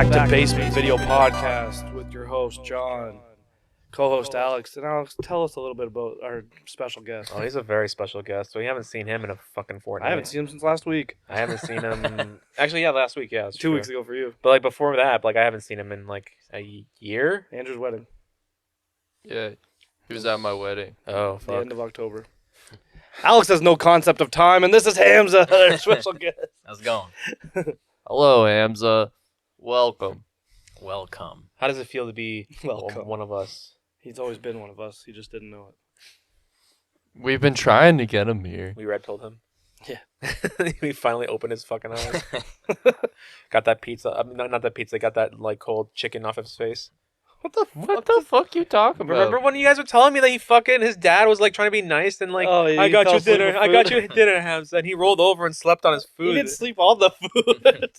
back to Basement Video Podcast with your host, John, co-host Alex. And Alex, tell us a little bit about our special guest. Oh, he's a very special guest. We haven't seen him in a fucking fortnight. I haven't seen him since last week. I haven't seen him... Actually, yeah, last week, yeah. That's 2 true. weeks ago for you. But, like, before that, like, I haven't seen him in, like, a year? Andrew's wedding. Yeah, he was at my wedding. Oh, The fuck. end of October. Alex has no concept of time, and this is Hamza, our special guest. How's it going? Hello, Hamza. Welcome. Welcome. How does it feel to be Welcome. one of us? He's always been one of us. He just didn't know it. We've been trying to get him here. We red-pilled him. Yeah. We finally opened his fucking eyes. Got that pizza. I mean, not that pizza. Got that, like, cold chicken off his face. What the fuck you talking about? Remember when you guys were telling me that his dad was, like, trying to be nice and, like, Oh, yeah, I he got fell you asleep dinner. with I got food. you dinner, Hamza. And he rolled over and slept on his He food. didn't sleep all the food.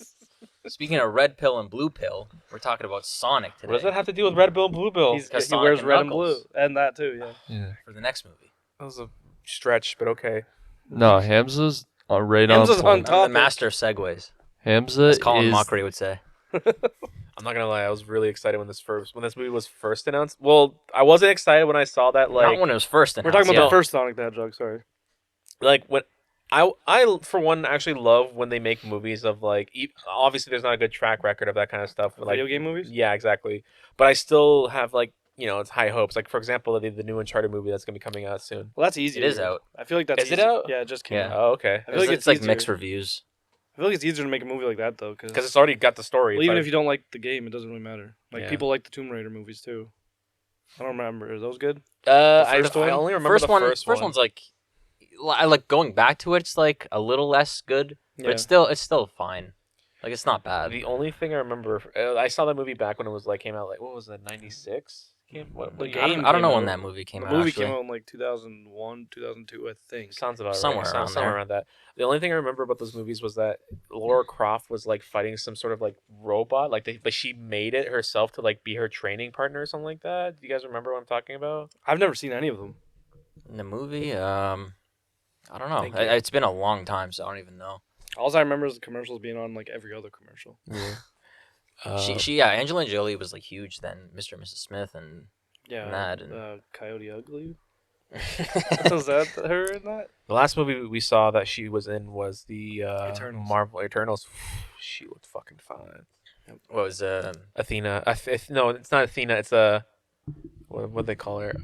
Speaking of red pill and blue pill, we're talking about Sonic today What does that have to do with Red Bill and Blue Bill? He Because wears Sonic red and and blue. Knuckles. And that too, yeah. Yeah. for the next movie. That was a stretch, but okay. No, Hamza's right Hamza's on on point. top. I'm Topic. the master of segues, Hamza as Colin is... Mockery would say. I'm not gonna lie, I was really excited when this movie was first announced. Well, I wasn't excited when I saw that, like, Not when it was first announced. We're talking about yeah. the first Sonic the Hedgehog, sorry. like when I for one actually love when they make movies of, like, obviously there's not a good track record of that kind of stuff. But, like, Video game movies? Yeah, exactly. But I still have, like, you know, it's high hopes. Like, for example, the new Uncharted movie that's gonna be coming out soon. Well, that's easy. It is out. I feel like that's Is it easy. out? Yeah, it just came Yeah. out. Oh, okay. I feel like It's like easier. mixed reviews. I feel like it's easier to make a movie like that, though. Because it's already got the story. Well, It's even already- if you don't like the game, it doesn't really matter. Like, Yeah. people like the Tomb Raider movies, too. I don't remember. Are those good? I first one? only remember First the one. first First one's like, I like going back to it. It's like a little less good, but Yeah. it's still fine. Like it's not bad. The only thing I remember, I saw that movie back when it was, like, came out, like, what was it, 96? What The year? game I don't know came when out. that movie came The out. movie actually. came out in, like, 2001, 2002, I think. Sounds about Somewhere right. around Somewhere there. around that. The only thing I remember about those movies was that Lara Croft was, like, fighting some sort of, like, robot, like, but she made it herself to, like, be her training partner or something like that. Do you guys remember what I'm talking about? I've never seen any of them. In the movie, I don't know. Thank you. It's been a long time, so I don't even know. All I remember is the commercials being on, like, every other commercial. Yeah. Angelina Jolie was like huge then. Mr. and Mrs. Smith and Yeah. Mad and- Coyote Ugly? Was that her in that? The last movie we saw that she was in was the Eternals. Marvel Eternals. She looked fucking fine. what was Athena. No, it's not Athena. It's what they call her?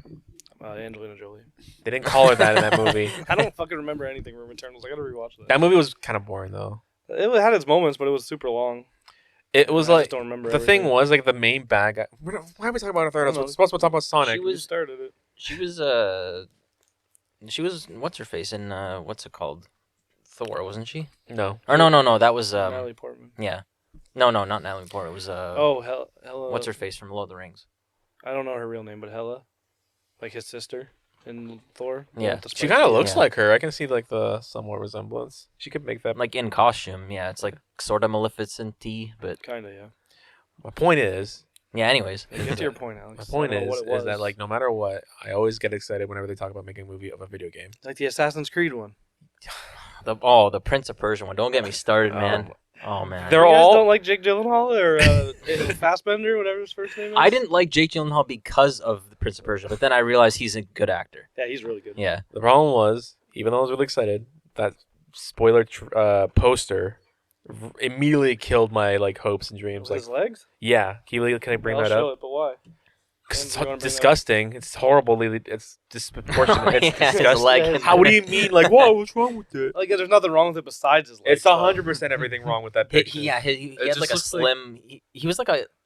Angelina Jolie. They didn't call her that in that movie. I don't fucking remember anything from Eternals. I gotta rewatch that. That movie was kind of boring though. It had its moments, but it was super long. It was I like just don't remember the thing everything. was, like, the main bad guy. Why are we talking about Eternals? I don't know. We're supposed to talk about Sonic. She was- You started it. she was what's her face in what's it called? Thor, wasn't she? No. Or no, that was Natalie Portman. yeah. No, not Natalie Portman. It was Hela. what's her face from Lord of the Rings? I don't know her real name, but Hela, like his sister in Thor. the Yeah. one with the She spikes. kind of looks Yeah. like her. I can see, like, the somewhat resemblance. She could make that. Like in costume, yeah. It's like sort of Maleficent but Kinda, yeah. My point is, yeah. Anyways, Get to your point, Alex. my I point don't know what it is that, was. like, no matter what, I always get excited whenever they talk about making a movie of a video game. like the Assassin's Creed one. the Prince of Persia one. Don't get me started, man. Oh man. They're You guys all- don't like Jake Gyllenhaal or Fassbender, whatever his first name is. I didn't like Jake Gyllenhaal because of the Prince of Persia, but then I realized he's a good actor. Yeah, he's really good. Yeah. The problem was, even though I was really excited, that spoiler poster immediately killed my, like, hopes and dreams. With Like, his legs. yeah, can I bring I'll that show up? it, but why? Because You it's wanna bring that up? disgusting. It's horrible. It's disproportionate. It's Yeah, his disgusting. leg. Yeah, How? What do you mean? Like, whoa? What's wrong with it? Like, there's nothing wrong with it besides his legs. It's 100% everything wrong with that He, picture. he had just like a looks like- slim. He was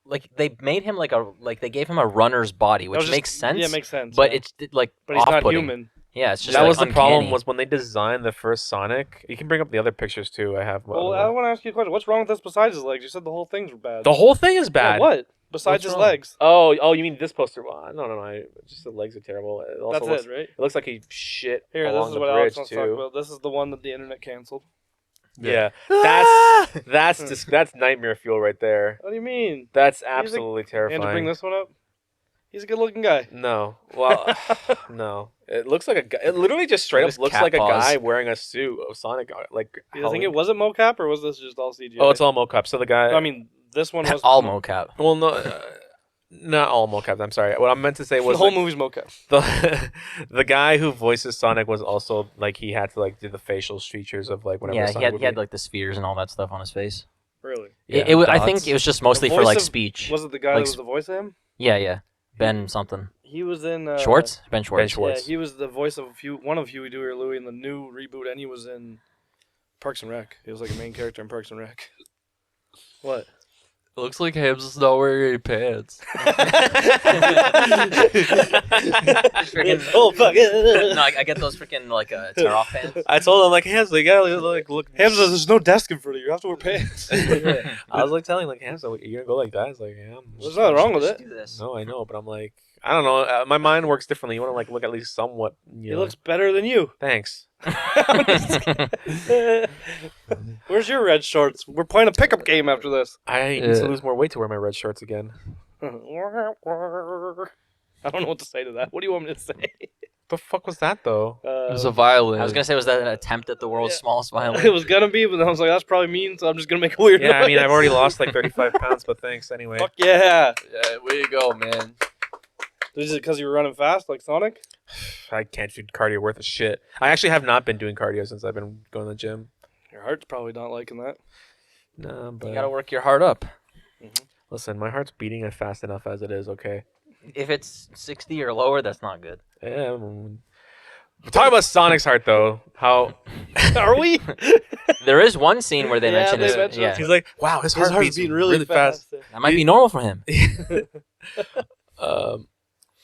like they made him like they gave him a runner's body, which makes sense. Yeah, makes sense. But yeah. it's like But he's not off-putting. human. Yeah, it's just That like was the problem. uncanny. Was when they designed the first Sonic. You can bring up the other pictures too. I have. Well, I want to ask you a question. What's wrong with this besides his legs? You said the whole thing's bad. the whole thing is Yeah, bad. what? Besides What's his wrong? legs. Oh, you mean this poster? Well, no. Just the legs are terrible. It also That's looks, it, right? It looks like he shit Here, this along is the what bridge Alex wants to talk too. about. This is the one that the internet canceled. Yeah, that's nightmare fuel right there. What do you mean? That's absolutely And terrifying. to bring this one up? He's a good-looking guy. No, well, no. It looks like a guy. It literally just straight Just up looks cat like a paws. guy wearing a suit of Sonic. Like, Do you think it was it mocap or was this just all CGI? Oh, it's all mocap. So the guy. I mean, This one was All mocap. Well, no, not all mocap. I'm sorry. What I meant to say The was whole like, movie's mocap. the guy who voices Sonic was also like he had to like do the facial features of like whatever. Yeah, Sonic he had like the spheres and all that stuff on his face. Really? I think it was just mostly for voice like of- speech. Was it the guy Like that was the voice of him? Yeah. Ben something. He was in Schwartz? Ben Schwartz. Ben Schwartz. Yeah, he was the voice of one of Huey, Dewey, or Louie in the new reboot, and he was in Parks and Rec. He was like a main character in Parks and Rec. What? It looks like Hamza's not wearing any pants. Oh fuck! No, I get those freaking like tear off pants. I told him like Hamza, you gotta like look. Hamza, there's no desk in front of you. You have to wear pants. I was like telling like Hamza, you gonna go like that? He's like, yeah. There's nothing wrong with Just it. do this. No, I know, but I'm like, I don't know. My mind works differently. You want to like look at least somewhat. He looks better than you. Thanks. Where's your red shorts? We're playing a pickup game after this. I need to lose more weight to wear my red shorts again. I don't know what to say to that. What do you want me to say? The fuck was that though? It was a violin. I was gonna say, was that an attempt at the world's smallest It violin? was gonna be, but then I was like, that's probably mean, so I'm just gonna make a weird Yeah, I mean, noise. I've already lost like 35 pounds, but thanks anyway. Fuck yeah. Yeah, way you go, man. Is it because you were running fast like Sonic? I can't do cardio worth a shit. I actually have not been doing cardio since I've been going to the gym. Your heart's probably not liking that. No, but You gotta work your heart up. listen, my heart's beating fast enough as it is. Okay. If it's 60 or lower, that's not good. Yeah. Talk about Sonic's heart though. How Are we? There is one scene where they Yeah, mention they his. mention Yeah, he's like, wow, his heart's beating really fast. that might be normal for him.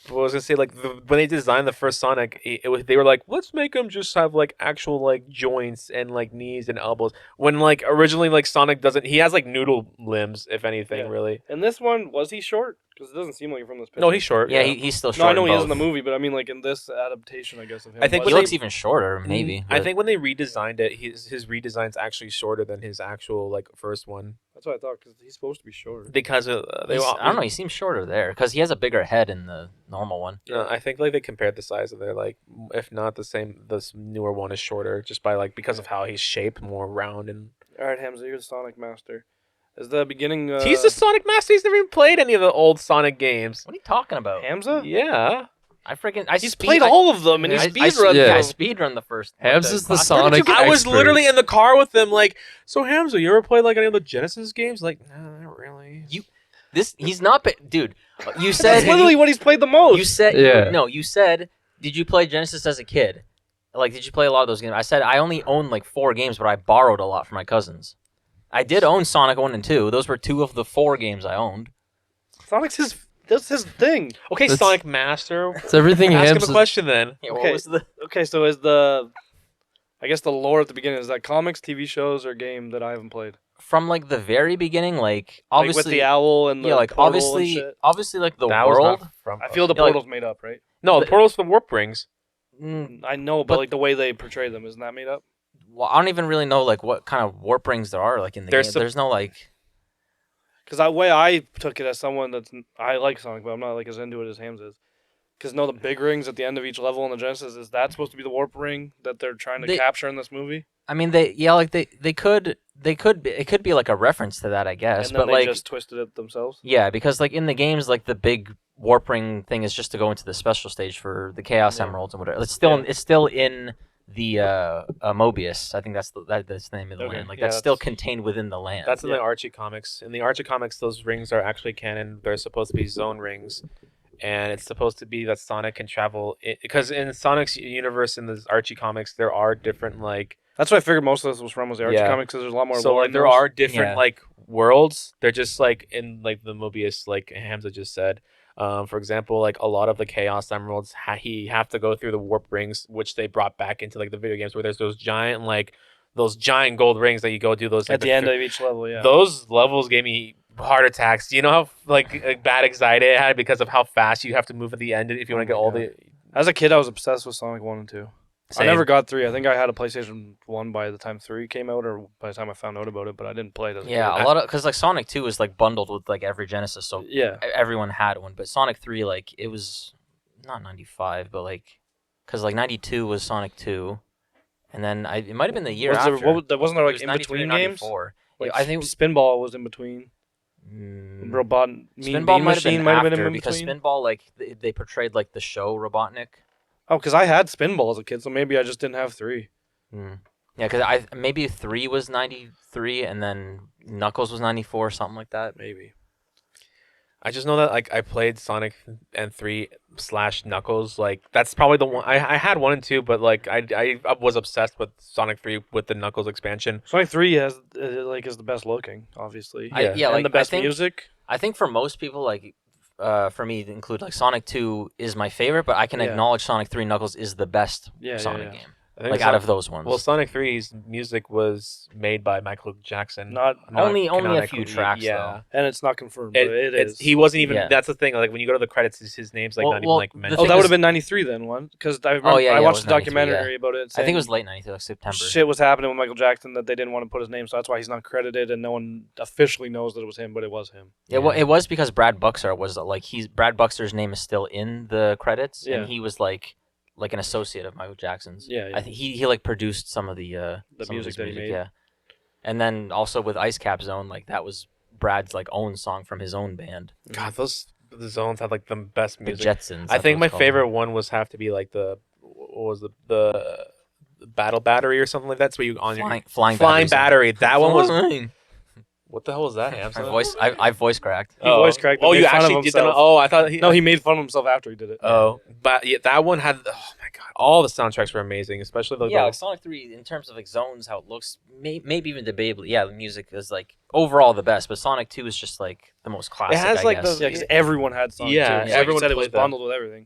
But I was gonna say like when they designed the first Sonic, they were like, let's make him just have like actual like joints and like knees and elbows. When like originally like Sonic doesn't, he has like noodle limbs if anything Yeah. really. And this one, was he short? Because it doesn't seem like from this picture. No, he's short. Yeah, he's still No, short. I know he is both. in the movie, but I mean like in this adaptation, I guess of him. I think He when was looks even shorter, maybe. I but- think when they redesigned it, his redesign's actually shorter than his actual like first one that's what I thought because he's supposed to be shorter. because I don't know. He seems shorter there because he has a bigger head in the normal one. I think like they compared the size of their like if not the same, this newer one is shorter just by like because of how he's shaped, more round and. All right, Hamza, you're the Sonic Master. Is the beginning? He's the Sonic Master. He's never even played any of the old Sonic games. What are you talking about? Hamza. Yeah. He's played all of them, and he speedrun yeah. them. I speedrun the first. Hamza's the classic. Sonic I was expert. literally in the car with them, like, so Hamza, you ever played like any of the Genesis games? Like, no, not really. He's not. Dude, you That's said literally what he's played the most. You said Yeah. no. You said, did you play Genesis as a kid? Like, did you play a lot of those games? I said I only owned like 4 games, but I borrowed a lot from my cousins. I did own Sonic 1 and 2. Those were 2 of the 4 games I owned. Sonic's that's his thing. Okay, That's- Sonic Master. It's everything Ask him a Hamza. question then. Yeah, Okay. what was the? Okay, so I guess the lore at the beginning, is that comics, TV shows, or game that I haven't played? From like the very beginning, like Like obviously, with the owl and the yeah, like portal and obviously, shit? like the That was world. not from. I feel the Yeah, like- portal's made up, right? No, the portal's from Warp Rings. I know, but But- like the way they portray them, isn't that made up? Well, I don't even really know like what kind of warp rings there are like in the There's game. some- There's no like. Because the way I took it as someone I like Sonic, but I'm not like as into it as Hamza is. Because the big rings at the end of each level in the Genesis, is that supposed to be the warp ring that they're trying to capture in this movie? I mean, they could be, it could be like a reference to that, I guess. And then But they like, just twisted it themselves. yeah, because like in the games, like the big warp ring thing is just to go into the special stage for the Chaos Yeah. Emeralds and whatever. It's still in the Mobius. I think that's the name of the Okay. land. Like Yeah, that's still that's- contained within the land. That's in Yeah. the Archie comics. In the Archie comics, those rings are actually canon. They're supposed to be zone rings, and it's supposed to be that Sonic can travel. Because in Sonic's universe, in the Archie comics, there are different like. That's what I figured most of this was from, was the Archie Yeah. comics, because there's a lot more So lore like in there those. are different Yeah. like worlds. They're just like in like the Mobius, like Hamza just said. For example, like a lot of the Chaos Emeralds, he have to go through the warp rings, which they brought back into like the video games, where there's those giant gold rings that you go do those like, At the end of each level, yeah. Those levels gave me heart attacks. Do you know how like bad anxiety I had because of how fast you have to move at the end if you want to get all the. As a kid, I was obsessed with Sonic 1 and 2. Same. I never got 3. I think I had a PlayStation 1 by the time 3 came out, or by the time I found out about it, but I didn't play it as a yeah, kid. a lot of because like Sonic 2 is like bundled with like every Genesis, so Yeah. everyone had one. But Sonic 3, like it was not 95, but like because like 92 was Sonic 2, and then it might have been the year Was there, after. wasn't there It like was in 93 or between games? 94. Like I think Spinball was in between. Robot Spinball might have Machine been might have been after in because between. Spinball like they portrayed like the show Robotnik. Oh, because I had Spinball as a kid, so maybe I just didn't have 3. Yeah, because maybe 3 was 93 and then Knuckles was 94, something like that. Maybe. I just know that like I played Sonic and 3/Knuckles. Like that's probably the one I had 1 and 2, but like I was obsessed with Sonic 3 with the Knuckles expansion. Sonic 3 has is the best looking, obviously. Yeah. And like, the best I think, music. I think for most people, like for me to include like Sonic 2 is my favorite, but I can Yeah. acknowledge Sonic 3 Knuckles is the best Yeah, Sonic yeah. game. I think Like out of those ones. Well, Sonic 3's music was made by Michael Jackson. Not only a canonically. few tracks Yeah. and it's not confirmed, but it is. He wasn't even. Yeah. That's the thing. Like when you go to the credits, his name's like Well- not well, even like the mentioned. Oh, thing that would is- have been 93 then, one. Because I remember Oh, yeah, I it watched was a 93, documentary about it. I think it was saying late 93, like September. Shit was happening with Michael Jackson that they didn't want to put his name, so that's why he's not credited, and no one officially knows that it was him, but it was him. It was because Brad Buxer was like Brad Buxer's name is still in the credits, Yeah. and he was like an associate of Michael Jackson's. Yeah. I think he like produced some of the some music of his that he made. yeah. And then also with Ice Cap Zone, like that was Brad's like own song from his own band, God, the zones had like the best the music. Jetsons. I that's think what my it's called. favorite one was have to be like the what was the battle battery or something like that. So you on flying battery. That one was. Flying. What the hell was that, Hamza? I voice cracked. He voice cracked. Oh, and you made fun of actually did that? himself. Oh, I thought No, he made fun of himself after he did it. Oh, but yeah, that one had. Oh my god, all the soundtracks were amazing, especially the. Yeah, like Sonic 3 in terms of like zones, how it looks, maybe even debatably. Yeah, the music is like overall the best, but Sonic 2 is just like the most classic. has, I like, guess. Yeah, because everyone had Sonic Yeah, 2. Like you everyone said, it was played that. bundled with everything.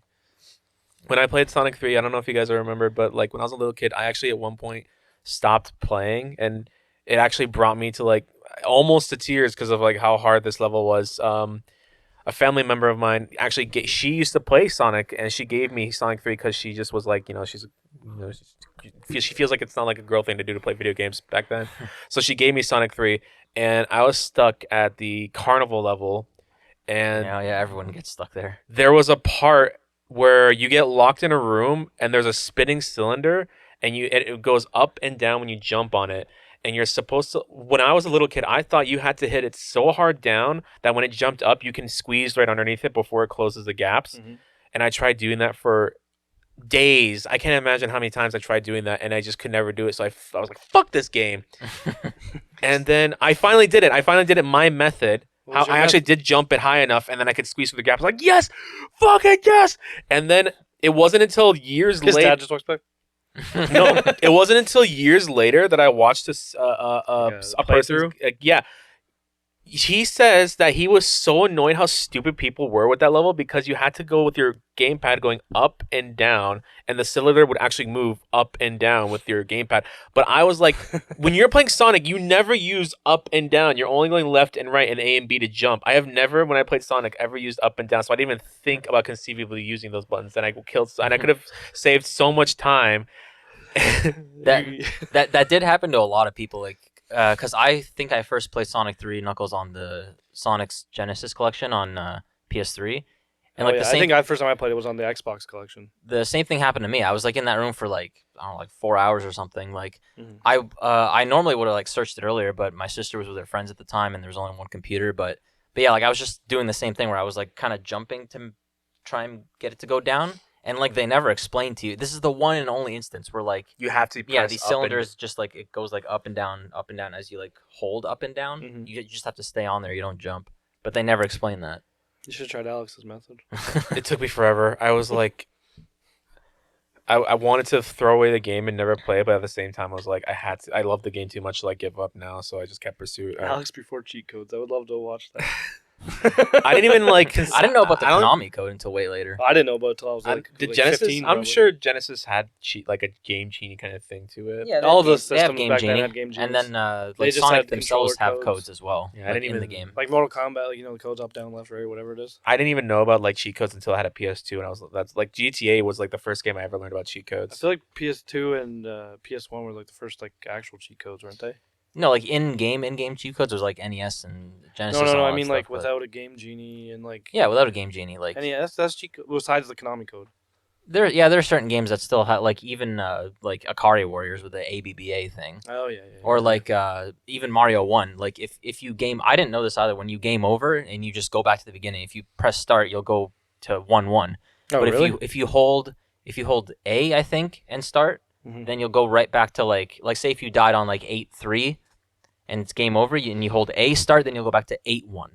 When I played Sonic 3, I don't know if you guys remember, but like when I was a little kid, I actually at one point stopped playing, and it actually brought me to like almost to tears because of like how hard this level was. A family member of mine actually she used to play Sonic, and she gave me Sonic 3 because she just was like, she feels like it's not like a girl thing to do to play video games back then. So she gave me Sonic 3, and I was stuck at the carnival level, and yeah, everyone gets stuck there. there was a part where you get locked in a room and there's a spinning cylinder, and it goes up and down when you jump on it, and you're supposed to. When I was a little kid, I thought you had to hit it so hard down that when it jumped up, you can squeeze right underneath it before it closes the gaps. Mhm. And I tried doing that for days. I can't imagine how many times I tried doing that, and I just could never do it. So I was like, "Fuck this game!" And then I finally did it. I finally did it my method. What was I your actually did jump it high enough, and then I could squeeze through the gap. I was like, "Yes, fuck it, yes!" And then it wasn't until years His later. dad just walks back. No, it wasn't until years later that I watched this a a playthrough. Yeah, he says that he was so annoyed how stupid people were with that level because you had to go with your gamepad going up and down, and the cylinder would actually move up and down with your gamepad. But I was like, when you're playing Sonic, you never use up and down. You're only going left and right and A and B to jump. I have never, when I played Sonic, ever used up and down. So I didn't even think about conceivably using those buttons. And I could have saved so much time. That did happen to a lot of people, like because I think I first played Sonic 3 Knuckles on the Sonic's Genesis collection on PS3, and like I the same think the first time I played it was on the Xbox collection. the same thing happened to me. I was like in that room for like I don't know, like 4 hours or something. Like Mhm. I normally would have like searched it earlier, but my sister was with her friends at the time, and there was only one computer. But yeah, like I was just doing the same thing where I was like kind of jumping to try and get it to go down, and like they never explained to you. This is the one and only instance where like You have to yeah, press these up cylinders just like it goes like up and down as you like hold up and down. Mhm. You just have to stay on there. You don't jump. But they never explain that. You should have tried Alex's method. It took me forever. I was like, I wanted to throw away the game and never play it, but at the same time, I was like, I had to. I love the game too much to like give up now, so I just kept pursuing. Alex before cheat codes. I would love to watch that. I didn't even like. I didn't know about the I don't- Konami code until way later. I didn't know about it until I was like, the like Genesis. 15 I'm probably. sure Genesis had like a game genie kind of thing to it. Yeah, All the they have systems Game back then Genie, had Game and Genies. then They like just Sonic had themselves controller have codes. codes as well. Yeah, I like, didn't in even- the game. Like Mortal Kombat, like, the codes up, down, left, right, whatever it is. I didn't even know about like cheat codes until I had a PS2, and that's like GTA was like the first game I ever learned about cheat I codes. feel like PS2 and PS1 were like the first like actual cheat codes, weren't they? No, like in-game cheat codes was like NES and Genesis. No, and all I that mean stuff, like but- without a Game Genie and like Yeah, without a Game Genie, like NES. That's cheat code besides the Konami code. there are certain games that still have like even like Akari Warriors with the ABBA thing. Oh yeah. Or like even Mario 1. Like if you game, I didn't know this either. When you game over and you just go back to the beginning, if you press start, you'll go to 1-1. Oh But really? if you hold A, I think, and start, Mhm. then you'll go right back to like say if you died on like 8-3 and it's game over, and you hold A start, then you'll go back to 8-1.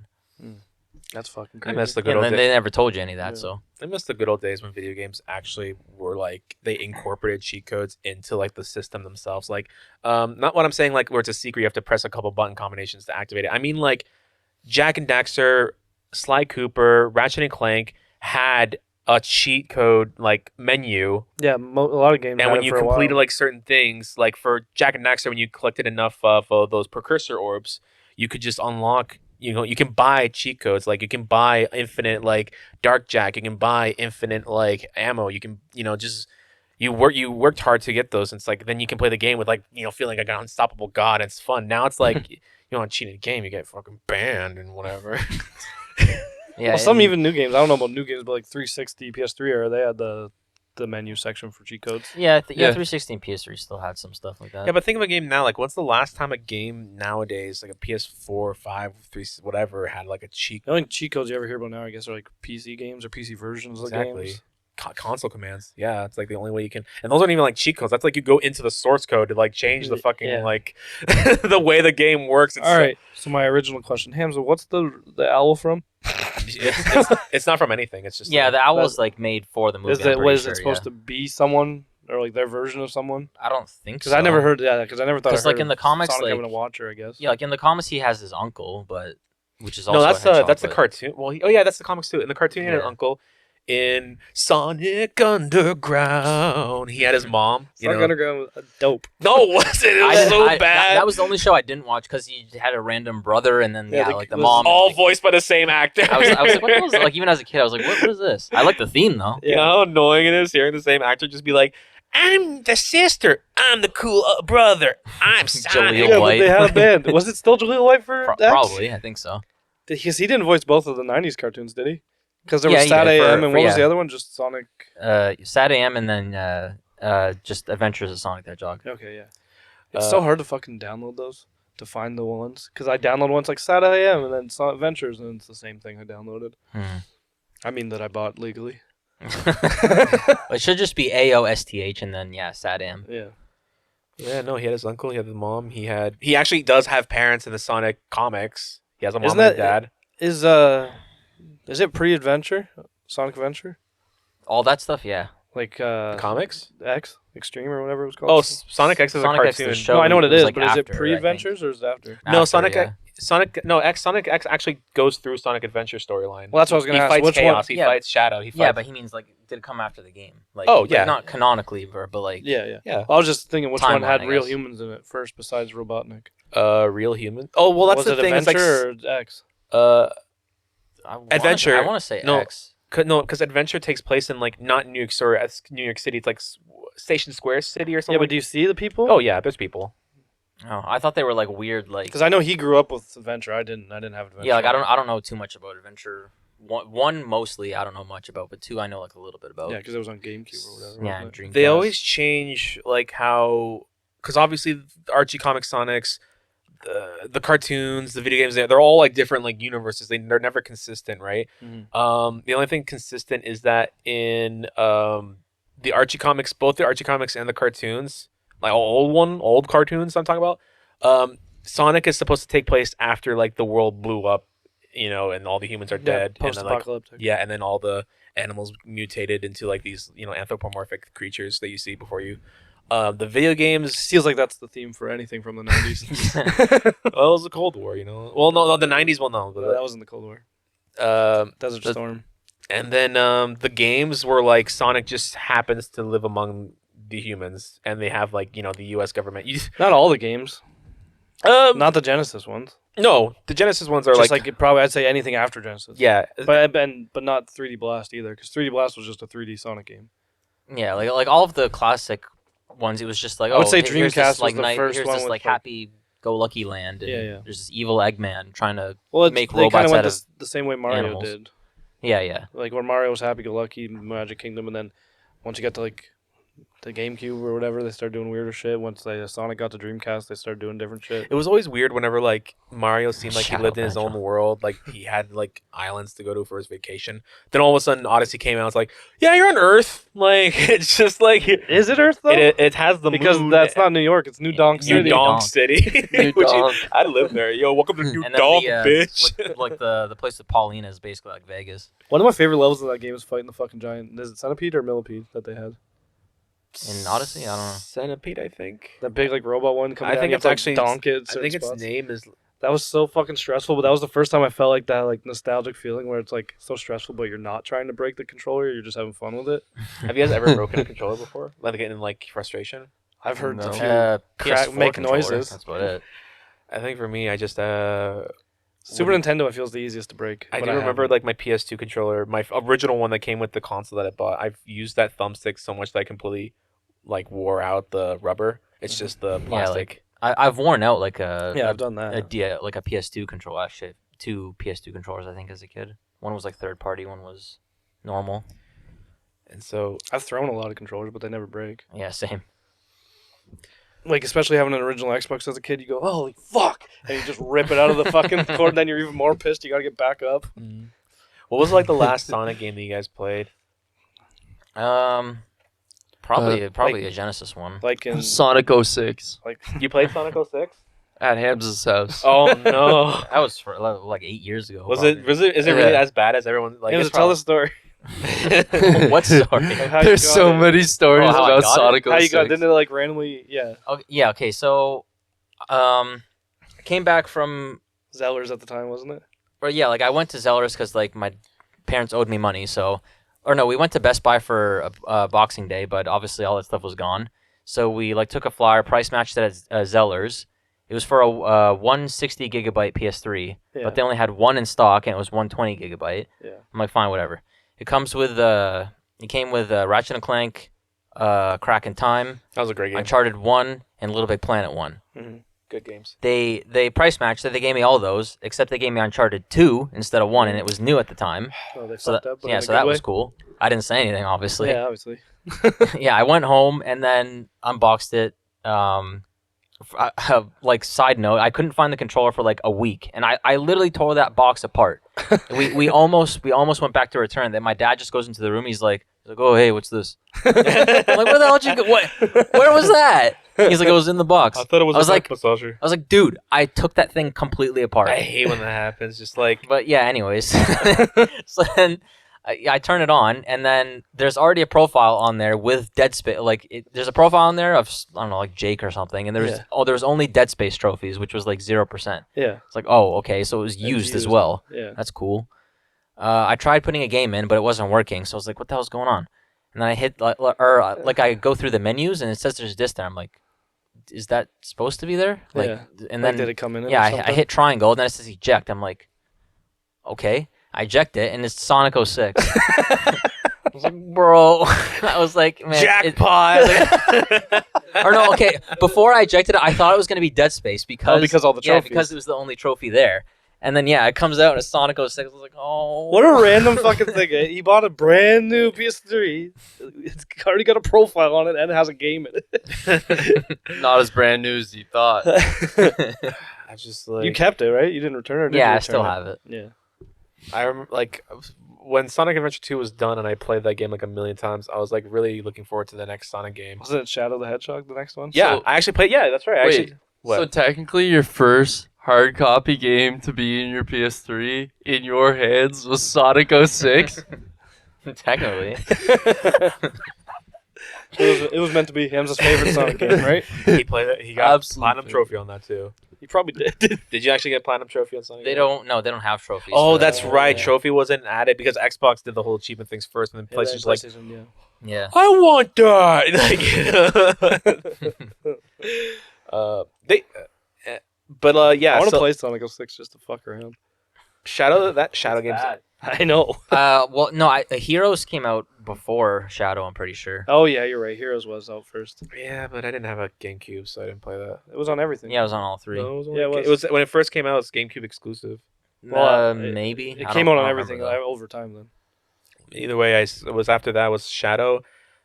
That's fucking I crazy. miss the good And old then days. they never told you any of that. Yeah. So I miss the good old days when video games actually were like they incorporated cheat codes into like the system themselves. Like, not what I'm saying like where it's a secret you have to press a couple button combinations to activate it. I mean like Jack and Daxter, Sly Cooper, Ratchet and Clank had a cheat code like menu, Yeah, a lot of games. and had when it you for a completed while. like certain things, like for Jack and Daxter, when you collected enough of those precursor orbs, you could just unlock. You know, you can buy cheat codes. Like you can buy infinite like Dark Jack. You can buy infinite like ammo. You can just you worked hard to get those. And it's like then you can play the game with like feeling like an unstoppable god. And it's fun. Now it's like cheat in a game, you get fucking banned and whatever. yeah, Well, some and- even new games. I don't know about new games, but like 360, PS3 era, they had the menu section for cheat codes. yeah, Yeah. 360 and PS3 still had some stuff like that. Yeah, but think of a game now. Like, when's the last time a game nowadays, like a PS4, 5, 3, whatever, had like a cheat? The only cheat codes you ever hear about now, I guess, are like PC games or PC versions of games. Console commands. Yeah, it's like the only way you can. And those aren't even like cheat codes. That's like you go into the source code to like change the fucking Yeah. like the way the game works. It's All right. So my original question, Hamza, what's the owl from? it's not from anything. It's just Yeah, like, the owl that- was like made for the movie. Is I'm it pretty what is sure, it supposed to be? Someone or like their version of someone? I don't think so. Because I never heard that. Because I never thought. 'Cause, I like, heard in the of comics, Sonic like- having a watcher, I guess. Yeah, like in the comics, he has his uncle, but which is also no, a that's hedgehog, that's the but- cartoon. Well, that's the comics too. In the cartoon, he had an Yeah. uncle. In Sonic Underground, he had his mom. Sonic Underground was dope. No, it wasn't. It I was didn't- so I- bad. That was the only show I didn't watch because he had a random brother, and then Yeah, like the was mom. all like, voiced by the same actor. I was like, what was like? Even as a kid, I was like, what is this? I like the theme though. You know how annoying it is hearing the same actor just be like, "I'm the sister. I'm the cool brother. I'm Sonic." Jaleel Yeah, White. but they had a band. Was it still Jaleel White for X? Probably, I think so. Because he didn't voice both of the '90s cartoons, did he? Because there Yeah, was he Sat did, AM, for- and what was yeah. the other one? Just Sonic. Sad AM, and then just Adventures of Sonic the Hedgehog. Okay, yeah. It's so hard to fucking download those to find the ones. Because I download ones like Sat AM and then Sonic Adventures, and it's the same thing I downloaded. I mean that I bought legally. It should just be AOSTH and then Sad AM. Yeah. Yeah, no, he had his uncle. He had his mom. He actually does have parents in the Sonic comics. He has a mom Isn't and a that- dad. Is it pre-Adventure? Sonic Adventure? All that stuff, yeah. Like Comics? X Extreme or whatever it was called. Oh, Sonic X is Sonic a X, the cartoon. show. no, I know what it was, is, like, but is it after, I pre-Adventures or is it after? No, After, Sonic yeah. Sonic X actually goes through Sonic Adventure storyline. Well, that's what I was He gonna ask. fights Which Chaos. one? He Yeah. fights Shadow. He fights. Yeah, but he means like did it come after the game? Like, Oh, like, yeah. not canonically, but like Yeah. yeah. I was just thinking which one Timeline, had I real guess. humans in it first besides Robotnik. Real human. Oh well, that's was the it thing. It's like Adventure or X? Adventure. I want to say No. X. because Adventure takes place in like not New York City. It's New York City. It's like Station Square City or something. Yeah, but like- do you see the people? Oh yeah, there's people. Oh, I thought they were like weird, like Because I know he grew up with Adventure. I didn't have Adventure. yeah, like I don't know too much about Adventure. One mostly I don't know much about, but two I know like a little bit about. Yeah, because it was on GameCube or whatever. Yeah, wasn't it? Dreamcast. They always change like how, because obviously the Archie Comics, Sonics, the cartoons, the video games, they're all like different like universes. They're never consistent, right? Mhm. The only thing consistent is that in the Archie Comics, both the Archie Comics and the cartoons, like old cartoons I'm talking about, Sonic is supposed to take place after like the world blew up, and all the humans are dead, and then, like, Post-apocalyptic. yeah, and then all the animals mutated into like these anthropomorphic creatures that you see before you. The video games, Feels like that's the theme for anything from the 90s. well, it was the Cold War, Well, no, the 90s, well, no. that was in the Cold War. Desert the- Storm. And then the games were like Sonic just happens to live among the humans, and they have like the U.S. government. Not all the games. Not the Genesis ones. No, the Genesis ones are Just like, like probably I'd say anything after Genesis. yeah, But not 3D Blast either, because 3D Blast was just a 3D Sonic game. Yeah, like all of the classic ones, it was just like I would say here's Dreamcast this, was like the first here's one this with, like like- happy-go-lucky land, and Yeah. there's this evil Eggman trying to Well, make they kind robots of went out of the same way Mario animals. did. yeah. Like where Mario was happy-go-lucky, Magic Kingdom, and then Once you get to like the GameCube or whatever, they started doing weirder shit. Once Sonic got to Dreamcast, they started doing different shit. It was always weird whenever like Mario seemed like he Shadow lived in his own Hedgehog. world, like he had like islands to go to for his vacation. Then all of a sudden Odyssey came out. It's like, yeah, you're on Earth. Like it's just like Is it Earth though? it has the because moon. that's not New York. It's New Donk New City. New Donk Donk. City. New Which Donk. I live there. Yo, welcome to New And then Donk, the, bitch. like the place with Paulina is basically like Vegas. One of my favorite levels of that game is fighting the fucking giant. Is it Centipede or Millipede that they had? In Odyssey, I don't know. Centipede, I think. That big like robot one coming I down. think You have it's to, like, actually donk it. at I certain think its spots. name is. That was so fucking stressful, but that was the first time I felt like that like nostalgic feeling where it's like so stressful, but you're not trying to break the controller. You're just having fun with it. Have you guys ever broken a controller before? Like in like frustration? I've heard No. a few crack, PS4 make controller, noises. That's about it. I think for me, I just Super Nintendo, I feel is the easiest to break. I but do remember haven't. like my PS2 controller, my original one that came with the console that I bought. I've used that thumbstick so much that I completely like wore out the rubber. It's just the Yeah, plastic. like I've worn out like Yeah, I've done that. like a PS2 controller. Actually, 2 PS2 controllers I think as a kid. One was like third party. One was normal. And so I've thrown a lot of controllers, but they never break. Yeah, same. Like especially having an original Xbox as a kid, you go, "Holy fuck!" and you just rip it out of the fucking cord. Then you're even more pissed. You gotta get back up. what was like the last Sonic game that you guys played? Probably like- a Genesis one. Like in Sonic 06 like You played Sonic 06? at Hamza's house. Oh no. That was for like 8 years ago. Is it is it really as bad as everyone like? yeah, it's tell the story. What story? How you There's got so it. many stories Oh, how I about got it? Sonic 06. How you got? Didn't it like randomly? Yeah, Okay, yeah. Okay. So, I came back from. Zellers at the time, wasn't it? Or yeah, like I went to Zellers because like my parents owed me money. So, or no, we went to Best Buy for Boxing Day, but obviously all that stuff was gone. So we like took a flyer, price matched it at Zellers. It was for a 160 gigabyte PS3, Yeah. but they only had one in stock, and it was 120 gigabyte. Yeah. I'm like, fine, whatever. It comes with it came with Ratchet and Clank, Crack in Time, That was a great game. Uncharted 1, and Little Big Planet 1. Good games. They price matched it. They gave me all those, except they gave me Uncharted 2 instead of 1, and it was new at the time. Oh, they So fucked that, up. But yeah, in a so good that way. was cool. I didn't say anything, obviously. Yeah, obviously. Yeah, I went home and then unboxed it. Like side note, I couldn't find the controller for like a week, and I literally tore that box apart. we almost went back to return. Then my dad just goes into the room. He's like, oh hey, what's this? I'm like, where the hell did you go? What? Where was that? He's like, it was in the box. I thought it was I was a like- back massager. I was like, dude, I took that thing completely apart. I hate when that happens. Just like But yeah, anyways. So then I turn it on, and then there's already a profile on there with Dead Space. Like, there's a profile on there of, I don't know, like Jake or something, and there was only Dead Space trophies, which was like 0%. Yeah. It's like, oh, okay, so it was used as well. Yeah. That's cool. I tried putting a game in, but it wasn't working, so I was like, what the hell's going on? And then I hit, like I go through the menus, and it says there's this there. I'm like, is that supposed to be there? Like, Yeah. and Like, then did it come in? It yeah, or I something? hit triangle, and then it says eject. I'm like, okay. I eject it, and it's Sonic 06. I was like, bro. I was like, man. jackpot. Or no, okay. Before I ejected it, I thought it was going to be Dead Space because... because all the Yeah, trophies. because it was the only trophy there. And then, yeah, it comes out, and it's Sonic 06. I was like, oh. What a random fucking thing. Eh? He bought a brand new PS3. It's already got a profile on it and it has a game in it. Not as brand new as you thought. I just like You kept it, right? You didn't return it. Or did Yeah, you I still return have it. Yeah. I remember like when Sonic Adventure 2 was done and I played that game like a million times. I was like really looking forward to the next Sonic game. Wasn't it Shadow the Hedgehog, the next one? Yeah, So- I actually played. Yeah, that's right. I Wait, actually, what? so technically your first hard copy game to be in your PS3 in your hands was Sonic 06? Technically. It was meant to be Hamza's favorite Sonic game, right? he played it. He got Absolute platinum favorite. trophy on that too. You probably did. Did you actually get platinum trophy on Sonic? They don't have trophies. Oh, for that. that's right. Yeah. Trophy wasn't added because Xbox did the whole achievement things first, and then Yeah, PlayStation's like, PlayStation, yeah. Yeah. I want that. Yeah. I want to So play Sonic 06 just to fuck around. Shadow game's bad. I know. Well, no, Heroes came out before Shadow, I'm pretty sure. Oh, yeah, you're right. Heroes was out first. Yeah, but I didn't have a GameCube, so I didn't play that. It was on everything. Yeah, it was on all three. No, it was, only Yeah, it it was when it first came out. It was GameCube exclusive. Well, Maybe. It I came don't- out I on don't everything remember over time then. Either way, it was after that was Shadow.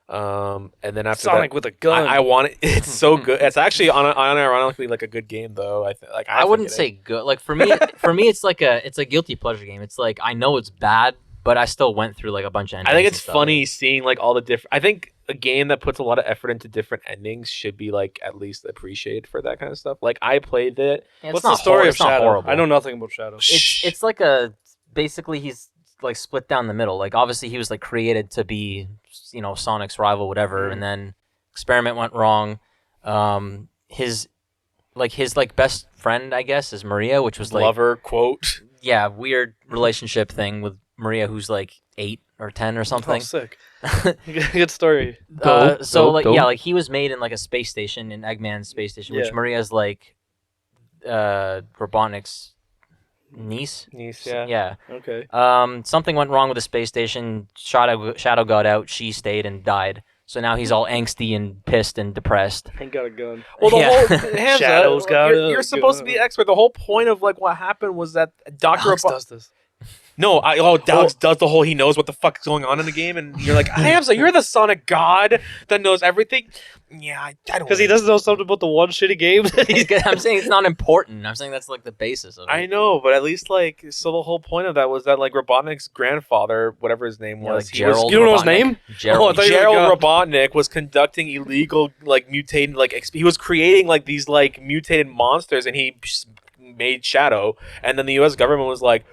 And then after Sonic that, with a gun. I want it. It's so good. It's actually unironically like a good game though. I wouldn't say good. Like for me, it's like it's a guilty pleasure game. It's like I know it's bad, but I still went through like a bunch of endings. I think it's and stuff. funny seeing like all the different. I think a game that puts a lot of effort into different endings should be like at least appreciated for that kind of stuff. Like I played it. Yeah, it's What's not the story of it's not Shadow? horrible. I know nothing about Shadow. It's like basically he's like split down the middle. Like obviously he was like created to be Sonic's rival, whatever, and then experiment went wrong. His best friend, I guess, is Maria, which was like Lover quote. Yeah, weird relationship thing with Maria, who's like 8 or 10 or Oh, something. sick. Good story. Like he was made in like a space station, in Eggman's space station, which Yeah. Maria's like Robotnik's niece. Yeah. Okay. Something went wrong with the space station. Shadow got out. She stayed and died. So now he's all angsty and pissed and depressed. Ain't got a gun. Well, the Yeah. whole Hamza, Shadow's got you're a supposed to be gun. expert. The whole point of like what happened was that Doctor Alex does this. Alex does the whole he knows what the fuck is going on in the game, and you're like, Hamza, you're the Sonic god that knows everything. Yeah, I don't. Because he doesn't know something about the one shitty game that he's I'm saying it's not important. I'm saying that's like the basis of it. I know, but at least like, so the whole point of that was that like Robotnik's grandfather, whatever his name Yeah, was, like he was Gerald. You don't know his Robotnik. name? Gerald. Oh, I thought you were Gerald like, Robotnik was conducting illegal like mutating like he was creating like these like mutated monsters, and he made Shadow, and then the U.S. government was like,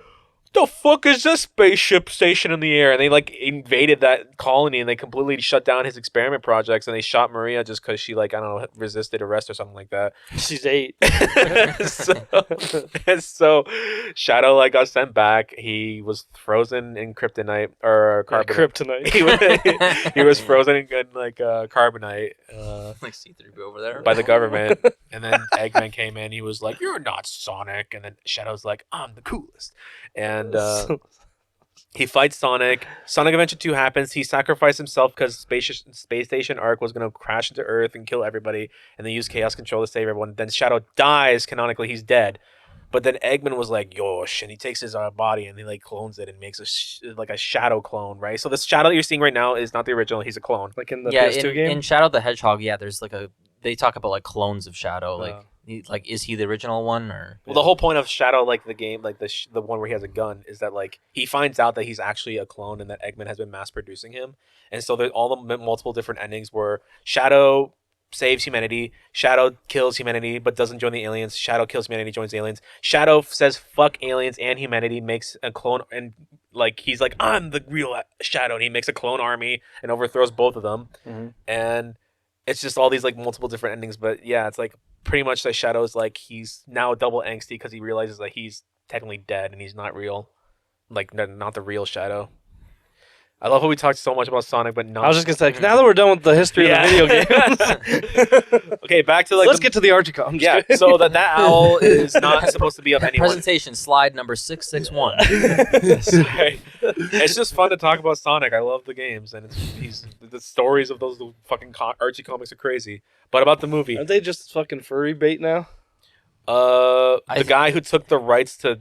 the fuck is this spaceship station in the air? And they like invaded that colony, and they completely shut down his experiment projects, and they shot Maria just because she like, I don't know, resisted arrest or something like that. she's 8. so Shadow like got sent back. He was frozen in kryptonite or carbonite. Kryptonite. He was frozen in like carbonite like C3PO over there. by the government, and then Eggman came in. He was like, "You're not Sonic," and then Shadow's like, "I'm the coolest," and he fights Sonic. Sonic Adventure 2 happens. He sacrificed himself because space station Arc was going to crash into Earth and kill everybody, and they use Chaos Control to save everyone. Then Shadow dies. Canonically, he's dead. But then Eggman was like, "Yosh," and he takes his body and he like clones it and makes a Shadow clone, right? So this Shadow that you're seeing right now is not the original. He's a clone. Like in the yeah, PS2 game? in Shadow the Hedgehog, there's like they talk about like clones of Shadow. Like, is he the original one or? Well, the whole point of Shadow, like the game, like the one where he has a gun, is that like he finds out that he's actually a clone and that Eggman has been mass producing him, and so there's all the multiple different endings where Shadow saves humanity, Shadow kills humanity but doesn't join the aliens, Shadow kills humanity, joins the aliens, Shadow says fuck aliens and humanity, makes a clone, and like he's like, I'm the real Shadow, and he makes a clone army and overthrows both of them, and it's just all these like multiple different endings. But yeah, it's like pretty much that Shadow's like he's now double angsty because he realizes that he's technically dead and he's not real, like not the real Shadow. I love how we talked so much about Sonic, but not. I was just going to say, now that we're done with the history of the video games, okay, back to like. let's get to the Archie comics. Yeah, so that owl is not supposed to be of anyone. Presentation slide number 661. Sorry. It's just fun to talk about Sonic. I love the games, and the stories of those fucking Archie comics are crazy. But about the movie, Aren't they just fucking furry bait now? the guy who took the rights to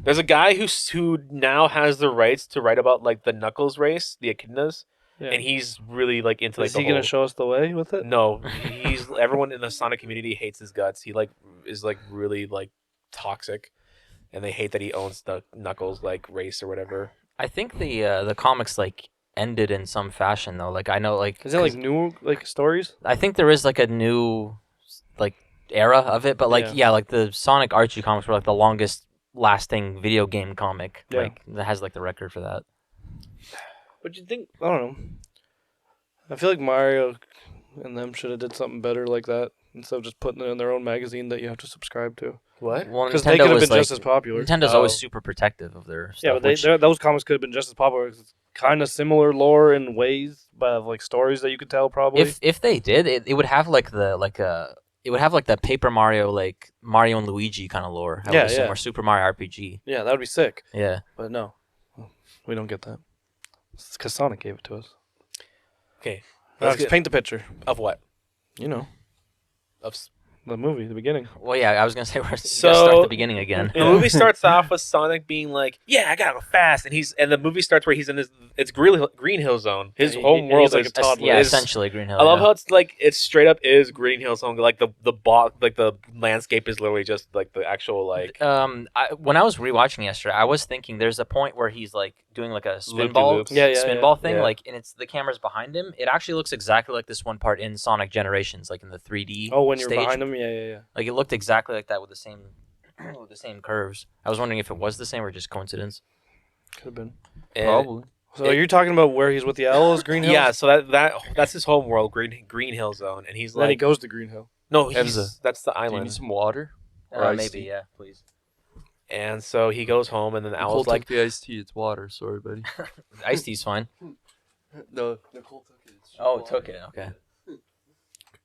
there's a guy who now has the rights to write about like the Knuckles race, the echidnas, Yeah. and he's really like into like Is he going to show us the way with it? No, he's everyone in the Sonic community hates his guts. He like is like really like toxic, and they hate that he owns the Knuckles like race or whatever. I think the comics like ended in some fashion though. Like I know like Is it like new like stories? I think there is like a new like era of it, but like yeah, like the Sonic Archie comics were like the longest lasting video game comic. Yeah. Like that has like the record for that. What do you think? I don't know. I feel like Mario and them should have did something better like that instead of just putting it in their own magazine that you have to subscribe to. What? Well, Because they Nintendo could have was, been like, just as popular. Nintendo Oh. always super protective of their stuff. Yeah, but which- those comics could have been just as popular. It's kind of similar lore in ways, but like stories that you could tell probably. if they did, it would have like it would have like the Paper Mario, like Mario and Luigi kind of lore. I would Yeah, assume, yeah. or Super Mario RPG. Yeah, that would be sick. Yeah. But no, we don't get that. It's because Sonic gave it to us. Okay. Alex, paint the picture. Of what? You know, Of The movie, the beginning. Well, yeah, I was gonna say we're So- gonna start the beginning again. The movie starts off with Sonic being like, "Yeah, I gotta go fast," and the movie starts where he's in it's Green Hill Zone. His home world he's like is a toddler. Yeah, is- essentially Green Hill. I love yeah. how it's like it's straight up is Green Hill Zone. Like the landscape is literally just like the actual like. When I was rewatching yesterday, I was thinking there's a point where he's like doing like a Loop-de-loops. spinball thing, Yeah. like, and it's the camera's behind him. It actually looks exactly like this one part in Sonic Generations, like in the 3D. Oh, when you're stage. behind him, yeah. Like it looked exactly like that with the same curves. I was wondering if it was the same or just coincidence. Could have been. Probably. So you're talking about where he's with the owls, Green Hill? Yeah, so that's his home world, Green Hill Zone, and he's Then he like, goes to Green Hill. no, Hamza, that's the Do you need island, some water? Or iced Maybe, tea? yeah, please. and so he goes home, and then the Nicole owl's like, took the iced tea. It's water. Sorry, buddy. Iced tea's fine. No, Nicole took it. It's Oh, water. took it. Okay.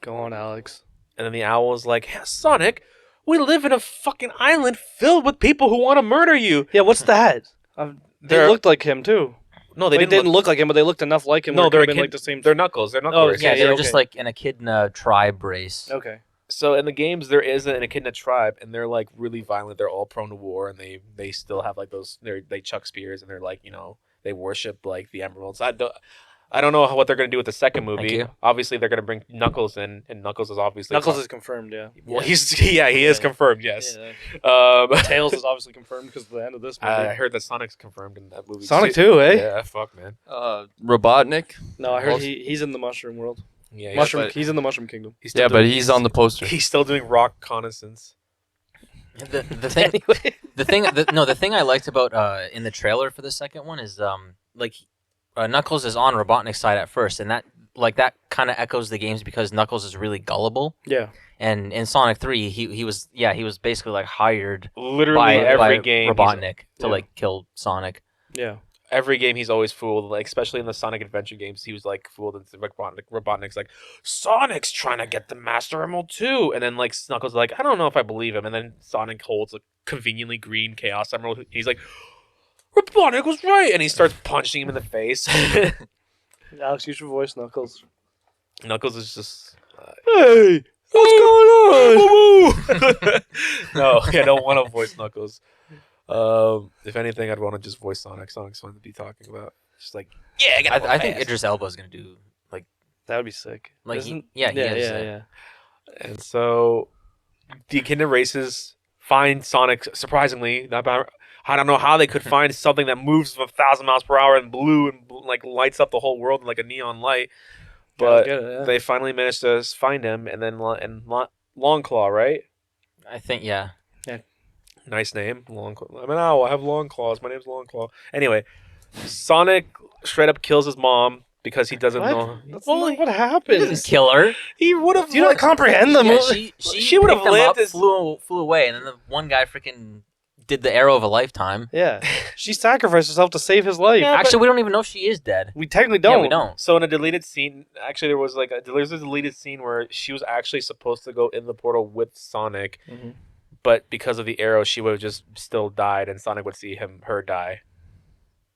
Go on, Alex. and then the owl's like, "Hey, Sonic, we live in a fucking island filled with people who want to murder you." Yeah, what's that? They They're- looked like him too. No, they They didn't look like him, but they looked enough like him. No, where it they're could've a been kid- like the same. They're Knuckles. They're Knuckles. Oh, race. Yeah, okay, they were okay. just like an echidna tribe race. Okay. So in the games, there is an echidna tribe, and they're like really violent. They're all prone to war, and they still have like those. They chuck spears, and they're like they worship like the emeralds. I don't know what they're gonna do with the second Thank movie. you. Obviously, they're gonna bring Knuckles in, and Knuckles is obviously Knuckles is confirmed, yeah. Well, he is confirmed. Yes. Yeah. Tails is obviously confirmed because of the end of this movie. I heard that Sonic's confirmed in that movie. Sonic too, eh? Yeah, fuck man. Robotnik. No, I heard Also- he's in the mushroom world. Yeah, Mushroom. but- He's in the Mushroom Kingdom. He's still Yeah, but doing- he's on the poster. He's still doing rock reconnaissance. The thing the thing I liked about in the trailer for the second one is like Knuckles is on Robotnik's side at first, and that kind of echoes the games because Knuckles is really gullible. Yeah. And in Sonic 3, he was basically like hired Literally by every game. he's- Robotnik to Yeah. like kill Sonic. Yeah. Every game he's always fooled, like especially in the Sonic Adventure games, he was like fooled and like Robotnik's like, Sonic's trying to get the Master Emerald too, and then like Knuckles is like, I don't know if I believe him, and then Sonic holds a conveniently green Chaos Emerald, and he's like, Robotnik was right, and he starts punching him in the face. Alex, you should voice Knuckles. Knuckles is just, Hey, what's going on? no, I don't want to voice Knuckles. If anything, I'd want to just voice Sonic. Sonic's fun to be talking about. Just like, yeah, I gotta go I think fast. Idris Elba is gonna do That would be sick. like Isn't- he is, yeah. And so the Echidna races find Sonic surprisingly. I don't know how they could find something that moves 1,000 miles per hour and blue and like lights up the whole world in like a neon light. But Get it, yeah. they finally managed to find him, and then Longclaw, right? I think yeah. Nice name, Longclaw. I'm an owl. I have long claws. My name's Longclaw. Anyway, Sonic straight up kills his mom because he doesn't What? know. That's Well, not what He happened. didn't kill her. he would have. Do you not comprehend the Yeah, movie? she would have picked him lived up, as- flew away, and then the one guy freaking did the arrow of a lifetime. Yeah. She sacrificed herself to save his life. Yeah, Actually, we don't even know if she is dead. We technically don't. Yeah, we don't. So in a deleted scene, actually there was a deleted scene where she was actually supposed to go in the portal with Sonic, Mhm. but because of the arrow, she would have just still died, and Sonic would see her die.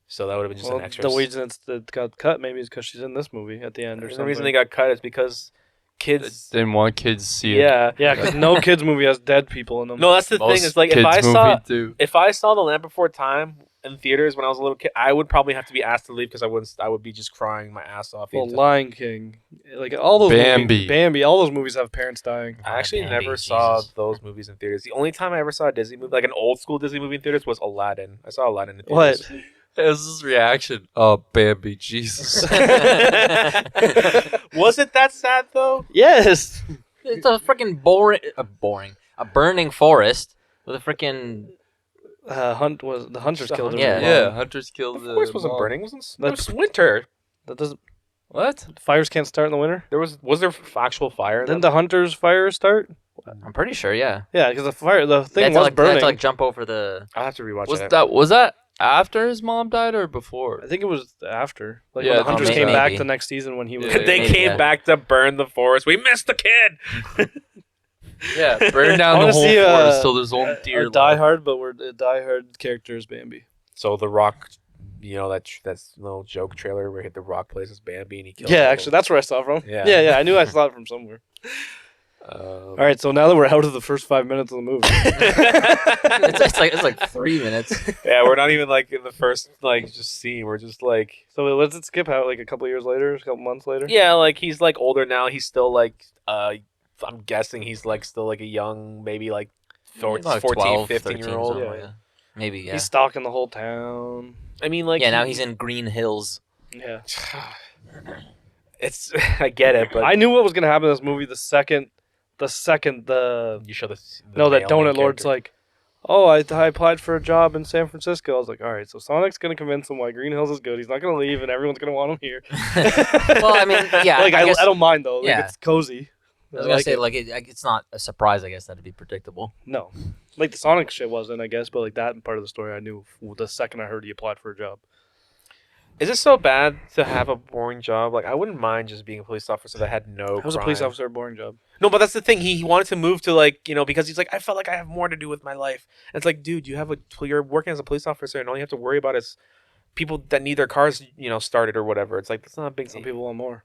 So that would have been just Well, an extra. the reason it got cut maybe is because she's in this movie at the end or the something. reason they got cut is because kids. Didn't want kids to see it. Yeah, Yeah, because no kids movie has dead people in them. no, that's the Most thing. Is like kids movie do. if I saw The Land Before Time in theaters when I was a little kid, I would probably have to be asked to leave because I would be just crying my ass off. Well, into- Lion King, like all those Bambi. all those movies have parents dying. I actually Bambi, never saw Jesus. those movies in theaters. The only time I ever saw a Disney movie, like an old school Disney movie in theaters, was Aladdin. I saw Aladdin in What? theaters. It was his reaction. Oh, Bambi, Jesus. Was it that sad though? Yes. It's a freaking a burning forest with a freaking. The hunters killed him. Yeah. Yeah, hunters killed The the forest wasn't mom. burning. It was That's- winter. That doesn't. What? Fires can't start in the winter. Was there actual fire? Didn't the hunters' fires start? I'm pretty sure, yeah. Yeah, because the thing They had was to, they had burning. to like jump over the. I'll have to rewatch Was it. that after his mom died or before? I think it was after. Like Yeah, when the I hunters think came so. back Maybe. the next season when he was. Yeah, They maybe, came yeah. back to burn the forest. We missed the kid. Yeah, burn down I the wanna whole see, forest till there's only deer a left. Die Hard, but we're a Die Hard character is Bambi. So the Rock, that's little joke trailer where the Rock plays as Bambi and he kills. Yeah, all actually, that's where I saw it from. Yeah. yeah. I knew I saw it from somewhere. All right, so now that we're out of the first 5 minutes of the movie, it's like 3 minutes. Yeah, we're not even like in the first like just scene. We're just like so let's skip out like a couple years later, a couple months later. yeah, like he's like older now. He's still like I'm guessing he's like still like a young maybe like 14, Like 14 12, 15 year old. something like that. Maybe, yeah. He's stalking the whole town. I mean like Yeah, now he's in Green Hills. Yeah, it's I get it, but I knew what was gonna happen in this movie the second you show the no, that male donut main lord's character. like, oh, I applied for a job in San Francisco. I was like, all right, so Sonic's gonna convince him why Green Hills is good. He's not gonna leave, and everyone's gonna want him here. Well, I mean, yeah. like I guess, I don't mind though. Like yeah. it's cozy. I was gonna say, it. like, it's not a surprise, I guess, that'd be predictable. No, like the Sonic shit wasn't, I guess, but like that part of the story, I knew the second I heard he applied for a job. Is it so bad to have a boring job? Like I wouldn't mind just being a police officer that had no. How was a police officer a boring job? No, but that's the thing. He wanted to move to like because he's like I felt like I have more to do with my life. And it's like, dude, you're working as a police officer, and all you have to worry about is people that need their cars started or whatever. It's like that's not a big. Some people want more.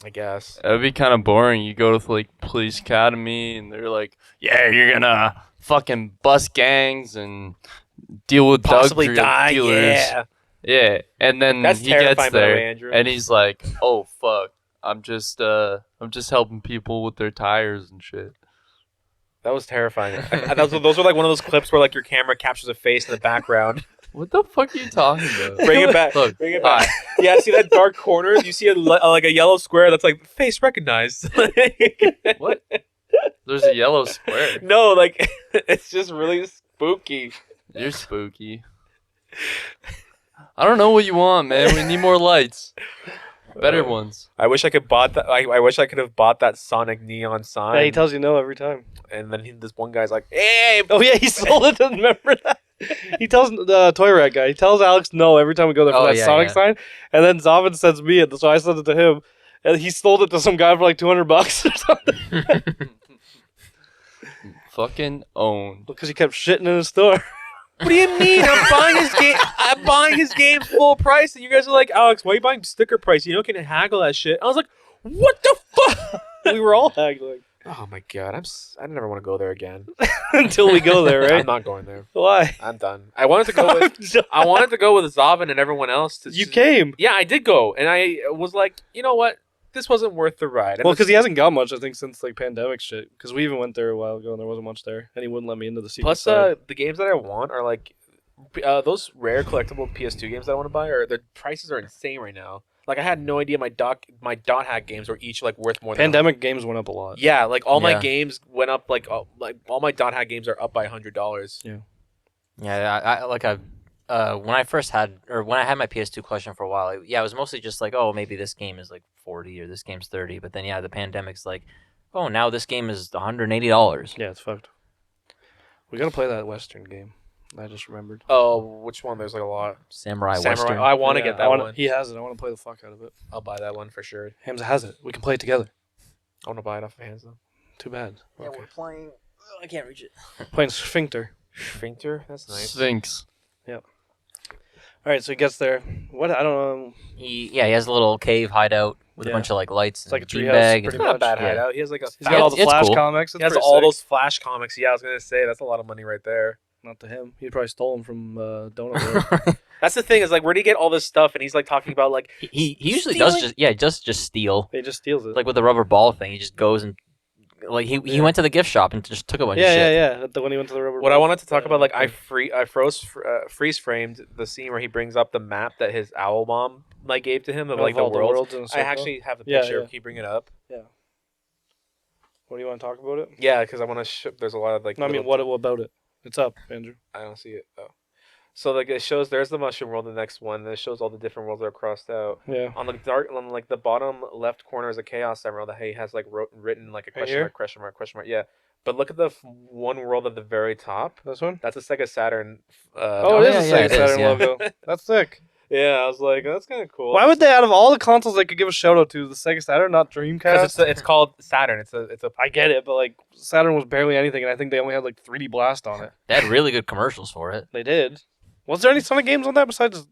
I guess. It would be kind of boring. You go to like police academy and they're like, yeah, you're gonna fucking bust gangs and deal with Possibly drug die. dealers. Yeah. Yeah, and then That's he terrifying, gets by the there way, Andrew. and he's like, "Oh fuck, I'm just helping people with their tires and shit." That was terrifying. Those are like one of those clips where like your camera captures a face in the background. What the fuck are you talking about? Bring it back. Look, Bring it back. Yeah, see that dark corner? You see like a yellow square that's like face recognized. What? There's a yellow square. No, like it's just really spooky. You're spooky. I don't know what you want, man. We need more lights. Better ones. I wish I could bought that. I wish I could have bought that Sonic neon sign. Yeah, he tells you no every time. And then this one guy's like, "Hey, Oh yeah, he sold it. Remember that? He tells the toy rack guy. He tells Alex no every time we go there for Oh, that yeah, Sonic yeah. sign, and then Zavin sends me it, so I sent it to him, and he sold it to some guy for like $200 or something Fucking owned. because he kept shitting in his store. what do you mean? I'm buying his game. I'm buying his game full price, and you guys are like, Alex, why are you buying sticker price? You know, can haggle that shit." I was like, "What the fuck?" We were all haggling Oh my god, I never want to go there again. until we go there, I'm right? not going there. Why? I'm done. I wanted to go with Zavin and everyone else. You came. Yeah, I did go, and I was like, you know what? This wasn't worth the ride. And Well, because he hasn't got much, I think, since like pandemic shit. Because we even went there a while ago, and there wasn't much there, and he wouldn't let me into the secret plus, side. the games that I want are like those rare collectible PS2 games that I want to buy. Or the prices are insane right now. Like I had no idea my dot hack games were each like worth more. Pandemic games went up a lot. Yeah, like all my Yeah. games went up. Like all my dot hack games are up by $100. Yeah, when I had my PS2 collection for a while, it was mostly just like, oh, maybe this game is like 40 or this game's 30. But then, the pandemic's like, oh, now this game is $180. Yeah, it's fucked. We gotta play that Western game. I just remembered. Oh, which one? There's like a lot. Samurai Western. I want to Yeah, get that one. He has it. I want to play the fuck out of it. I'll buy that one for sure. Hamza has it. We can play it together. I want to buy it off of Hamza. Too bad. Yeah, we're playing. I can't reach it. Playing Sphincter. Sphincter? That's nice. Sphinx. All right, so he gets there. What? I don't know. He has a little cave hideout with Yeah. a bunch of like lights. It's like and a treehouse, beanbag pretty It's not a bad yeah. hideout. He has like a. He's got all the It's Flash cool. comics. He has pretty all sick. those Flash comics. Yeah, I was gonna say that's a lot of money right there. Not to him. He probably stole them from Donut Lord. That's the thing is like, where do you get all this stuff? And he's like talking about like he usually does Stealing? just steal. He just steals it. Like with the rubber ball thing, he just goes and like he went to the gift shop and just took a bunch of shit. yeah. When he went to the rubber. what I wanted to talk Yeah. about. Like I freeze framed the scene where he brings up the map that his owl mom like gave to him of like the all world. in a I circle. actually have the Yeah, picture. yeah. Can you bring it up? What do you want to talk about it? Yeah, because I want to. There's a lot of like. No, I mean, little- what about it? It's up, Andrew. I don't see it. Oh. So like it shows there's the mushroom world, the next one. Then it shows all the different worlds that are crossed out. Yeah. On the bottom left corner is a chaos emerald that he has like written like a Right here? question mark. Yeah. But look at the one world at the very top. This one? That's a Sega Saturn. Oh, it is yeah, a Sega it is, Saturn yeah. logo. That's sick. Yeah, I was like, that's kind of cool. Why would they, out of all the consoles they could give a shout out to, the Sega Saturn, not Because Dreamcast? it's called Saturn. It's a. I get it, but like Saturn was barely anything, and I think they only had like 3D Blast on it. They had really good commercials for it. They did. Was there any Sonic games on that besides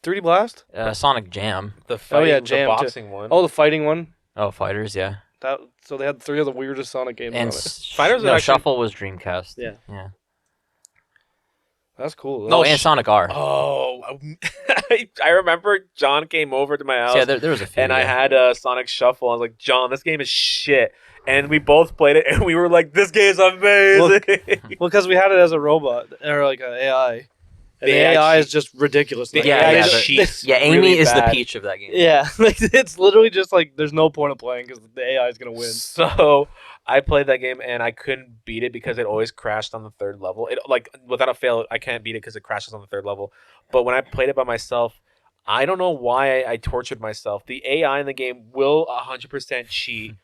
3D Blast? Sonic Jam. The fighting, yeah, the Jam, too. boxing one. Oh, the fighting one. Oh, Fighters, yeah. So they had 3 of the weirdest Sonic games And on it. Fighters are actually- Shuffle was Dreamcast. Yeah. Yeah. That's cool. No, and Sonic R. Oh, I remember John came over to my house. So, yeah, there was a few. And I had Sonic Shuffle. I was like, John, this game is shit. And we both played it, and we were like, this game's amazing. Well, because we had it as a robot or like an AI. And the AI AI is just ridiculous. The Like, AI yeah, cheats yeah, Amy really is bad. the Peach of that game. Yeah, like it's literally just like there's no point of playing because the AI is gonna win. So I played that game, and I couldn't beat it because it always crashed on the 3rd level. It like without a fail, I can't beat it because it crashes on the 3rd level. But when I played it by myself, I don't know why I tortured myself. The AI in the game will 100% cheat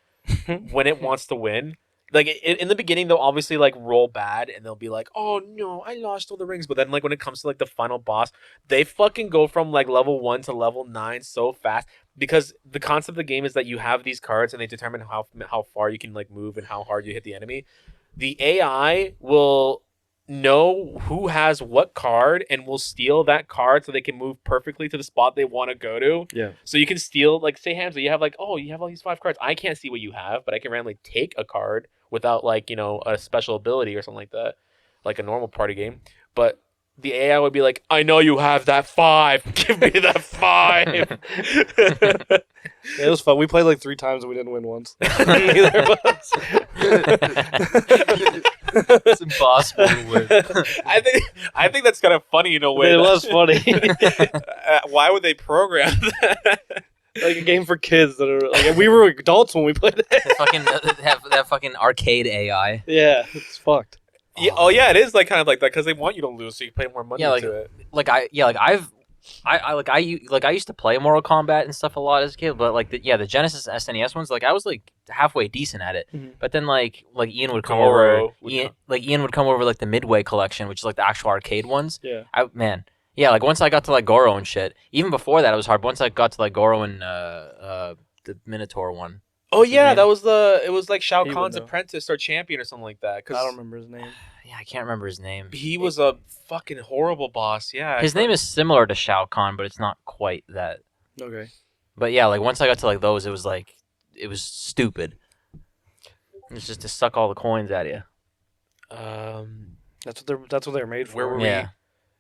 when it wants to win. Like in the beginning, they'll obviously like roll bad, and they'll be like, "Oh no, I lost all the rings." But then, like when it comes to like the final boss, they fucking go from like level 1 to level 9 so fast because the concept of the game is that you have these cards, and they determine how far you can like move and how hard you hit the enemy. The AI will know who has what card and will steal that card so they can move perfectly to the spot they want to go to. Yeah. So you can steal, like, say Hamza, you have like, oh, you have all these 5 cards. I can't see what you have, but I can randomly take a card without like, you know, a special ability or something like that, like a normal party game. But the AI would be like, I know you have that 5. Give me that 5. It was fun. We played like 3 times and we didn't win once. Neither of us. It's impossible to win. I think that's kind of funny in a way. It was funny. Why would they program that? Like a game for kids that are like we were adults when we played it. that fucking arcade AI. Yeah, it's fucked. Yeah, oh yeah, it is like kind of like that because they want you to lose, so you pay more money Yeah, like- into it. I used to play Mortal Kombat and stuff a lot as a kid, but like the Genesis SNES ones, like I was like halfway decent at it. Mhm. But then like Ian would come Goro over, would Ian would come over like the Midway collection, which is like the actual arcade ones. Yeah. Like once I got to like Goro and shit. Even before that, it was hard. But once I got to like Goro and the Minotaur one. Oh yeah, name? it was like Shao He would Kahn's know. apprentice or champion or something like that. I Cause don't remember his name. Yeah, I can't remember his name. he was a fucking horrible boss. Yeah, His name is similar to Shao Kahn, but it's not quite that. Okay. But yeah, like once I got to like those, it was stupid. It's just to suck all the coins out of you. That's what they're made for. Where were Yeah.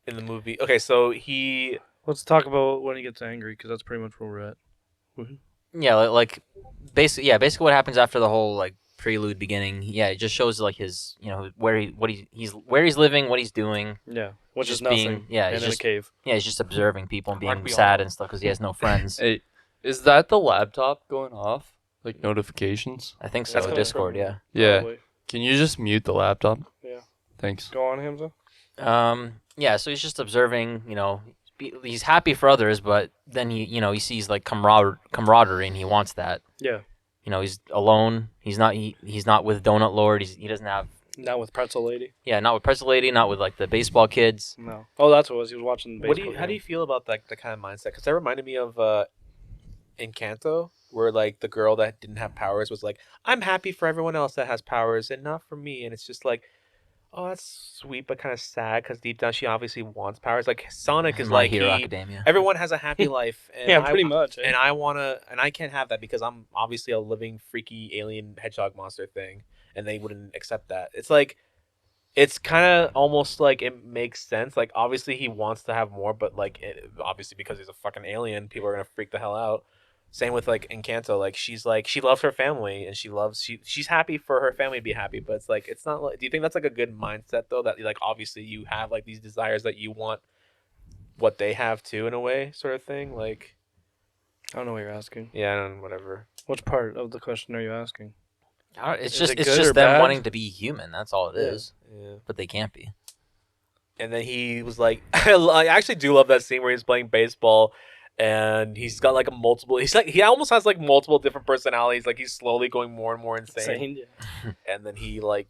we in the movie? Okay, so he. Let's talk about when he gets angry because that's pretty much where we're at. Yeah, basically what happens after the whole like prelude beginning. Yeah, it just shows like his, you know, where he's living, what he's doing. Yeah, which Just is nothing. being- yeah, and he's in just- a cave. Yeah, he's just observing people and Aren't being we sad all? and stuff because he has no friends. Hey, is that the laptop going off? Like notifications? I think so. That's coming Discord, from- yeah. Yeah. Probably. Can you just mute the laptop? Yeah. Thanks. Go on, Hamza. Yeah, so he's just observing, you know, he's happy for others, but then he sees like camaraderie and he wants that. Yeah. You know, he's alone. He's not with Donut Lord. He doesn't have Not with Pretzel Lady. not with Pretzel Lady, not with like the baseball kids. No. Oh, that's what it was. He was watching the How baseball do you feel about that kind of mindset? Because that reminded me of Encanto, where like the girl that didn't have powers was like, I'm happy for everyone else that has powers and not for me. And it's just like, oh, that's sweet, but kind of sad because deep down she obviously wants powers. Like Sonic is My like, Hero Academia. everyone has a happy life. And Yeah, pretty much. And I can't have that because I'm obviously a living freaky alien hedgehog monster thing, and they wouldn't accept that. It's like, it's kind of almost like it makes sense. Like obviously he wants to have more, but like obviously because he's a fucking alien, people are gonna freak the hell out. Same with like Encanto. Like she loves her family and she's happy for her family to be happy, but it's like it's not like. Do you think that's like a good mindset though? That like obviously you have like these desires that you want what they have too in a way, sort of thing. Like I don't know what you're asking. yeah, and whatever. Which part of the question are you asking? It's Is just it it's good just or them bad? wanting to be human. That's all it Yeah. is. Yeah. But they can't be. And then he was like, I actually do love that scene where he's playing baseball. And he's got like he almost has like multiple different personalities. Like he's slowly going more and more insane. Yeah. And then he got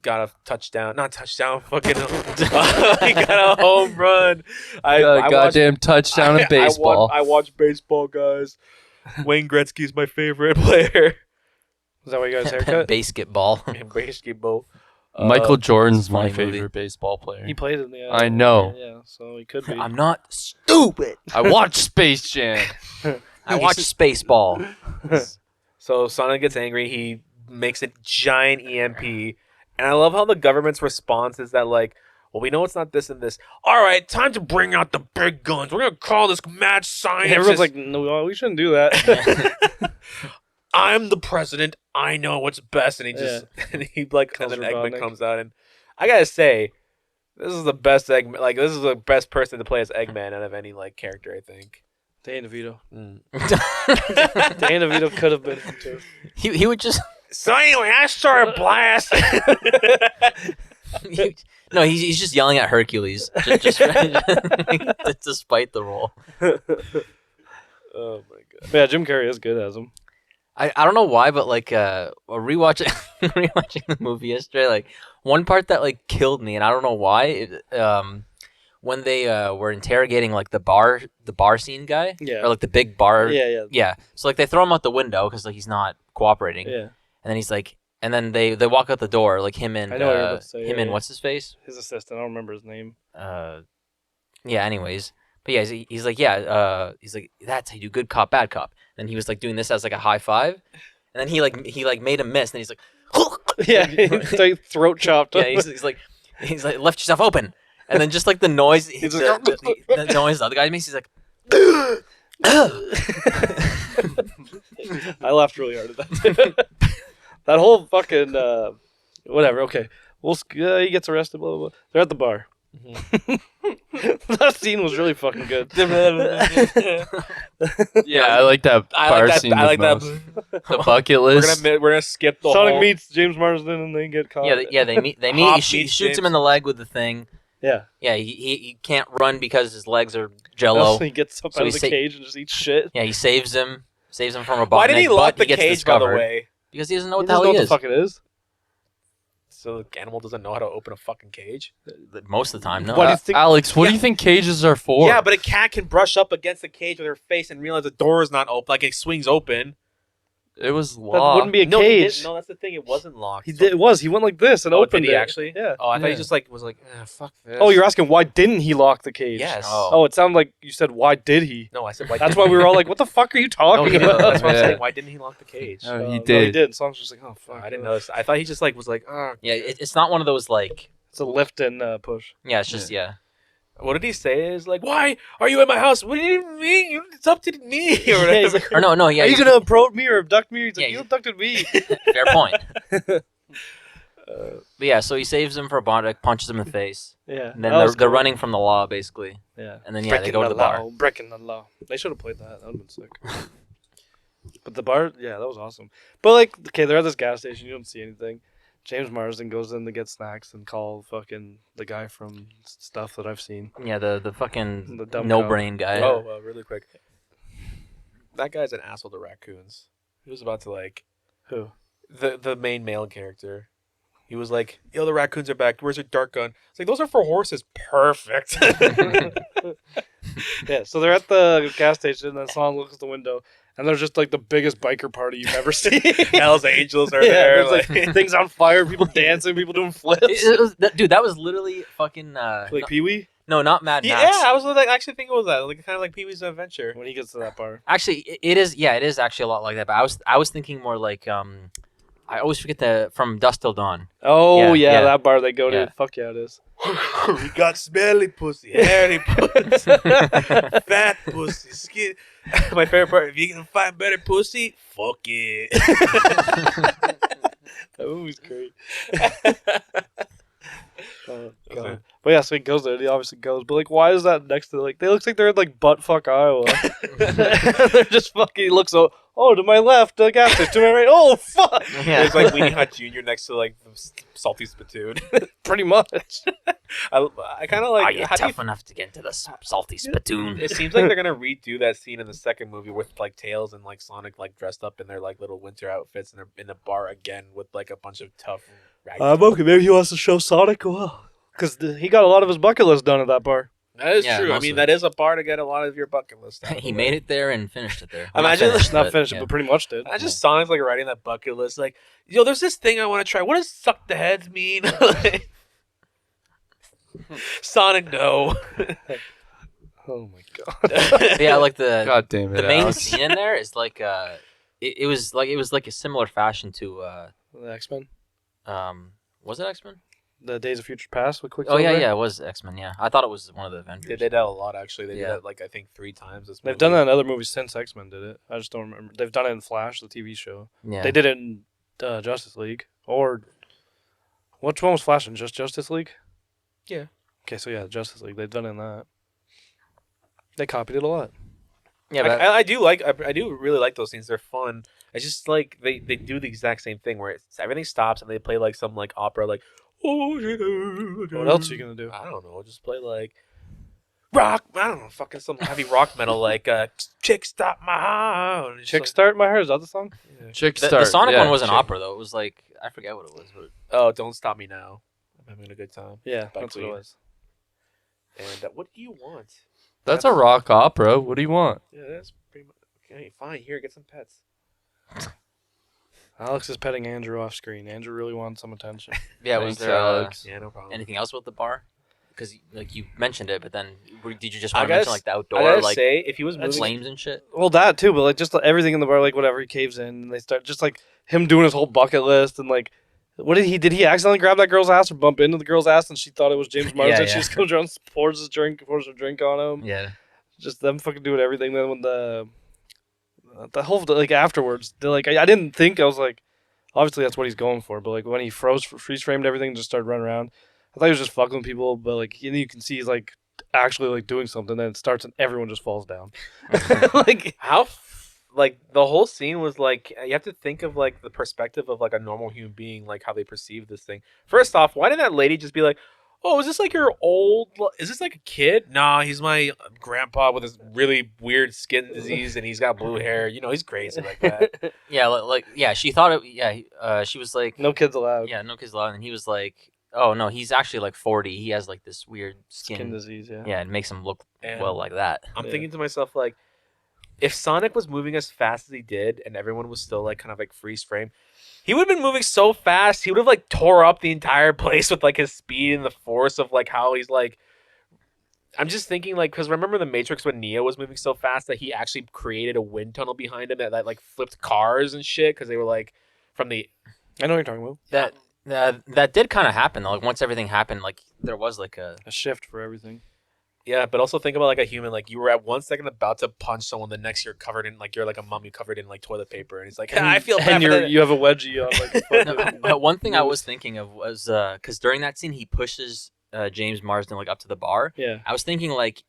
a touchdown, not touchdown, fucking, he got a home run. Got a goddamn touchdown in baseball. I watch baseball, guys. Wayne Gretzky's my favorite player. Is that why you got his haircut? Basketball. In basketball. Michael Jordan's my funny movie. favorite baseball player. He played in the. I know. Yeah, so he could be. I'm not stupid. I watched Space Jam. I watched Spaceball. So Sonic gets angry. He makes a giant EMP, and I love how the government's response is that like, well, we know it's not this and this. All right, time to bring out the big guns. We're gonna call this mad scientist. Everyone's like, no, we shouldn't do that. I'm the president. I know what's best, and he just and he like and then Eggman comes out, and I gotta say, this is the best Eggman. Like this is the best person to play as Eggman out of any like character, I think. Danny DeVito. Danny DeVito could have been him too. He would just. So anyway, I started blasting. No, he's just yelling at Hercules, just despite the role. Oh my god! But yeah, Jim Carrey is good as him. I don't know why, but like rewatching the movie yesterday, like one part that like killed me, and I don't know why. When they were interrogating like the bar scene guy, or like the big bar, yeah. So like they throw him out the window because like he's not cooperating, and then he's like. And then they walk out the door, like him and what's his face? His assistant. I don't remember his name. Yeah. Anyways, but yeah, he's like that's how you do good cop, bad cop. And he was like doing this as like a high five, and then he made a miss, and he's like, yeah, he's like throat chopped. Yeah, he's like left yourself open, and then just like the noise, the noise the other guy makes, he's like. I laughed really hard at that. That whole fucking whatever. Okay, he gets arrested. Blah blah blah. They're at the bar. Mm-hmm. That scene was really fucking good. Yeah, I like that bar scene. I like that. The bucket list. We're gonna skip the Sonic meets James Marsden and they get caught. They meet. He shoots him in the leg with the thing. Yeah. Yeah. He can't run because his legs are jello. He gets up out of the cage and just eats shit. Yeah, he saves him from a. Why did he lock the cage? By the way. Because he doesn't know what the hell he is. What the fuck it is. So the animal doesn't know how to open a fucking cage? Most of the time, no. Alex, what do you think cages are for? Yeah, but a cat can brush up against the cage with her face and realize the door is not open. Like it swings open. It was locked. That wouldn't be a cage. No, that's the thing. It wasn't locked. He did. It was. He went like this and opened it. It. Actually? Yeah. Oh, I thought he just like was like, fuck this. Oh, you're asking why didn't he lock the cage? Yes. Oh, it sounded like you said why did he? No, I said why. That's why we were all like, what the fuck are you talking about? That's what I'm saying. Why didn't he lock the cage? Oh, he did. No, he did. And Song's just like, oh fuck. I didn't know this. I thought he just like was like, oh. Yeah, it's not one of those like. It's a lift and push. Yeah, it's just What did he say? Is like, why are you at my house? What do you mean? It's up to me or whatever. Or no, yeah. Are you gonna approach me or abduct me? He's like, Yeah, you abducted me. Fair point. But yeah, so he saves him for a bond, punches him in the face. Yeah. And then they're running from the law, basically. Yeah. And then they go to the bar. Breaking the law. They should have played that. That would have been sick. But the bar, yeah, that was awesome. But like, okay, they're at this gas station. You don't see anything. James Marsden goes in to get snacks and call fucking the guy from stuff that I've seen. Yeah, the fucking The dumb no cop. brain guy. Oh, really quick. That guy's an asshole to raccoons. He was about to like Who? the main male character. He was like, "Yo, the raccoons are back. Where's your dart gun?" It's like, those are for horses. Perfect. Yeah, so they're at the gas station and then Song looks at the window and there's just like the biggest biker party you've ever seen. Hell's Angels are Yeah, there. there's like things on fire, people dancing, people doing flips. Dude, that was literally fucking. Like Pee-wee? No, not Mad Yeah, Max. I was like, actually think it was that, like kind of like Pee-wee's Adventure. When he gets to that bar. Actually, it is. Yeah, it is actually a lot like that. But I was thinking more like I always forget from Dusk Till Dawn. Oh Yeah, yeah. that bar they go to. Yeah. Fuck yeah, it is. We got smelly pussy, hairy pussy, fat pussy, skin. My favorite part: if you can find better pussy, fuck it. That movie's great. Oh, God. But yeah, so he goes there. He obviously goes. But like, why is that next to like? They look like they're in like buttfuck Iowa. They're just fucking. He looks so. Oh, to my left, gas station. To my right. Oh fuck. Yeah. It's like Weenie Hut Jr. next to like the salty spittoon. Pretty much. I kind of like. Are you tough enough to get into the salty spittoon? It seems like they're gonna redo that scene in the second movie with like Tails and like Sonic like dressed up in their like little winter outfits and they're in the bar again with like a bunch of tough. Okay, maybe he wants to show Sonic. Well, because he got a lot of his bucket list done at that bar. That is Yeah, true. mostly. I mean, that is a bar to get a lot of your bucket list. He made it there and finished it there. Imagine- Not finished it, but pretty much did. I just Sonic's like writing that bucket list, like, yo, there's this thing I want to try. What does suck the heads mean? Like, Sonic, no. Oh my god. Yeah, like the God damn it, the main Alex. scene in there is like it was like a similar fashion to The X-Men, was it X-Men? the Days of Future Past with Oh Quicksilver. yeah, it was X-Men. Yeah, I thought it was one of the Avengers. They did that a lot actually. They did Yeah. that like I think 3 times. This They've movie. done that in other movies since X-Men did it. I just don't remember. They've done it in Flash, the TV show. Yeah, They did it in Justice League. Or which one was Flash in? Just Justice League? Yeah. Okay, so yeah, Justice League. They've done it in that. They copied it a lot. yeah, but I do really like those scenes. They're fun. It's just like they do the exact same thing where everything stops and they play like some like opera like. What else are you gonna do? I don't know. Just play like rock. I don't know. Fucking some heavy rock metal like "Chick Stop My Heart." It's Chick like- Start My Heart, is that the song? Yeah. Chickstart. the Sonic yeah, one was an Chick- opera though. It was like I forget what it was, but Oh, Don't Stop Me Now. I'm having a good time. Yeah, By that's what it Queen. was. And what do you want? That's a rock opera. What do you want? Yeah, that's pretty much okay. Fine, here, get some pets. Alex is petting Andrew off screen. Andrew really wants some attention. yeah, Thanks, was there Alex. Yeah, no problem. anything else with the bar? Because like you mentioned it, but then did you just I want to mention gotta like the I outdoor gotta like say, if he was moving, flames and shit? Well, that too, but like just everything in the bar, like whatever he caves in, and they start just like him doing his whole bucket list and like. What did he accidentally grab that girl's ass or bump into the girl's ass and she thought it was James Marsden? Yeah, She yeah. just goes around, pours her drink on him. Yeah, Just them fucking doing everything. Then when the whole like afterwards, they're like I didn't think I was like, obviously that's what he's going for, but like when he freeze framed everything and just started running around, I thought he was just fucking with people, but like you can see he's like actually like doing something. Then it starts and everyone just falls down. Like how like the whole scene was like you have to think of like the perspective of like a normal human being, like how they perceive this thing. First off, why didn't that lady just be like, oh, is this like your is this like a kid? No, he's my grandpa with his really weird skin disease and he's got blue hair. You know, he's crazy like that. yeah, like yeah. She thought it. Yeah, she was like, no kids allowed. yeah, no kids allowed, and he was like, oh no, he's actually like 40. He has like this weird Skin disease. Yeah. Yeah, it makes him look And well like that. I'm Yeah. thinking to myself like, if Sonic was moving as fast as he did and everyone was still like kind of like freeze frame, he would have been moving so fast he would have like tore up the entire place with like his speed and the force of like how he's like. I'm just thinking like because remember the Matrix when Neo was moving so fast that he actually created a wind tunnel behind him that like flipped cars and shit because they were like from the. I know what you're talking about. That did kind of happen though. Like once everything happened, like there was like a A shift for everything. Yeah, but also think about like a human. Like you were at 1 second about to punch someone, the next you're covered in like you're like a mummy covered in like toilet paper, and it's like I feel bad. And for that." you have a wedgie on like. A fucking- But one thing I was thinking of was because during that scene he pushes James Marsden like up to the bar. Yeah. I was thinking like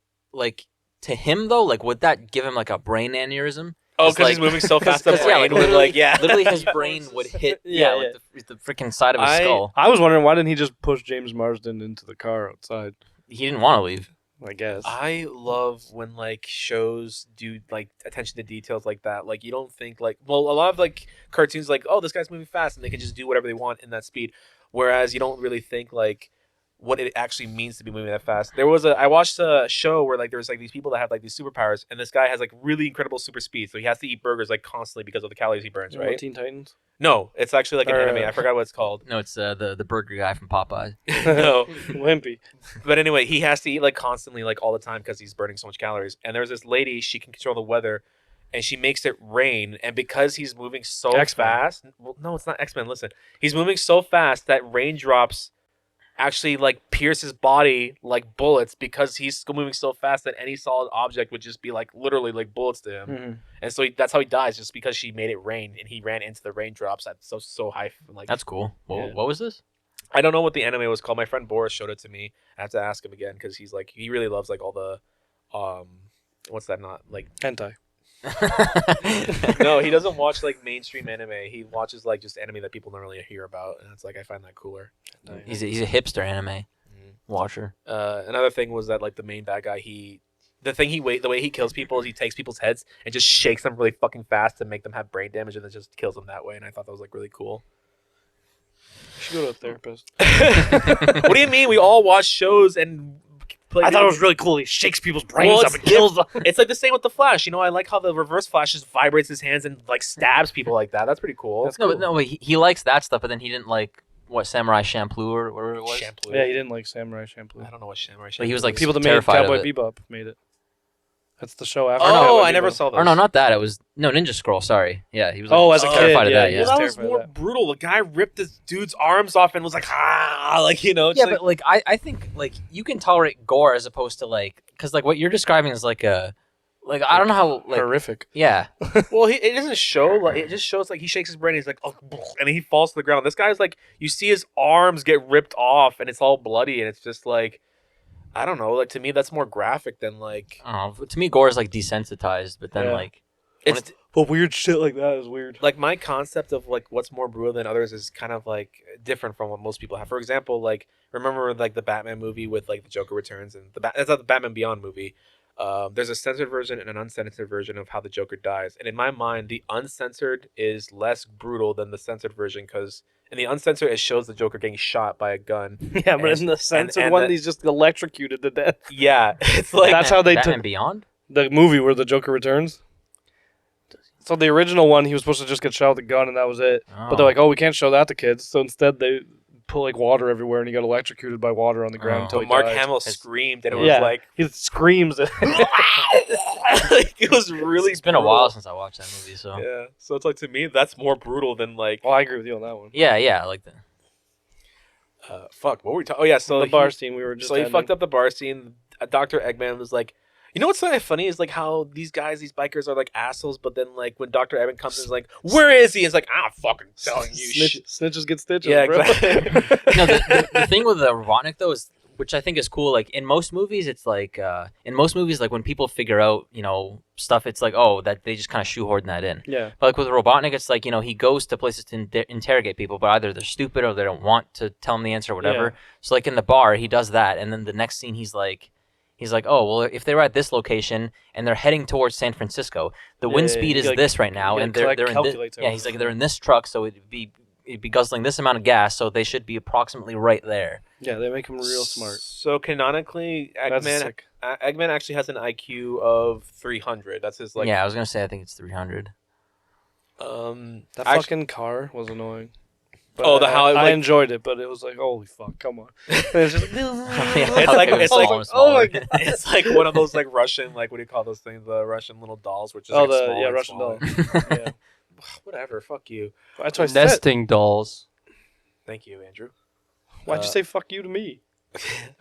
to him though, like would that give him like a brain aneurysm? Oh, It's because he's like- moving so fast. The 'cause, yeah, brain like, would literally- like yeah, Literally his brain would hit Yeah, like the freaking side of his skull. I was wondering why didn't he just push James Marsden into the car outside? He didn't want to leave. I guess. I love when like shows do like attention to details like that. Like you don't think like a lot of like cartoons like oh this guy's moving fast and they can just do whatever they want in that speed, whereas you don't really think like what it actually means to be moving that fast. I watched a show where like there was like these people that have like these superpowers and this guy has like really incredible super speed, so he has to eat burgers like constantly because of the calories he burns. What, Right? Teen Titans. No, it's actually like an Or, anime. I forgot what it's called. No, it's the burger guy from Popeye. No. Wimpy. But anyway, he has to eat like constantly, like all the time, because he's burning so much calories. And there's this lady; she can control the weather, and she makes it rain. And because he's moving so X-Men. fast, well, no, it's not X-Men. Listen, he's moving so fast that raindrops actually like pierce his body like bullets because he's moving so fast that any solid object would just be like literally like bullets to him. Mm-hmm. And so that's how he dies, just because she made it rain and he ran into the raindrops at so high. Like That's cool. Yeah. What was this? I don't know what the anime was called. My friend Boris showed it to me. I have to ask him again because he's like he really loves like all the what's that not like Hentai. no, he doesn't watch like mainstream anime. He watches like just anime that people don't really hear about, and it's like I find that cooler. he's a hipster anime watcher. Another thing was that like the main bad guy, the way he kills people is he takes people's heads and just shakes them really fucking fast to make them have brain damage, and then just kills them that way. And I thought that was like really cool. You should go to a therapist. What do you mean? We all watch shows and play. I thought it was really cool. He shakes people's brains Well, up it's and kills them. It's like the same with the Flash. You know, I like how the Reverse Flash just vibrates his hands and like stabs people like that. That's pretty cool. That's No, cool. but no, he likes that stuff, but then he didn't like what Samurai Champloo or whatever it was. Shampoo. Yeah, he didn't like Samurai Champloo. I don't know what Samurai. But he was like People that made terrified Cowboy of it. Bebop made it. That's the show after. Oh, that, I never saw those. Or no, not that. It was Ninja Scroll. Sorry. Yeah, he was. Like, Oh, as a kid, terrified of yeah, that. he Yeah. was Well, that was terrified of more that. brutal. The guy ripped this dude's arms off and was like, like Yeah, but like I think like you can tolerate gore as opposed to like because like what you're describing is like a like I don't know how like horrific. yeah well, it doesn't show. Like it just shows like he shakes his brain. He's like, oh, and he falls to the ground. This guy's like, you see his arms get ripped off, and it's all bloody, and it's just like, I don't know. Like to me, that's more graphic than like. I don't know. To me, gore is like desensitized, but then Yeah. like It's But weird shit like that is weird. like my concept of like what's more brutal than others is kind of like different from what most people have. For example, like remember like the Batman movie with like the Joker Returns and that's not the Batman Beyond movie. There's a censored version and an uncensored version of how the Joker dies, and in my mind, the uncensored is less brutal than the censored version because in the uncensored it shows the Joker getting shot by a gun. Yeah, but And- in the censored and one, the- he's just electrocuted to death. Yeah, it's like That's how they Batman took Beyond. the movie where the Joker returns. So the original one, he was supposed to just get shot with a gun and that was it. But they're like, oh, we can't show that to kids. So instead, they put like water everywhere, and he got electrocuted by water on the ground Oh. until so he Mark died. Hamill screamed and it Yeah. was like, He screams. like, it was really. it's been a while since I watched that movie, so Yeah, so it's like to me that's more brutal than like. Well, I agree with you on that one. yeah, I like that. Fuck, what were we talking? Oh yeah, so the bar scene we were just. So he ending. fucked up the bar scene. Dr. Eggman was like, you know what's so funny is like how these guys, these bikers are like assholes, but then like when Dr. Eggman comes in, is like, where is he? It's like, I'm fucking telling you shit. Snitches get stitches. Yeah, bro. exactly. No, the thing with the Robotnik though is, which I think is cool. Like in most movies, it's like like when people figure out stuff, it's like that they just kind of shoehorn that in. Yeah. But like with Robotnik, it's like he goes to places to interrogate people, but either they're stupid or they don't want to tell him the answer or whatever. Yeah. So like in the bar, he does that, and then the next scene, he's like, oh well, if they were at this location and they're heading towards San Francisco, the wind Yeah, speed you is gotta- this right now, you and gotta they're in this. calculate Yeah, he's like they're in this truck, so it'd be guzzling this amount of gas, so they should be approximately right there. Yeah, they make him real smart. So canonically, That's Eggman sick. Eggman actually has an IQ of 300. That's his like. Yeah, I was gonna say I think it's 300. Um. That actu- fucking car was annoying. But Oh, the how it, I like- enjoyed it, but it was like, holy fuck, come on. And it's just like, It's like It was it's like smaller and oh my smaller. it's like one of those like Russian like what do you call those things? The Russian little dolls, which is oh, like the smaller and Russian smaller. doll. Yeah. Whatever. Fuck you. That's what I said. Nesting dolls. Thank you, Andrew. Why'd you say fuck you to me?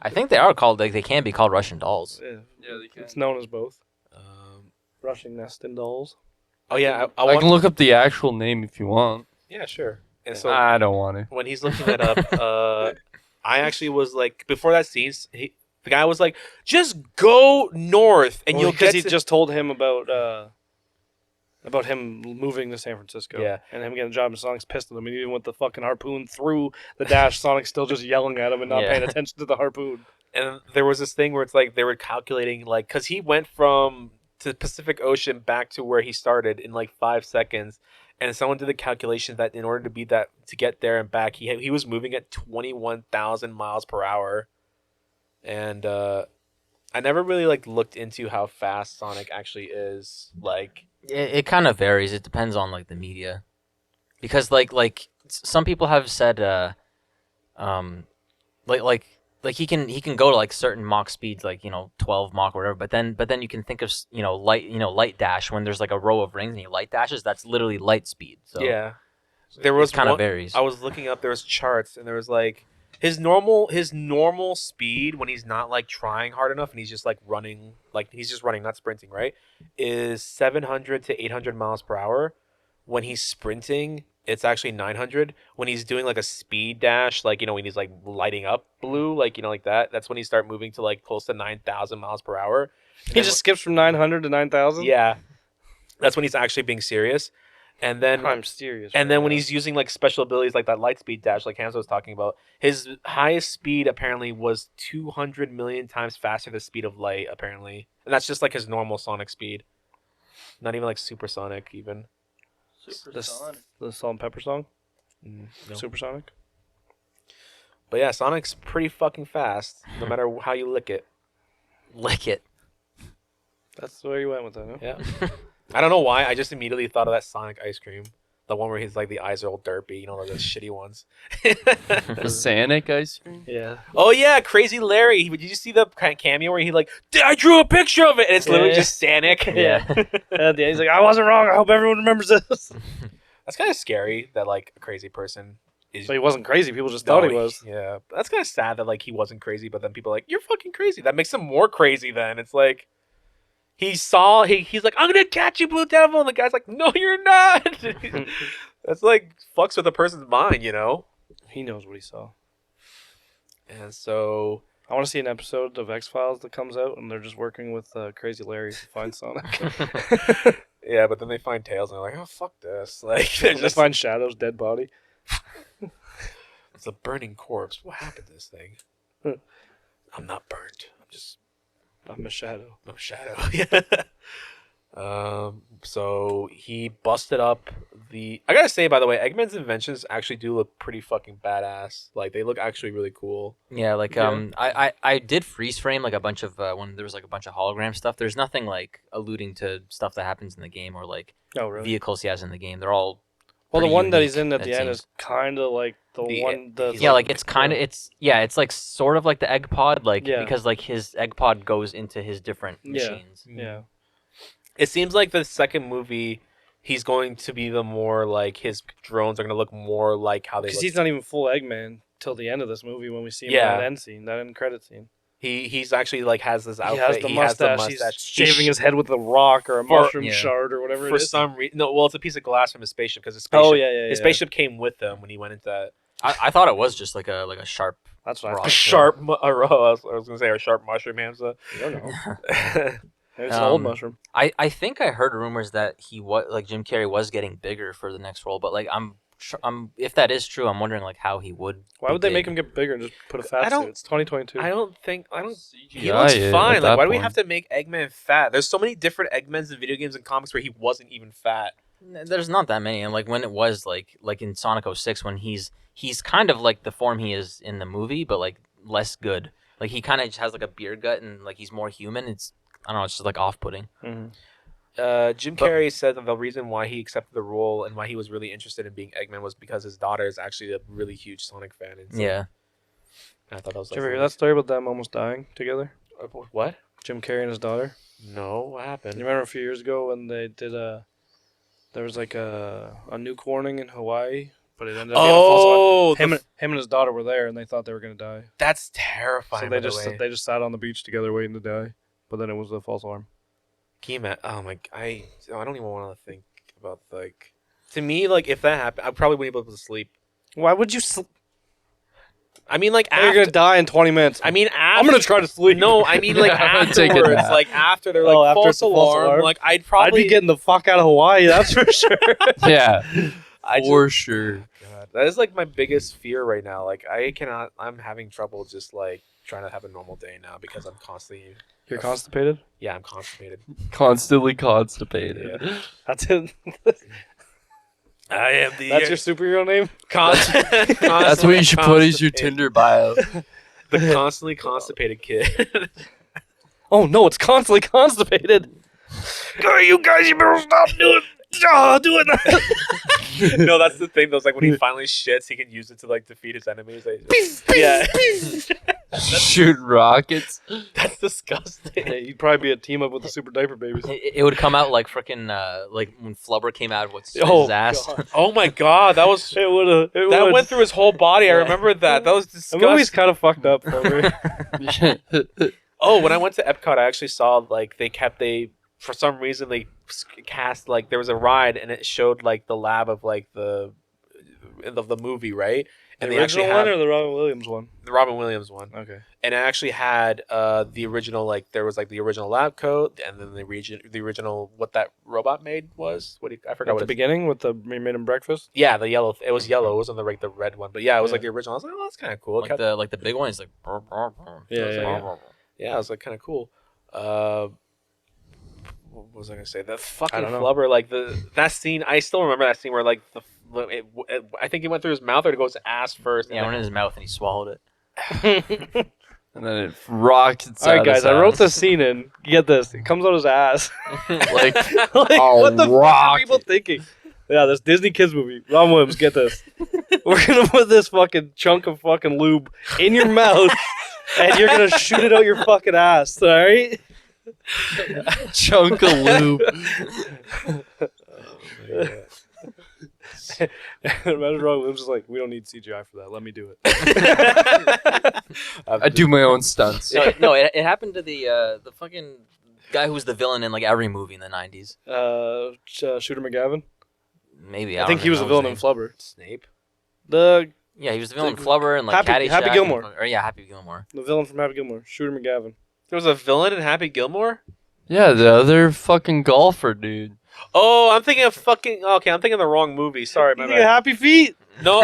I think they are called like they can be called Russian dolls. Yeah, Yeah, they can. it's known as both. Um. Russian nesting dolls. Oh yeah, I I want. can look up the actual name if you want. Yeah, sure. And so I don't want to. when he's looking it up, I actually was like, before that scene, the guy was like, just go north and Well, you'll because get he to. just told him about him moving to San Francisco. Yeah. And him getting a job, and Sonic's pissed at him, and even with the fucking harpoon through the dash, Sonic's still just yelling at him and not Yeah. paying attention to the harpoon. And there was this thing where it's like they were calculating, like, because he went from to Pacific Ocean back to where he started in like 5 seconds. And someone did the calculation that in order to get there and back, he was moving at 21,000 miles per hour. And I never really like looked into how fast Sonic actually is. Like, It kind of varies. It depends on like the media, because like some people have said like he can go to like certain Mach speeds, like 12 Mach or whatever. But then you can think of light dash when there's like a row of rings and he light dashes. That's literally light speed. So yeah, there was it kind of one- varies. I was looking up. There was charts, and there was like his normal speed when he's not like trying hard enough, and he's just like running, like he's just running, not sprinting, right? Is 700 to 800 miles per hour. When he's sprinting, it's actually 900. When he's doing like a speed dash, like when he's like lighting up blue, like like that, that's when he start moving to like close to 9,000 miles per hour. He just skips from 900 to 9,000? Yeah, that's when he's actually being serious. And then I'm serious. and right then when now. he's using like special abilities like that light speed dash, like Hamza was talking about, his highest speed apparently was 200 million times faster than the speed of light, apparently. And that's just like his normal Sonic speed. Not even like supersonic, even. The Salt and Pepper song? No. Supersonic? But yeah, Sonic's pretty fucking fast, no matter how you lick it. Lick it. That's where you went with that, huh? Yeah. I don't know why, I just immediately thought of that Sonic ice cream. The one where he's like the eyes are all derpy, you know, those shitty ones. The Sonic ice cream. Yeah. Oh yeah, Crazy Larry. Did you see the kind of cameo where he like, I drew a picture of it, and it's literally Yeah. just Sonic. Yeah. And at the end, he's like, I wasn't wrong. I hope everyone remembers this. That's kind of scary that like a crazy person is. But he wasn't crazy. People just thought he was. Yeah, that's kind of sad that like he wasn't crazy, but then people are like, you're fucking crazy. That makes him more crazy. Then it's like. He's like, I'm gonna catch you, Blue Devil, and the guy's like, no, you're not. That's like fucks with a person's mind, you know. He knows what he saw. And so I want to see an episode of X-Files that comes out, and they're just working with Crazy Larry to find Sonic. yeah, but then they find Tails, and they're like, oh fuck this, like they They just find Shadow's dead body. it's a burning corpse. What happened to this thing? I'm not burnt. I'm a Shadow. I'm a shadow. So he busted up the. I gotta say, by the way, Eggman's inventions actually do look pretty fucking badass. Like they look actually really cool. Yeah, like I did freeze frame like a bunch of when there was like a bunch of hologram stuff. There's nothing like alluding to stuff that happens in the game or like Oh, really? vehicles he has in the game. They're all Well, the pretty one that he's unique, in at it the end seems. is kind of like the one. The Yeah, like it's kind of it's like sort of like the egg pod, like Yeah. because like his egg pod goes into his different Yeah. machines. Yeah. It seems like the second movie, he's going to be the more like his drones are gonna look more like how they Because look. he's not even full Eggman till the end of this movie when we see him Yeah. in that end scene, that end credit scene. He's actually like has this outfit. He has the mustache. He's shaving his head with a rock or a For- mushroom yeah. shard or whatever for it is. some reason. No, well, it's a piece of glass from his spaceship because his spaceship. Oh, yeah. His spaceship came with him when he went into that. I thought it was just like a sharp. That's what I Rock. thought. Sharp, I was gonna say a sharp mushroom, Hamza. I don't know. It's an old mushroom. I think I heard rumors that he was like Jim Carrey was getting bigger for the next role, but like I'm if that is true, I'm wondering like how he would. Why would they make him get bigger and just put a fat I don't- suit? It's 2022. I don't. He CGI looks it fine. at Like, that why do we point. have to make Eggman fat? There's so many different Eggmans in video games and comics where he wasn't even fat. There's not that many, and like when it was like in Sonic 06 when he's kind of like the form he is in the movie, but like less good. Like he kind of just has like a beer gut and like he's more human. It's I don't know. It's just like off-putting. Mhm. Jim Carrey said that the reason why he accepted the role and why he was really interested in being Eggman was because his daughter is actually a really huge Sonic fan. And so Yeah. I thought that was. Did you ever hear that story about them almost dying together? What? Jim Carrey and his daughter. No, what happened? You remember a few years ago when they did there was like a nuke warning in Hawaii, but it ended up being a false one. Him and his daughter were there, and they thought they were gonna die. that's So terrifying. they by the just way. they just sat on the beach together waiting to die, but then it was a false alarm. Can you imagine? Oh my! I don't even want to think about like. To me, like if that happened, I probably wouldn't be able to sleep. Why would you? I mean, like You're after. gonna die in 20 minutes. I mean, after, I'm gonna try to sleep. No, I mean like I'm gonna take a afterwards, nap. like after they're like Oh, after false it's a false alarm, alarm? like I'd I'd probably be getting the fuck out of Hawaii. That's for sure. Yeah, I for sure. God, that is like my biggest fear right now. Like I cannot. I'm having trouble just like trying to have a normal day now because I'm constantly. You're constipated. Yeah, I'm constipated. Constantly constipated. That's it. I am the. That's your superhero name. That's what you should put as your Tinder bio. The constantly constipated kid. Oh no, it's constantly constipated. You guys, you better stop doing that. No, that's the thing. Though, is like when he finally shits, he can use it to like defeat his enemies. Like, yeah, Shoot rockets. that's disgusting. Hey, you'd probably be a team up with the super diaper babies. It would come out like freaking like when Flubber came out with his Oh, ass. God. Oh my god, that was It would have. that went through his whole body. I Yeah. remember that. That was The disgusting. movie's kind of fucked up for me. Oh, when I went to Epcot, I actually saw like they for some reason they cast like there was a ride and it showed like the lab of like the movie, right? And The they actually original one had or the Robin Williams one? the Robin Williams one. Okay. And it actually had the original like there was like the original lab coat and then the original what that robot made was I forgot At what the it beginning with the we made him breakfast. yeah, the yellow it was yellow, it wasn't the red one, but yeah, it was Yeah. like the original. I was like, oh, that's kind of cool. It Like kept- the big one is like. Yeah. yeah, it was like kind of cool. What was I gonna say? The fucking I don't know. flubber, like that scene. I still remember that scene where like I think it went through his mouth or it goes ass first. Yeah, went in his mouth and he swallowed it. And then it rockets All right, out guys, his I wrote ass. this scene in. Get this. It comes out his ass. Like Like, a what the fuck are rocket. people thinking? Yeah, this Disney kids movie. Ron Williams, get this. We're gonna put this fucking chunk of fucking lube in your mouth, and you're gonna shoot it out your fucking ass. All right? Chunk of lube. Imagine Ron Williams is like, we don't need CGI for that. Let me do it. I do my own stunts. No, it happened to the fucking guy who was the villain in like every movie in the 90s. Shooter McGavin. Maybe I think he was a villain in Flubber. Snape. The Yeah, he was the villain in Flubber and like Happy Caddyshack. Gilmore. Happy Gilmore. villain from Happy Gilmore. Shooter McGavin. There was a villain in Happy Gilmore? Yeah, the other fucking golfer dude. Oh, I'm thinking of fucking... Okay, I'm thinking of the wrong movie. Sorry, my You think of bad. Happy Feet? No.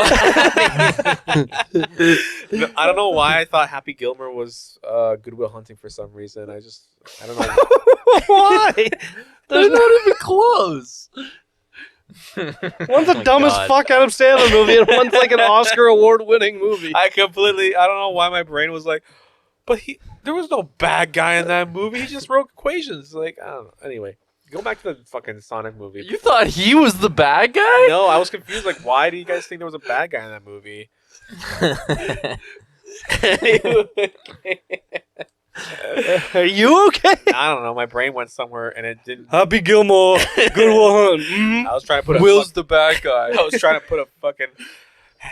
No, I don't know why I thought Happy Gilmore was Good Will Hunting for some reason. I don't know. Why? They're not even close. One's the dumbest fuck Adam Sandler movie, and one's like an Oscar award-winning movie. I don't know why my brain was like, but there was no bad guy in that movie. He just wrote equations. Like, I don't know. Anyway, go back to the fucking Sonic movie. You thought he was the bad guy? No, I was confused. Like, why do you guys think there was a bad guy in that movie? Are you okay? I don't know. My brain went somewhere and it didn't. Happy Gilmore, Good Will Hunt. I was trying to put Will's the bad guy. I was trying to put a fucking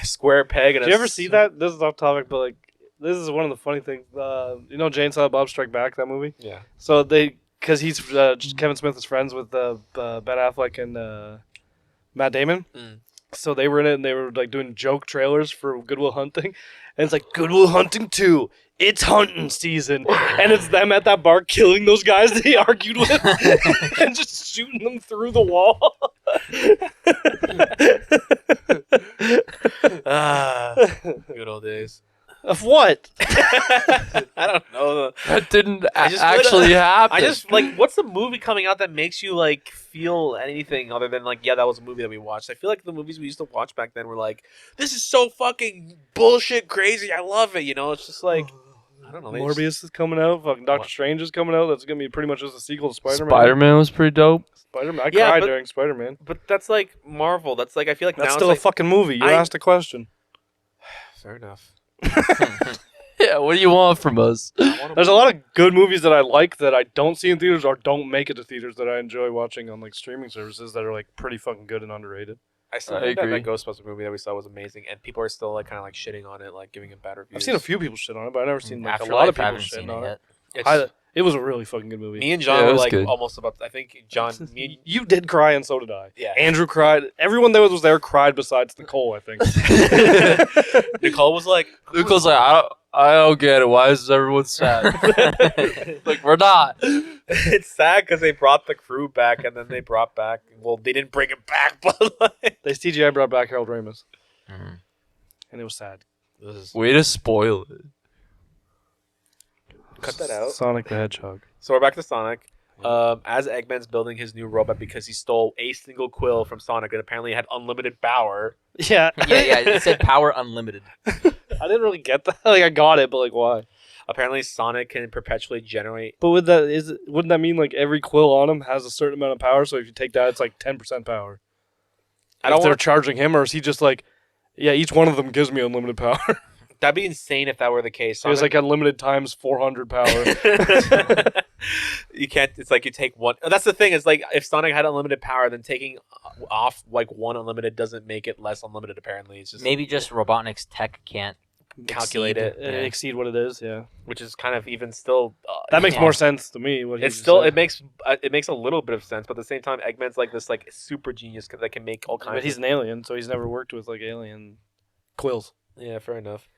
square peg in Did you ever see that? This is off topic, but like, this is one of the funny things. You know, Jane Silent Bob Strike Back, that movie. Yeah. So because he's Kevin Smith is friends with Ben Affleck and Matt Damon. Mm. So they were in it and they were like doing joke trailers for Good Will Hunting, and it's like Good Will Hunting 2. It's hunting season, and it's them at that bar killing those guys they argued with, and just shooting them through the wall. Good old days. Of what? I don't know. That didn't just actually happen. I just like, what's the movie coming out that makes you like feel anything other than like, yeah, that was a movie that we watched. I feel like the movies we used to watch back then were like, this is so fucking bullshit crazy. I love it. You know, it's just like, I don't know. they just- Morbius is coming out. Fucking Doctor Strange is coming out. That's gonna be pretty much just a sequel to Spider-Man. Spider-Man was pretty dope. Spider-Man. I Yeah, cried but- during Spider-Man. But that's like Marvel. That's like, I feel like That's now still a it's like, fucking movie. You I- asked a question. fair enough. Yeah, what do you want from us? There's a lot of good movies that I like that I don't see in theaters or don't make it to theaters that I enjoy watching on like streaming services that are like pretty fucking good and underrated. I still I think that agree. Ghostbusters movie that we saw was amazing, and people are still like kind of like shitting on it, like giving it bad reviews. I've seen a few people shit on it, but I've never seen like Afterlife, a lot of I people haven't shitting seen on it it. It's- It was a really fucking good movie. me and John Yeah, it were was like good. almost about. I think John, me and You did cry and so did I. Yeah. Andrew cried. Everyone that was there cried besides Nicole, I think. Nicole was like, Luca's like, I don't get it. Why is everyone sad? Like, we're not. it's sad because they brought the crew back, and then they brought back. Well, they didn't bring him back, but like, They CGI brought back Harold Ramis, Mhm. and it was sad. Way to spoil it. Cut that out. Sonic the Hedgehog. So we're back to Sonic. As Eggman's building his new robot because he stole a single quill from Sonic and apparently had unlimited power. Yeah. Yeah, it said power unlimited. I didn't really get that. Like, I got it, but like, why? Apparently, Sonic can perpetually generate. But wouldn't that mean like every quill on him has a certain amount of power? So if you take that, it's like 10% power. I don't If they're want. charging him, or is he just like, yeah, each one of them gives me unlimited power. That'd be insane if that were the case. So it's like unlimited times 400 power. You can't. It's like you take one. That's the thing. Is like if Sonic had unlimited power, then taking off like one unlimited doesn't make it less unlimited. Apparently, it's just Maybe just Robotnik's tech can't. calculate it, Exceed what it is. Yeah, which is kind of even still. that makes Yeah. more sense to me. What he It's just still said. it makes a little bit of sense, but at the same time, Eggman's like this like super genius that can make all kinds. But he's of, an alien, so he's never worked with like alien quills. yeah, fair enough.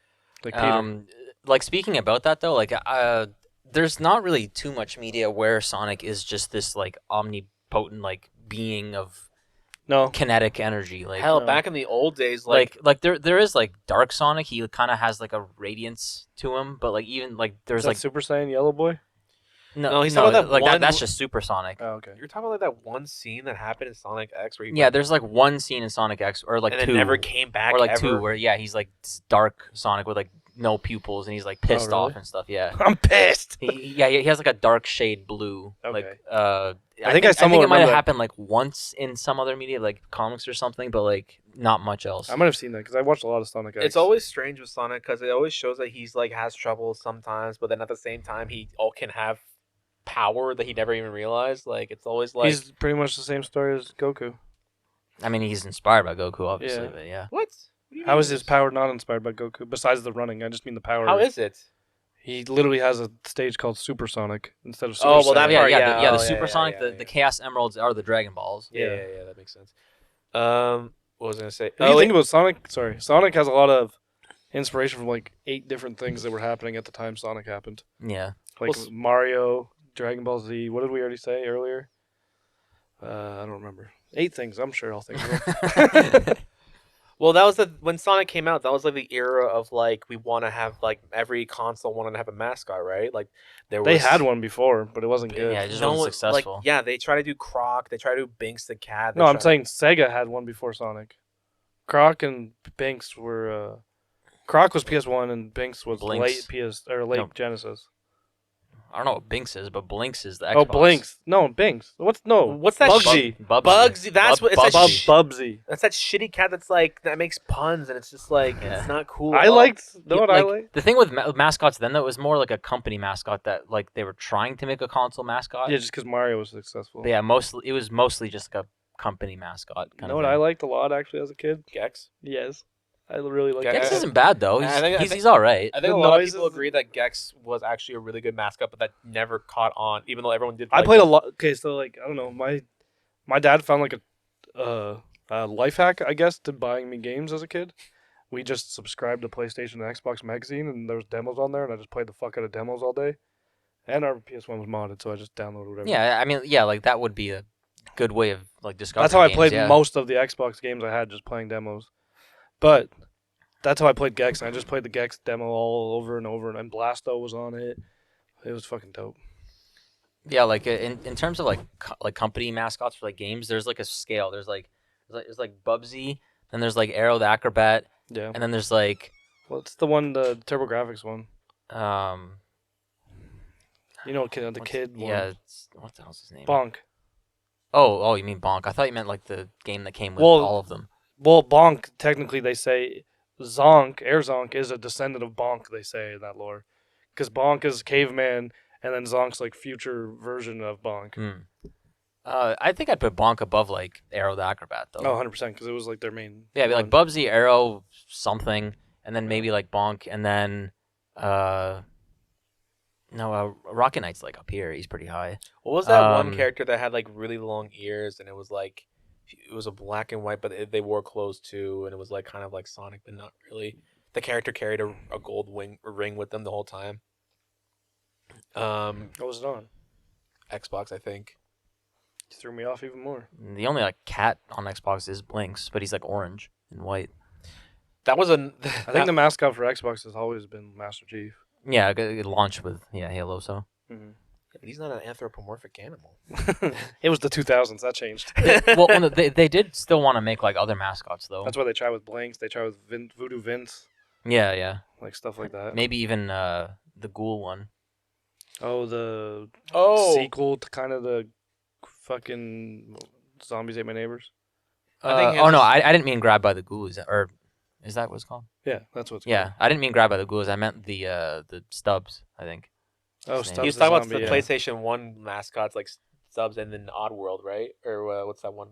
Like Peter. Like speaking about that though, like there's not really too much media where Sonic is just this like omnipotent like being of No, kinetic energy. Like Hell, no. back in the old days, like there is like Dark Sonic. He kind of has like a radiance to him, but like even like there's is that like Super Saiyan Yellow Boy. No, he's talking about that like one- that's just Super Sonic. Oh, okay. you're talking about like that one scene that happened in Sonic X where he Yeah, there's like one scene in Sonic X or like and then two never came back, or like ever. two where yeah he's like this dark Sonic with like no pupils, and he's like pissed really? off and stuff. Yeah. I'm pissed. He has like a dark shade blue. Okay. Like I think it might have have happened like once in some other media, like comics or something, but like not much else. I might have seen that because I watched a lot of Sonic X. It's always strange with Sonic because it always shows that he's like has trouble sometimes, but then at the same time he can have power that he never even realized. Like it's always like He's pretty much the same story as Goku. I mean, he's inspired by Goku, obviously, Yeah. but yeah. what? Do you How mean? is his power not inspired by Goku? Besides the running, I just mean the power. How is it? He literally has a stage called Supersonic instead of Super Oh, well, that Saiyan. Yeah, part, yeah, yeah, the oh, Supersonic, yeah, the Chaos Emeralds are the Dragon Balls. Yeah, that makes sense. What was I gonna say? If you think about Sonic, Sonic has a lot of inspiration from like 8 different things that were happening at the time Sonic happened. Yeah. Like Well, Mario, Dragon Ball Z. What did we already say earlier? I don't remember. 8 things. I'm sure I'll think of them. Well, that was when Sonic came out. That was like the era of like we want to have like every console wanted to have a mascot, right? Like there was They had one before, but it wasn't good. Yeah, it just no wasn't one- successful. Like, yeah, they try to do Croc. They try to do Binks the cat. they No, I'm try- saying Sega had one before Sonic. Croc and Binks were. Croc was PS1 and Binks was Blinks. late No. Genesis. I don't know what Binks is, but Blinks is the Xbox. Oh, Blinks. No, Binks. What's What's that? Bugsy. Bugsy. That's what it's that Bub- sh- Bubsy. That's that shitty cat that's like that makes puns and it's just like Yeah. it's not cool. I at all. liked. Know what I like, like? The thing with mascots then, though, it was more like a company mascot that like they were trying to make a console mascot. Yeah, just because Mario was successful. But yeah, it was mostly just like a company mascot. You know what I liked a lot actually as a kid? Gex. Yes, I really liked. Gex Gex that. isn't bad though. I think- He's all right. I think The a lot of noises- people agree that Gex was actually a really good mascot, but that never caught on, even though everyone did. I like played a him. lot. Okay, so like I don't know, my dad found like a life hack, I guess, to buying me games as a kid. We just subscribed to PlayStation and Xbox magazine, and there was demos on there, and I just played the fuck out of demos all day. And our PS1 was modded, so I just downloaded whatever. Yeah, I mean, yeah, like that would be a good way of like discovering. That's how I games, played yeah. most of the Xbox games I had, just playing demos. But that's how I played Gex, and I just played the Gex demo all over and over, and Blasto was on it. It was fucking dope. Yeah, like in terms of like company mascots for like games, there's like a scale. There's like Bubsy, then there's like Arrow the Acrobat, Yeah. and then there's like What's the one, the TurboGrafx one? You know, the what's- kid one. Yeah, what the hell's his name? Bonk. Oh, you mean Bonk? I thought you meant like the game that came with Well, all of them. Well, Bonk, technically, they say Zonk, Air Zonk, is a descendant of Bonk, they say in that lore. Because Bonk is caveman, and then Zonk's like future version of Bonk. I think I'd put Bonk above like Arrow the Acrobat though. Oh, 100%, because it was like their main. Yeah, it'd be like one. Bubsy, Arrow, something, and then maybe like Bonk, and then Rocket Knight's like up here. He's pretty high. What was that one Um, character that had like really long ears and it was like it was a black and white, but they wore clothes too, and it was like kind of like Sonic, but not really. The character carried a gold ring with them the whole time. What was it on? Xbox, I think. You threw me off even more. The only like cat on Xbox is Blinks, but he's like orange and white. That was a. I think the mascot for Xbox has always been Master Chief. Yeah, it launched with Halo. So He's not an anthropomorphic animal. It was the 2000s. That changed. well, they did still want to make like other mascots though. That's why they try with Blanks. They try with Voodoo Vince, Yeah. like stuff like that. Maybe even the Ghoul one. Oh, the Oh, sequel to kind of the fucking Zombies Ate My Neighbors. I think Oh no, his- I didn't mean Grab by the Ghoul. Is that what it's called? Yeah, that's what's Yeah, I didn't mean Grab by the Ghouls. I meant the Stubbs. I think. Oh, His name. Stubbs he was the talking about zombie, the yeah. PlayStation 1 mascots like Stubbs and then Oddworld, right? Or what's that one?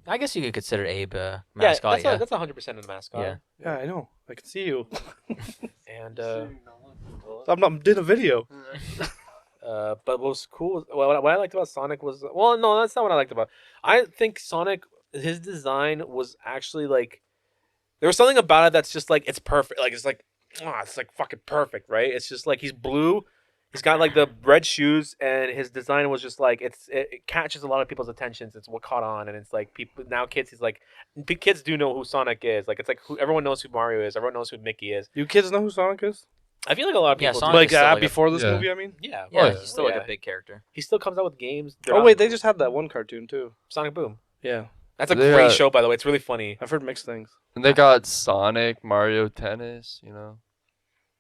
I guess you could consider Abe a mascot. Yeah, that's 100% a mascot. Yeah. Yeah, I know. I can see you. And I'm doing a video. but what was cool, what I liked about Sonic was, well, no, that's not what I liked about. I think Sonic, his design was actually like, there was something about it that's just like, it's perfect. Like, it's like fucking perfect, right? It's just like, he's blue. He's got like the red shoes, and his design was just like, it catches a lot of people's attentions. It's what caught on, and it's like people now kids. He's like, kids do know who Sonic is. Like it's like everyone knows who Mario is. Everyone knows who Mickey is. You kids know who Sonic is? I feel like a lot of Yeah, people. Sonic do. Like is still like a- before this Yeah. movie, I mean. Yeah, Yeah, Oh, he's still like yeah. a big character. He still comes out with games. They're Oh out- wait, they just had that one cartoon too. Sonic Boom. Yeah, That's a They great got- show, by the way. It's really funny. I've heard mixed things. And they got Sonic, Mario Tennis, you know.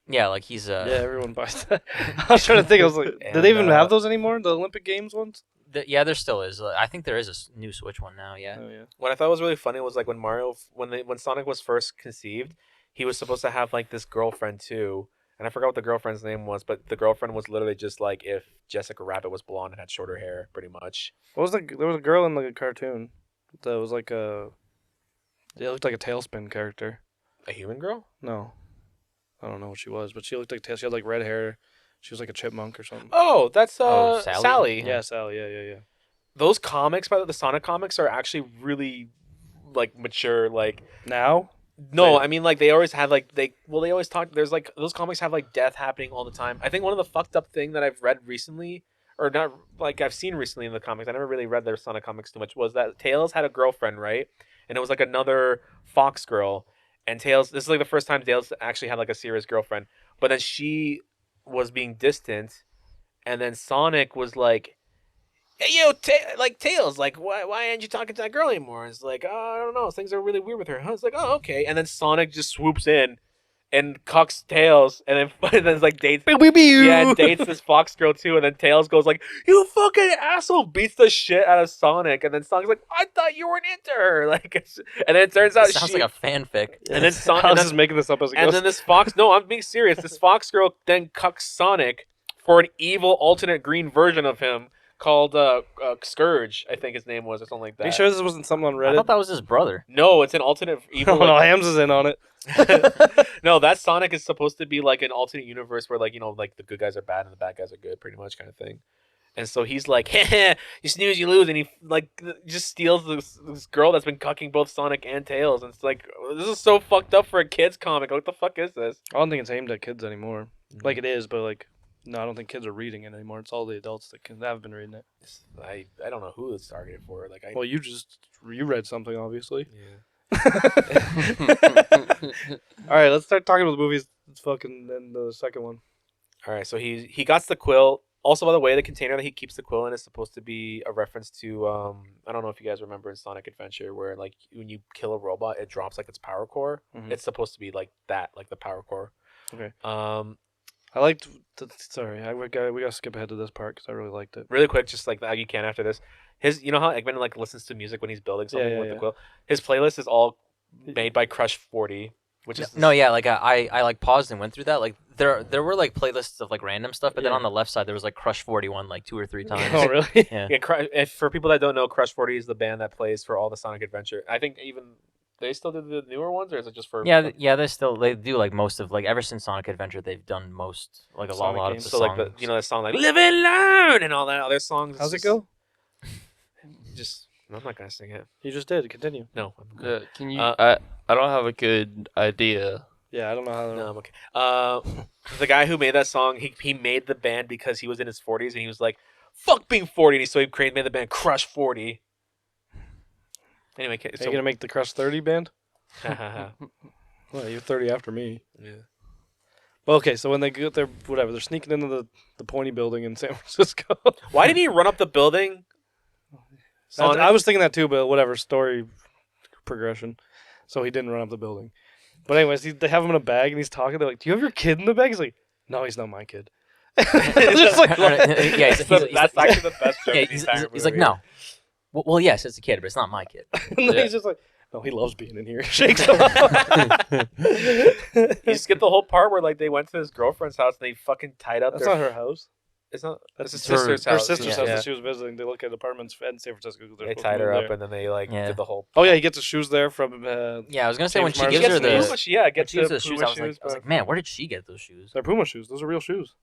Yeah, like he's Yeah, everyone buys that. I was trying to think. I was like, do And, they even have those anymore? The Olympic Games ones? Yeah, there still is. I think there is a new Switch one now. Yeah. Oh yeah. What I thought was really funny was like when when Sonic was first conceived, he was supposed to have like this girlfriend too, and I forgot what the girlfriend's name was, but the girlfriend was literally just like if Jessica Rabbit was blonde and had shorter hair, pretty much. There was a girl in like a cartoon that was like a. It looked like a Tailspin character. A human girl? No, I don't know what she was, but she looked like she had like red hair. She was like a chipmunk or something. Oh, that's Oh, Sally? Sally. Yeah, Sally. Yeah. Those comics, by the Sonic comics, are actually really like mature. Like Now, no, They- I mean like they always had like they always talk. There's like those comics have like death happening all the time. I think one of the fucked up thing that I've read recently, or not like I've seen recently in the comics. I never really read their Sonic comics too much. Was that Tails had a girlfriend, right? And it was like another Fox girl. And Tails, this is like the first time Tails actually had like a serious girlfriend. But then she was being distant, and then Sonic was like, "Hey, yo, Tails, like, why aren't you talking to that girl anymore?" It's like, "Oh, I don't know, things are really weird with her." Huh? It's like, "Oh, okay." And then Sonic just swoops in and cucks Tails, and then and then it's like dates. Yeah, and dates this Fox girl too, and then Tails goes like, "You fucking asshole!" Beats the shit out of Sonic, and then Sonic's like, "I thought you weren't into her," like, and then it turns out It sounds she, like a fanfic. and then Sonic, I was just making this up as it and goes. then this Fox, no, I'm being serious. This Fox girl then cucks Sonic for an evil alternate green version of him called Scourge, I think his name was, or something like that. Are you sure this wasn't something on I Reddit? thought that was his brother. No, it's an alternate evil. Oh no, Hamza's in on it. No, that Sonic is supposed to be like an alternate universe where like like the good guys are bad and the bad guys are good, pretty much kind of thing. And so he's like, "Heh, you snooze, you lose," and he like just steals this girl that's been cucking both Sonic and Tails. And it's like, this is so fucked up for a kids comic. What the fuck is this? I don't think it's aimed at kids anymore. Like it is, but like, no, I don't think kids are reading it anymore. It's all the adults that have been reading it. I don't know who it's targeted for. Like Well, you read something, obviously. yeah. All right, let's start talking about the movies. It's fucking then the second one. All right, so he got the quill. Also, by the way, the container that he keeps the quill in is supposed to be a reference to I don't know if you guys remember in Sonic Adventure where like when you kill a robot, it drops like its power core. Mhm. It's supposed to be like that, like the power core. Okay. I I liked. Sorry, we got to skip ahead to this part because I really liked it. really quick, just like you can after this. You know how Eggman like listens to music when he's building something Yeah, with yeah. the quill. His playlist is all made by Crush 40, which is No, yeah, like I like paused and went through that. Like there were like playlists of like random stuff, but then Yeah. on the left side there was like Crush 41 like 2 or 3 times. Oh really? Yeah. Yeah, if for people that don't know, Crush 40 is the band that plays for all the Sonic Adventure. I think even they still do the newer ones, or is it just for? Yeah, yeah, they do like most of like ever since Sonic Adventure they've done most like a Sonic lot of games. the So songs. like the song like "Live and Learn" and all that other songs. How's it go? Just I'm not gonna sing it. You just did. Continue. No, I'm good. Yeah, can you? Uh, I don't have a good idea. Yeah, I don't know how. No, I'm okay. The guy who made that song, he made the band because he was in his 40s and he was like, "Fuck being 40," and so he made the band Crush 40. Anyway, Are you gonna make the Crush 30 band? yeah. Well, you're 30 after me. Well, okay, so when they get there, whatever, they're sneaking into the pointy building in San Francisco. Why didn't he run up the building? Sonic? I was thinking that too, but whatever, story progression. So he didn't run up the building. But anyways, they have him in a bag and he's talking. They're like, "Do you have your kid in the bag?" He's like, "No, he's not my kid." It's just like, Yeah, That's actually the best joke yeah, in the entire he's like, movie. no. Well, yes, it's a kid, but it's not my kid. and then he's just like, "No, he loves being in here." Shakes him up. You skip the whole part where like they went to his girlfriend's house and they fucking tied up That's their. not her house. It's not. That's his her- sister's Her house. sister's Yeah. house Yeah. that she was visiting. They look at apartments in San Francisco. 'cause they're They supposed to tied her move up there. and then they like Yeah. did the whole. Oh yeah, he gets his shoes there from. Yeah, I was gonna say when James she Marsden. gives her Gets the the- Puma, yeah, when gets she gives the her the shoes, Puma I was like, man, where did she get those shoes? They're Puma shoes. Those are real shoes.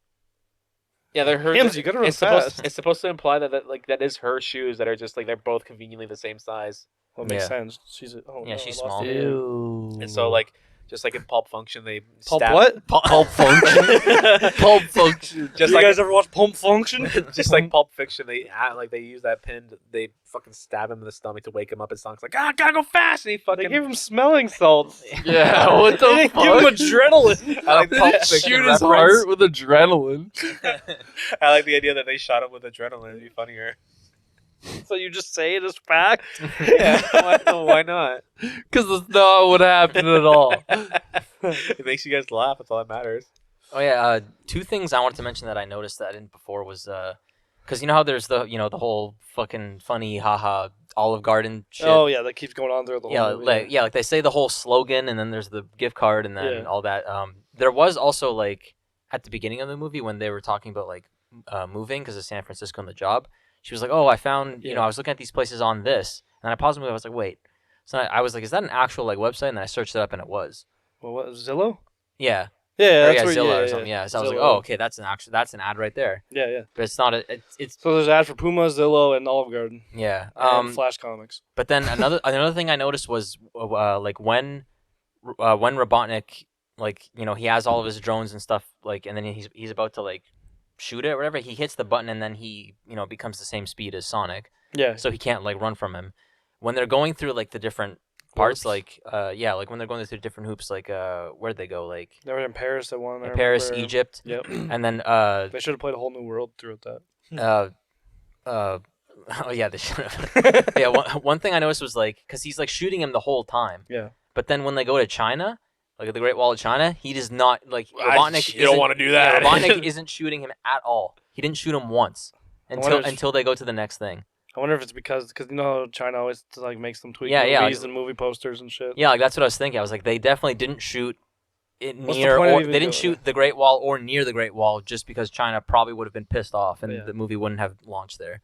Yeah, they're her. Hamza, you gotta run it's supposed. fast. It's supposed to imply that like that is her shoes that are just like they're both conveniently the same size, Well, it makes Yeah. sense. She's Yeah, she's I lost small. it. Ew. and so like just like in Pulp Function, they Pulp stab- what? Pulp Function. Pulp Function. Just you like guys ever watch Pulp Function? just like Pulp Fiction, they use that pin. They fucking stab him in the stomach to wake him up. And Sonic's like, gotta go fast, and he They fucking. gave him smelling salts. Yeah, what the They didn't give him fuck? adrenaline. I like They Pulp didn't Fiction shoot his reference. heart with adrenaline. I like the idea that they shot him with adrenaline. It'd be funnier. So you just say it as fact? Yeah, why not? Because that's not what happened at all. It makes you guys laugh. That's all that matters. Oh yeah, two things I wanted to mention that I noticed that I didn't before was because you know how there's the the whole fucking funny haha Olive Garden shit. Oh yeah, that keeps going on throughout the whole Yeah, movie. like they say the whole slogan, and then there's the gift card, and then Yeah. all that. There was also like at the beginning of the movie when they were talking about like moving because of San Francisco and the job. She was like, "Oh, I found Yeah. I was looking at these places on this," and I paused the movie. I was like, "Wait." So I was like, "Is that an actual like website?" And then I searched it up, and it was. Well, what Zillow? Yeah. Yeah, Or, that's yeah, where. Zillow Yeah, or something. Yeah. So I was like, Zillow. "Oh, okay, that's an ad right there." Yeah, yeah. But it's not it's So there's an ad for Puma, Zillow, and Olive Garden, yeah. and Flash Comics. But then another thing I noticed was like when Robotnik he has all of his drones and stuff and then he's about to like shoot it or whatever, he hits the button and then he becomes the same speed as Sonic, Yeah. so he can't like run from him. When they're going through like the different parts, Hoops. like when they're going through different hoops, like where'd they go, like They were in Paris at one. I Paris, remember. Egypt, Yep. and then They should have played a whole new world throughout that. oh yeah, they should have. Yeah, one thing I noticed was like because he's like shooting him the whole time. Yeah. But then when they go to China, like at the Great Wall of China, he does not like Robotnik. You don't want to do that. Yeah, Robotnik isn't shooting him at all. He didn't shoot him once wonder if- until they go to the next thing. I wonder if it's because you know how China always like makes them tweak Yeah, movies like- and movie posters and shit. Yeah, like that's what I was thinking. I was like, they definitely didn't shoot it What's the near, point of or even they didn't doing shoot the Great Wall or near the Great Wall just because China probably would have been pissed off and Yeah. the movie wouldn't have launched there.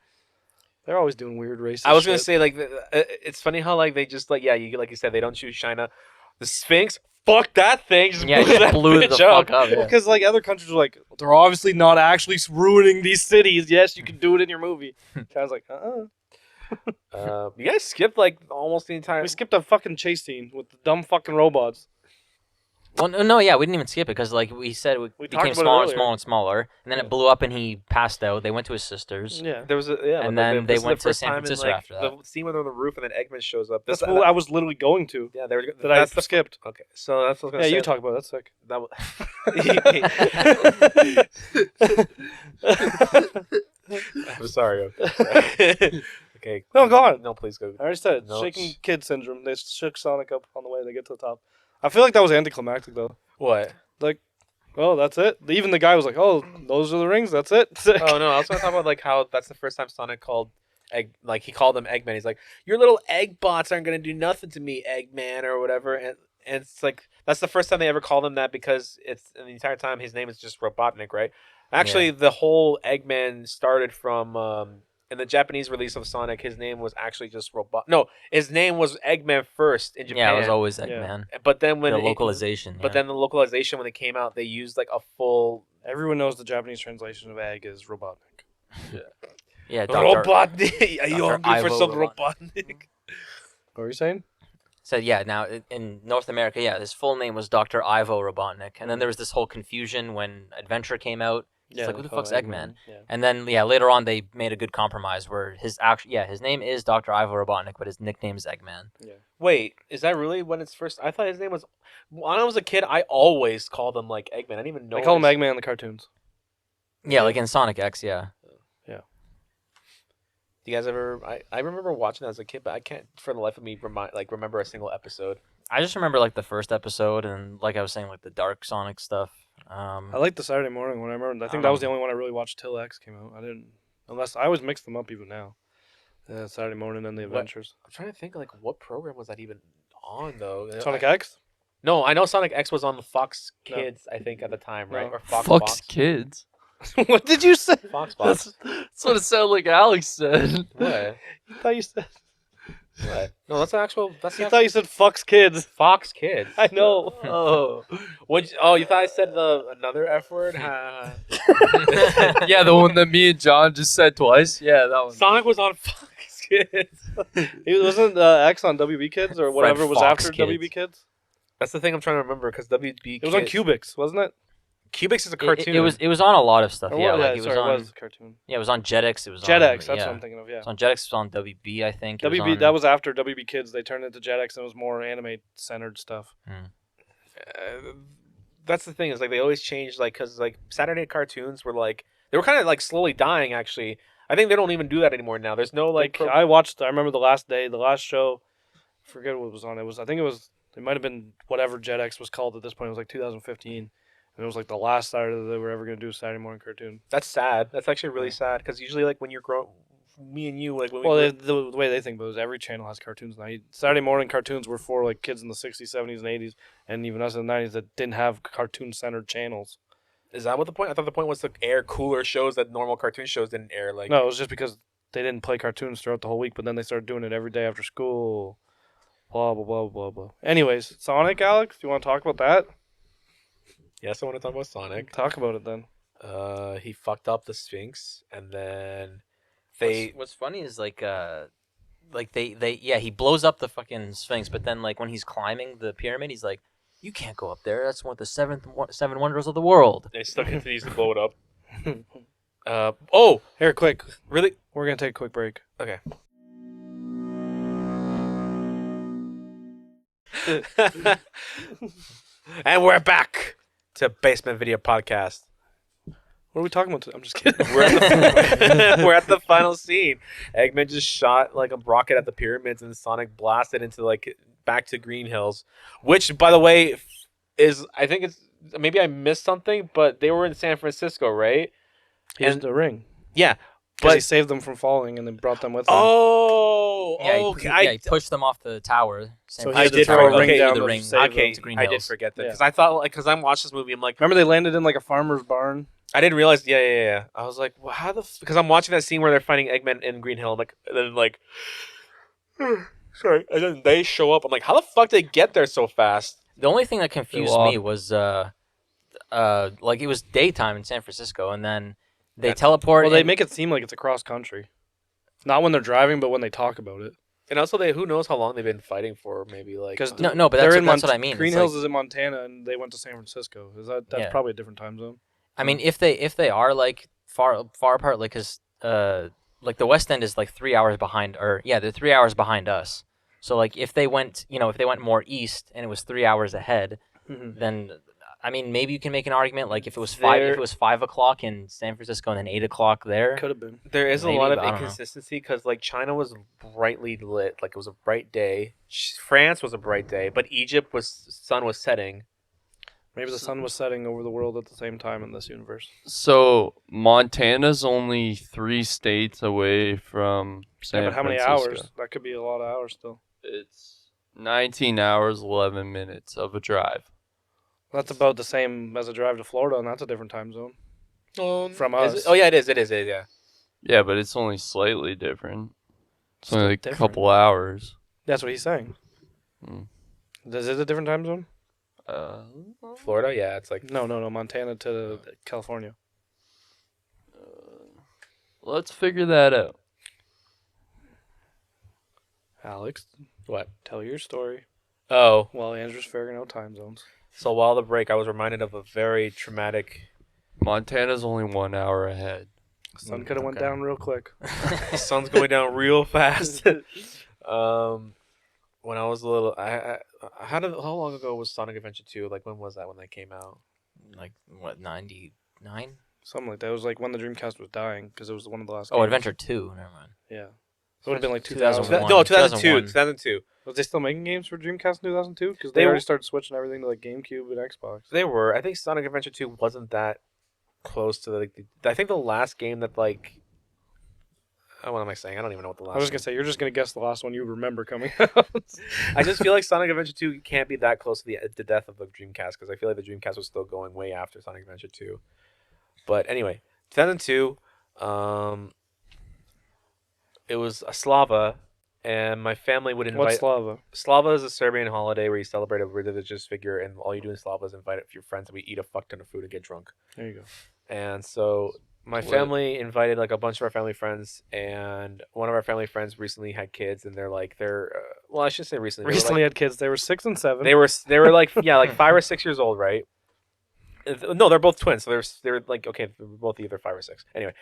They're always doing weird racist. I was gonna shit. say like it's funny how like they just like you said they don't shoot China. The Sphinx, fuck that thing. Just Yeah, blew just that blew the bitch fuck up. Yeah. Because like other countries are like they're obviously not actually ruining these cities. Yes, you can do it in your movie. China's like, You guys skipped like almost the entire. We skipped a fucking chase scene with the dumb fucking robots. Well, no, yeah, we didn't even skip it because, like we said, it We became talked about it smaller and earlier. smaller and smaller, and then Yeah. it blew up and he passed out. They went to his sister's. Yeah. There was a And but then they this is the went to first San time in, Francisco like, after that. The scene where they're on the roof and then Eggman shows up. That's what I was literally going to. Yeah, they were. That I That's the skipped. Okay, so that's what I was Yeah, gonna you say. talk about it. That's sick. I'm sorry. Okay. Okay. No, go on. No, please go. I already said it. No, Shaking kid syndrome. They shook Sonic up on the way they get to the top. I feel like that was anticlimactic though. What? Oh, that's it. Even the guy was like, "Oh, those are the rings. That's it." Sick. Oh no, I was gonna talk about like how that's the first time Sonic called he called them Eggman. He's like, your little egg bots aren't gonna do nothing to me, Eggman, or whatever. And it's like that's the first time they ever called him that because it's and the entire time his name is just Robotnik, right? Actually, the whole Eggman started from in the Japanese release of Sonic. His name was actually just Robot. No, his name was Eggman first in Japan. Yeah, it was always Yeah. Eggman. But then when The it- localization. but then the localization when it came out, they used like a full Everyone knows the Japanese translation of egg is Robotnik. yeah, Dr. Robotnik. Are you Dr. hungry for Ivo some Robotnik. Robotnik? What were you saying? said, yeah, now in North America, yeah, his full name was Dr. Ivo Robotnik. And then there was this whole confusion when Adventure came out. It's like, who the fuck's Eggman? Yeah. And then, yeah, later on they made a good compromise where his name is Dr. Ivo Robotnik, but his nickname is Eggman. Wait, is that really when it's first? I thought his name was. When I was a kid, I always called him like Eggman. I didn't even know. They call him his- Eggman in the cartoons. Yeah, like in Sonic X, yeah. Do you guys ever? I remember watching that as a kid, but I can't for the life of me remember a single episode. I just remember like the first episode and like I was saying, like the dark Sonic stuff. I like the Saturday morning one. I remember. I think don't that was know. the only one I really watched till X came out. I didn't, unless I always mix them up even now. Saturday morning and the What? Adventures. I'm trying to think like what program was that even on though? Sonic X. No, I know Sonic X was on the Fox No. Kids. I think at the time, right? No. Or Fox Fucks Box. kids. What did you say? Fox Box. That's what it sounded like Alex said. What? I thought you said. What? No, that's an actual. That's the I thought you said fucks kids. Fox Kids. I know. Oh, oh, you thought I saed another F word? Ha. Yeah, the one that me and John just said twice. Yeah, that one. Sonic was on Fox Kids. It wasn't X on WB Kids or whatever was Fox after Kids. WB Kids. That's the thing I'm trying to remember because WB. It was on Cubics, wasn't it? Cubics is a cartoon. It was on a lot of stuff. Or Yeah, what- like it was sorry, on. it was a cartoon. Yeah, it was on Jetix. It was Jetix, on, that's yeah. what I'm thinking of. Yeah. It was on Jetix. It was on WB, I think. It was WB on- that was after WB Kids. They turned it into Jetix and it was more anime centered stuff. That's the thing is like they always change because like Saturday cartoons were like they were kind of like slowly dying actually. I think they don't even do that anymore now. There's no like. I watched. I remember the last show. I forget what was on. I think it might have been whatever Jetix was called at this point. It was like 2015. It And it was like the last Saturday they were ever gonna do a Saturday morning cartoon. That's sad. That's actually really sad because usually like when you're growing, me and you like when Well, we the way they think about it is every channel has cartoons now. Saturday morning cartoons were for like kids in the 60s, 70s, and 80s, and even us in the 90s that didn't have cartoon-centered channels. is that what the point? I thought the point was to air cooler shows that normal cartoon shows didn't air. Like No, it was just because they didn't play cartoons throughout the whole week, but then they started doing it every day after school. Blah, blah, blah, blah, blah. Anyways, Sonic, Alex, do you want to talk about that? yes, I want to talk about Sonic. Talk about it then. He fucked up the Sphinx, and then What's funny is like he blows up the fucking Sphinx, but then like when he's climbing the pyramid, he's like, you can't go up there. That's one of the seven wonders of the world. they still continues to blow it up. Here, quick. Really? We're going to take a quick break. Okay. And we're back to Basement Video Podcast. What are we talking about today? I'm just kidding. We're at the final scene. Eggman just shot like a rocket at the pyramids, and Sonic blasted into like back to Green Hills, which, by the way, is I think it's maybe I missed something, but they were in San Francisco, right? He used the ring. Yeah, But he but saved them from falling and then brought them with him. He pushed them off the tower. So I had to did throw a okay, ring down the to ring. save okay, them. to Green I did Hills. forget that Yeah. because I thought like because I watched this movie, I'm like Remember they landed in like a farmer's barn? I didn't realize. Yeah. I was like, well, how the? Because I'm watching that scene where they're fighting Eggman in Green Hill, like, and then like, sorry, and then they show up. I'm like, how the fuck did they get there so fast? The only thing that confused walk. me was like it was daytime in San Francisco, and then they Yeah. teleport. Well, they and- make it seem like it's across country. Not when they're driving, but when they talk about it. And also, who knows how long they've been fighting for? Maybe like 'Cause no, but They're that's in what I mean. Green It's Hills like- is in Montana, and they went to San Francisco. That's Yeah. probably a different time zone. I mean, if they are like far apart, like because like the West End is like 3 hours behind, or yeah, they're 3 hours behind us. So like if they went more east and it was 3 hours ahead, then I mean maybe you can make an argument like if it was There- 5 o'clock in San Francisco and then 8 o'clock there. Could have been. there is Maybe, a lot of but I don't know. inconsistency because like China was brightly lit, like it was a bright day. France was a bright day, but Egypt sun was setting. Maybe the sun was setting over the world at the same time in this universe. So Montana's only 3 states away from San But how many Francisco. hours? That could be a lot of hours still. It's 19 hours 11 minutes of a drive. That's about the same as a drive to Florida, and that's a different time zone. From Is us. it? Oh yeah, it is. Yeah. Yeah, but it's only slightly different. It's only Still like a different. couple hours. That's what he's saying. Hmm. Is it a different time zone? Florida, yeah, it's like No. Montana to California. Let's figure that out. Alex, what? tell your story. Oh, While Andrew's figuring out time zones. so while the break, I was reminded of a very traumatic. Montana's only 1 hour ahead. Sun could have went Okay. down real quick. The sun's going down real fast. When I was a little, how long ago was Sonic Adventure 2? Like when was that when that came out? Like what 99? Something like that. It was like when the Dreamcast was dying because it was one of the last. Oh, games. Adventure 2. Never mind. Yeah. It would have been like 2000. 2001. No, 2002. 2001. 2002. Was they still making games for Dreamcast in 2002? Because they They already were- started switching everything to like GameCube and Xbox. They were. I think Sonic Adventure 2 wasn't that close to like. I think the last game that like. Oh, what am I saying? I don't even know what the last. I was one- gonna say you're just gonna guess the last one you remember coming out. I just feel like Sonic Adventure 2 can't be that close to the death of the Dreamcast because I feel like the Dreamcast was still going way after Sonic Adventure 2. But anyway, 2002, it was a Slava, and my family would invite. What's Slava? Slava is a Serbian holiday where you celebrate a religious figure, and all you do in Slava is invite your friends, and we eat a fuck ton of food and get drunk. There you go. And so my Lit. family invited like a bunch of our family friends, and one of our family friends recently had kids, and they're well, I shouldn't say recently. They were, Recently had kids. They were 6 and 7. they were like like 5 or 6 years old, right? No, they're both twins, so they're like okay, they're both either 5 or 6. Anyway,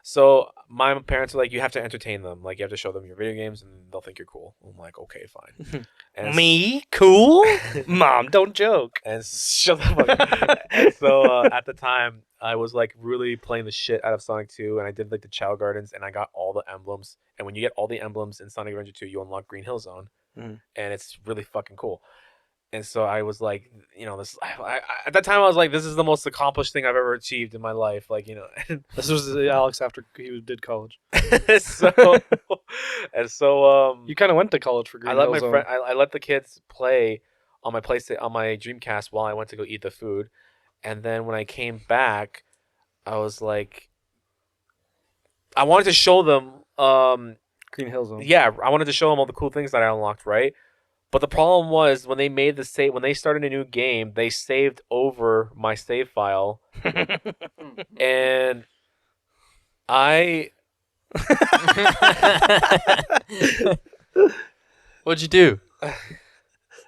so my parents were like, you have to entertain them, like you have to show them your video games, and they'll think you're cool. I'm like, okay, fine. And Me? Cool? Mom, don't joke. And shut the fuck up. And so at the time, I was like really playing the shit out of Sonic 2, and I did like the Chow Gardens, and I got all the emblems. And when you get all the emblems in Sonic Adventure 2, you unlock Green Hill Zone, Mhm. and it's really fucking cool. And so I was like, this. At that time, I was like, this is the most accomplished thing I've ever achieved in my life. Like, This was Alex after he did college. so You kind of went to college for Green I let Hill my Zone. friend. I let the kids play on my on my Dreamcast while I went to go eat the food, and then when I came back, I was like, I wanted to show them. Green Hill Zone. Yeah, I wanted to show them all the cool things that I unlocked, right? But the problem was when they made when they started a new game, they saved over my save file, and I. What'd you do?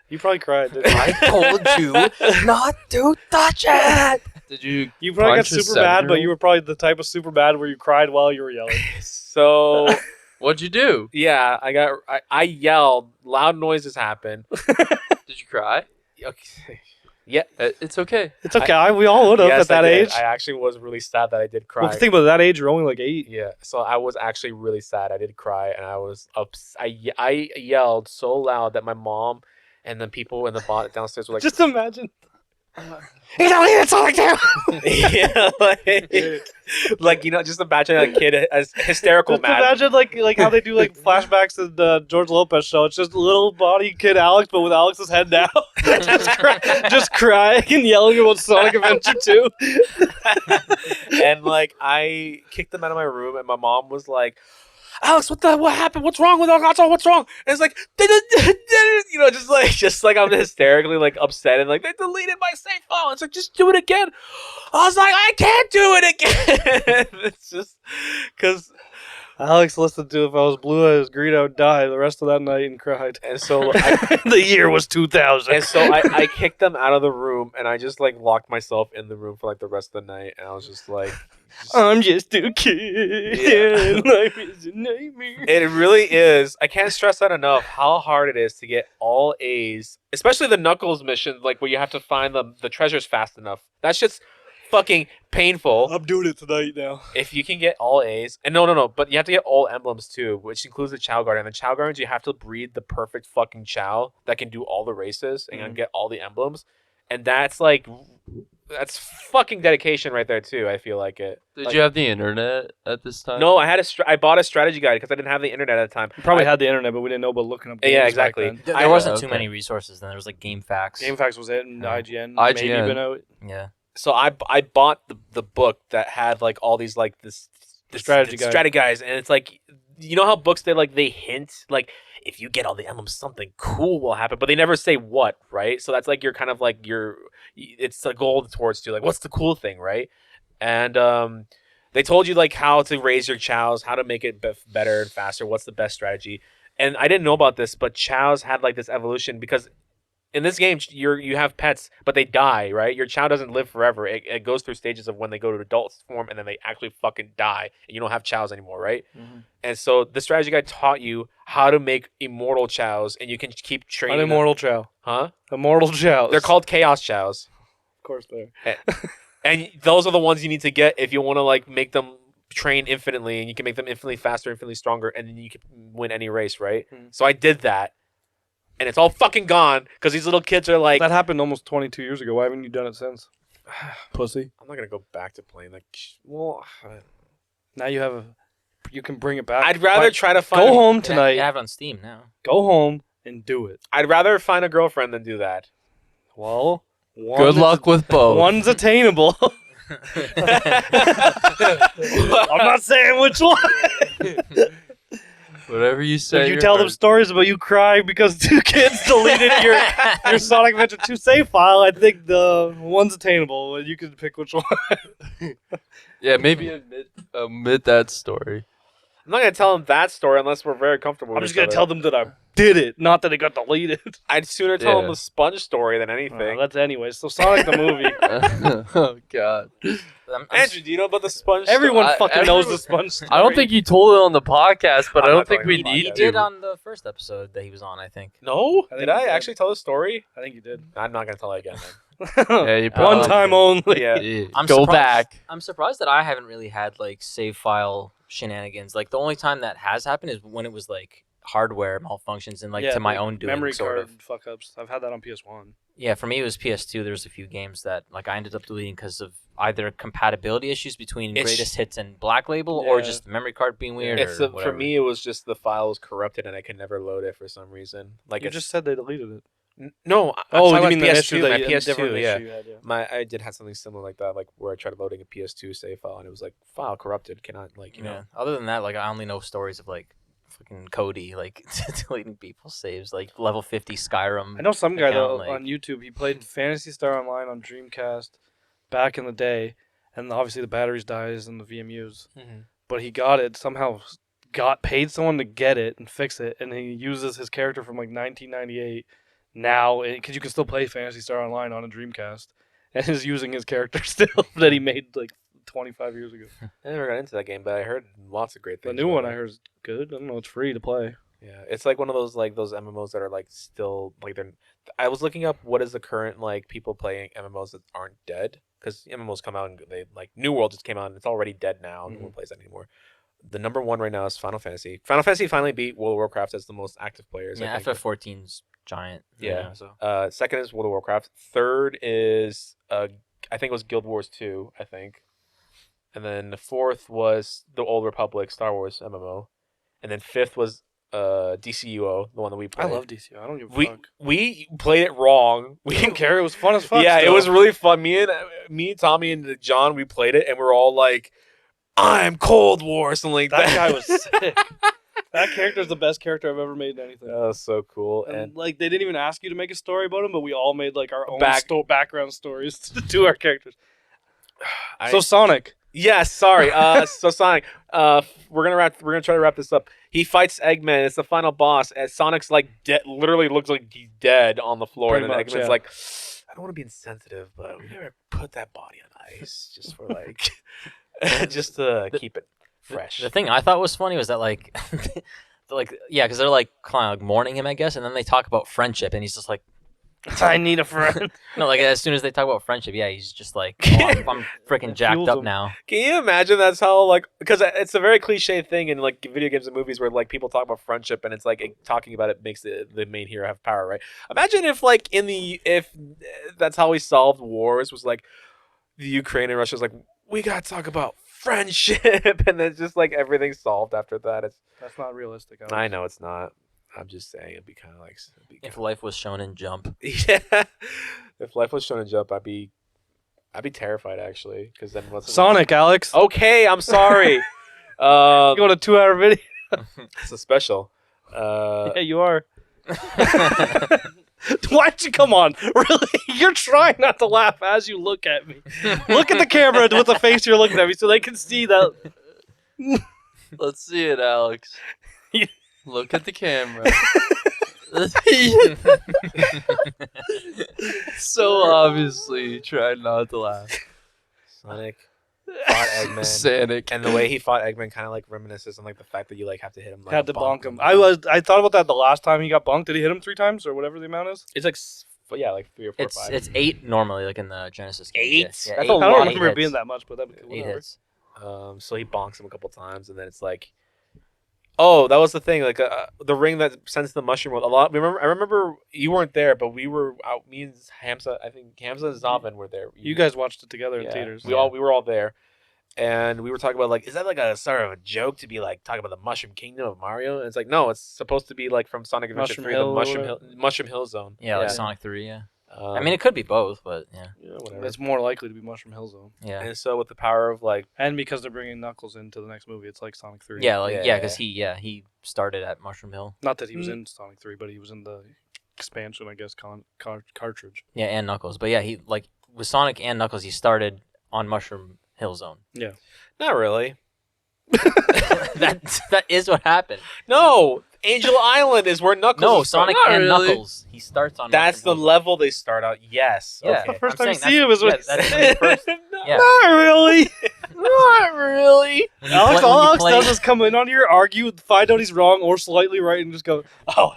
You probably cried. Didn't you? I told you not to touch it. Did you? You probably got punch a super bad, but 7-year-old? you were probably the type of super bad where you cried while you were yelling. So What'd you do? yeah, I yelled. Loud noises happened. Did you cry? Okay. Yeah. It's okay. It's okay. We all would have Yes, at that I did. age. I actually was really sad that I did cry. Well, think about it, that age. You're only like 8. Yeah, so I was actually really sad. I did cry, and I was I yelled so loud that my mom and then people in the downstairs were like, Just imagine. "You don't need Sonic 2!" Yeah, like just imagine a kid as hysterical Just mad. imagine like how they do like flashbacks in the George Lopez show. It's just little body kid Alex, but with Alex's head down, just crying and yelling about Sonic Adventure 2. And like I kicked them out of my room, and my mom was like, "Alex, what happened? What's wrong with our console? What's wrong?" And it's like, just like I'm hysterically like upset and like they deleted my save file. It's like, just do it again. I was like, I can't do it again. It's just because. Alex listened to If I Was Blue Eyes Green, I Would Die the rest of that night and cried. And so The year was 2000. And so I kicked them out of the room, and I just like locked myself in the room for like the rest of the night, and I was just like, I'm just a kid. Yeah. Life is a nightmare. it really is. I can't stress that enough. How hard it is to get all A's, especially the Knuckles mission, like where you have to find the treasures fast enough. That shit's fucking painful. I'm doing it tonight now. If you can get all A's, and no, but you have to get all emblems too, which includes the Chow Guardian. The Chow Guardians, you have to breed the perfect fucking Chow that can do all the races and get all the emblems, and that's fucking dedication right there too. I feel like it. Did you have the internet at this time? No, I bought a strategy guide because I didn't have the internet at the time. We probably had the internet, but we didn't know about looking up games. Yeah, back exactly. then. There I- wasn't too okay. many resources then. There was like GameFAQs. GameFAQs was it, and Yeah. IGN. IGN. Maybe been out. Yeah. So I bought the book that had like all these like this strategy guide. strategy guides, and it's like, you know how books they hint like, if you get all the emblems something cool will happen, but they never say what, right? So that's like you're kind of like it's a goal towards to like, what's the cool thing, right? And they told you like how to raise your chows, how to make it better and faster, what's the best strategy. And I didn't know about this, but chows had like this evolution because in this game, you have pets, but they die, right? Your chow doesn't live forever. It goes through stages of when they go to adult form, and then they actually fucking die, and you don't have chows anymore, right? Mm-hmm. And so the strategy guide taught you how to make immortal chows, and you can keep training An immortal chow. them. Huh? Immortal chows. They're called chaos chows, Of course they are. and those are the ones you need to get if you want to like make them train infinitely, and you can make them infinitely faster, infinitely stronger, and then you can win any race, right? So I did that. And it's all fucking gone because these little kids are like, That happened almost 22 years ago. Why haven't you done it since? Pussy. I'm not gonna go back to playing like. Well, Now you can bring it back. I'd rather But try to find. go home Yeah, tonight. you have it on Steam now. Go home and do it. I'd rather find a girlfriend than do that. Well, Good luck with both. One's attainable. I'm not saying which one. Whatever you say. If you your tell them heart- stories about you crying because 2 kids deleted your Sonic Adventure 2 save file, I think the one's attainable. And you can pick which one. Yeah, maybe admit that story. I'm not gonna tell them that story unless we're very comfortable. I'm with just each gonna other. tell them that I did it, not that it got deleted. I'd sooner tell them Yeah. the sponge story than anything. That's anyway. So Sonic the movie. Oh God. Andrew, do you know about the sponge? Everyone I- fucking knows the sponge story. I don't think you told it on the podcast, but I'm I not don't think telling we you the need He podcast. to. did on the first episode that he was on, I think. Story? No, I think did I you did. actually tell the story? I think you did. I'm not gonna tell it again. Then. Yeah, you One probably time only. Yeah. Yeah. I'm Go surprised- back. I'm surprised that I haven't really had like save file shenanigans. Like the only time that has happened is when it was like hardware malfunctions and to my own doing. Memory sort card of. fuck ups. I've had that on PS1. Yeah, for me it was PS2. There was a few games that I ended up deleting because of either compatibility issues between Greatest Hits and Black Label, or just the memory card being weird. For me, it was just the file was corrupted and I could never load it for some reason. You just said they deleted it. No, you mean the PS2? issue My that PS2, yeah. issue you had, I did have something similar like that, where I tried loading a PS2 save file and it was file corrupted, cannot know. Other than that, I only know stories of fucking Cody deleting people's saves, level 50 Skyrim. I know some guy though on YouTube. He played Phantasy Star Online on Dreamcast back in the day, and obviously the batteries dies and the VMUs. Mm-hmm. But he got it somehow. Paid someone to get it and fix it, and he uses his character from 1998 now, because you can still play Phantasy Star Online on a Dreamcast, and is using his character still that he made 25 years ago. I never got into that game, but I heard lots of great things. The new one I heard is good. I don't know, it's free to play. Yeah, it's one of those those MMOs that are still they're. I was looking up what is the current people playing MMOs that aren't dead, because MMOs come out and they New World just came out and it's already dead now. No one plays that anymore. The number one right now is Final Fantasy. Final Fantasy finally beat World of Warcraft as the most active players. Yeah, FF14's giant. Yeah. So. Second is World of Warcraft. Third is I think it was Guild Wars 2. I think, and then the fourth was the Old Republic Star Wars MMO, and then fifth was DCUO, the one that we played. I love DCUO. I don't give a fuck. We played it wrong. We didn't care. It was fun as fuck. Yeah, still. It was really fun. Me, Tommy, and John, we played it, and we're all like, "I'm Cold War," something like that. That guy was sick. That character's the best character I've ever made in anything. That was so cool. And they didn't even ask you to make a story about him, but we all made our own background stories to our characters. So Sonic. Yeah, sorry. So Sonic. We're gonna try to wrap this up. He fights Eggman. It's the final boss. And Sonic's literally looks like he's dead on the floor, Pretty and then much, Eggman's I don't want to be insensitive, but we never put that body on ice just for just to keep it fresh. The thing I thought was funny was that because they're kind of mourning him, I guess, and then they talk about friendship, and he's just like, I need a friend. No, as soon as they talk about friendship, he's just like, I'm freaking jacked up now. Can you imagine that's how because it's a very cliche thing in video games and movies where people talk about friendship and it's talking about it makes the main hero have power, right? Imagine if if that's how we solved wars was the Ukraine and Russia's we gotta talk about friendship, and then just everything's solved after that. That's not realistic. I know it's not. I'm just saying it'd be kind of if life was shown in Jump. Yeah, if life was shown in Jump, I'd be terrified actually, because then what's Sonic, Alex? Okay, I'm sorry. You want a 2-hour video? It's a special. Yeah, you are. Why'd you come on? Really? You're trying not to laugh as you look at me. Look at the camera with the face you're looking at me so they can see that. Let's see it, Alex. Look at the camera. So obviously tried not to laugh. Sonic fought Eggman. Sonic. And the way he fought Eggman kind of reminisces on the fact that you have to hit him. Had to bonk him. I thought about that the last time he got bonked. Did he hit him 3 times or whatever the amount is? It's 3 or 4 or 5. It's 8 normally, in the Genesis game. 8? Yeah, That's I a lot. don't remember it being that much, but that'd be cool. 8 hits. So he bonks him a couple times, and then it's oh, that was the thing. The ring that sends the mushroom world. I remember you weren't there, but we were out. Me and Hamza. I think Hamza and Zavin were there. You guys watched it together in theaters. We were all there, and we were talking about is that a sort of a joke to be talking about the Mushroom Kingdom of Mario? And it's no, it's supposed to be from Sonic Adventure 3, the Mushroom Hill Zone. Yeah, Sonic 3. Yeah. I mean, it could be both, but yeah. Whatever. It's more likely to be Mushroom Hill Zone. Yeah. And so with the power of and because they're bringing Knuckles into the next movie, it's like Sonic 3. Yeah, because he started at Mushroom Hill. Not that he was in Sonic 3, but he was in the expansion, I guess, cartridge. Yeah, and Knuckles. But yeah, he with Sonic and Knuckles, he started on Mushroom Hill Zone. Yeah. Not really. that is what happened. No, Angel Island is where Knuckles. No, is Sonic from. and really. Knuckles. He starts on. That's the Mushroom Hill. level they start out. Yes. Yeah. Okay. The first I'm time you saying see him is when that's when he first. Yeah. Not really. Not really. When you Alex, play- all when you Alex play- does is come in on here, argue, find out he's wrong or slightly right, and just go, oh.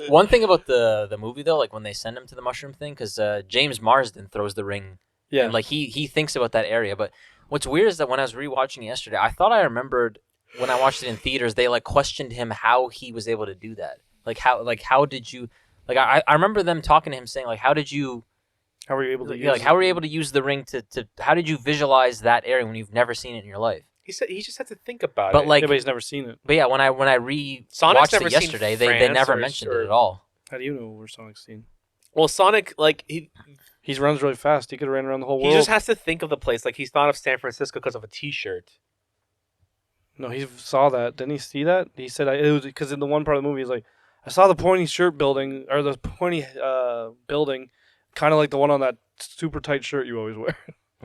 One thing about the movie though, when they send him to the mushroom thing, because James Marsden throws the ring. Yeah. And he thinks about that area, but what's weird is that when I was rewatching it yesterday, I thought I remembered when I watched it in theaters, they like questioned him how he was able to do that. How did you like I remember them talking to him saying like how did you How were you able to use like how were you able to use the ring to how did you visualize that area when you've never seen it in your life? He said he just had to think about But it. like Yeah, but he's never seen it. but yeah, when I Sonic's watched never it seen yesterday, they France never or- mentioned or- it at all. How do you know where Sonic's seen? well, Sonic He runs really fast. He could have ran around the whole he world. just has to think of the place. Like he's thought of San Francisco because of a T-shirt. No, he saw that. Didn't he see that? He said it was because in the one part of the movie, he's like, I saw the pointy shirt building or the pointy building, kind of like the one on that super tight shirt you always wear.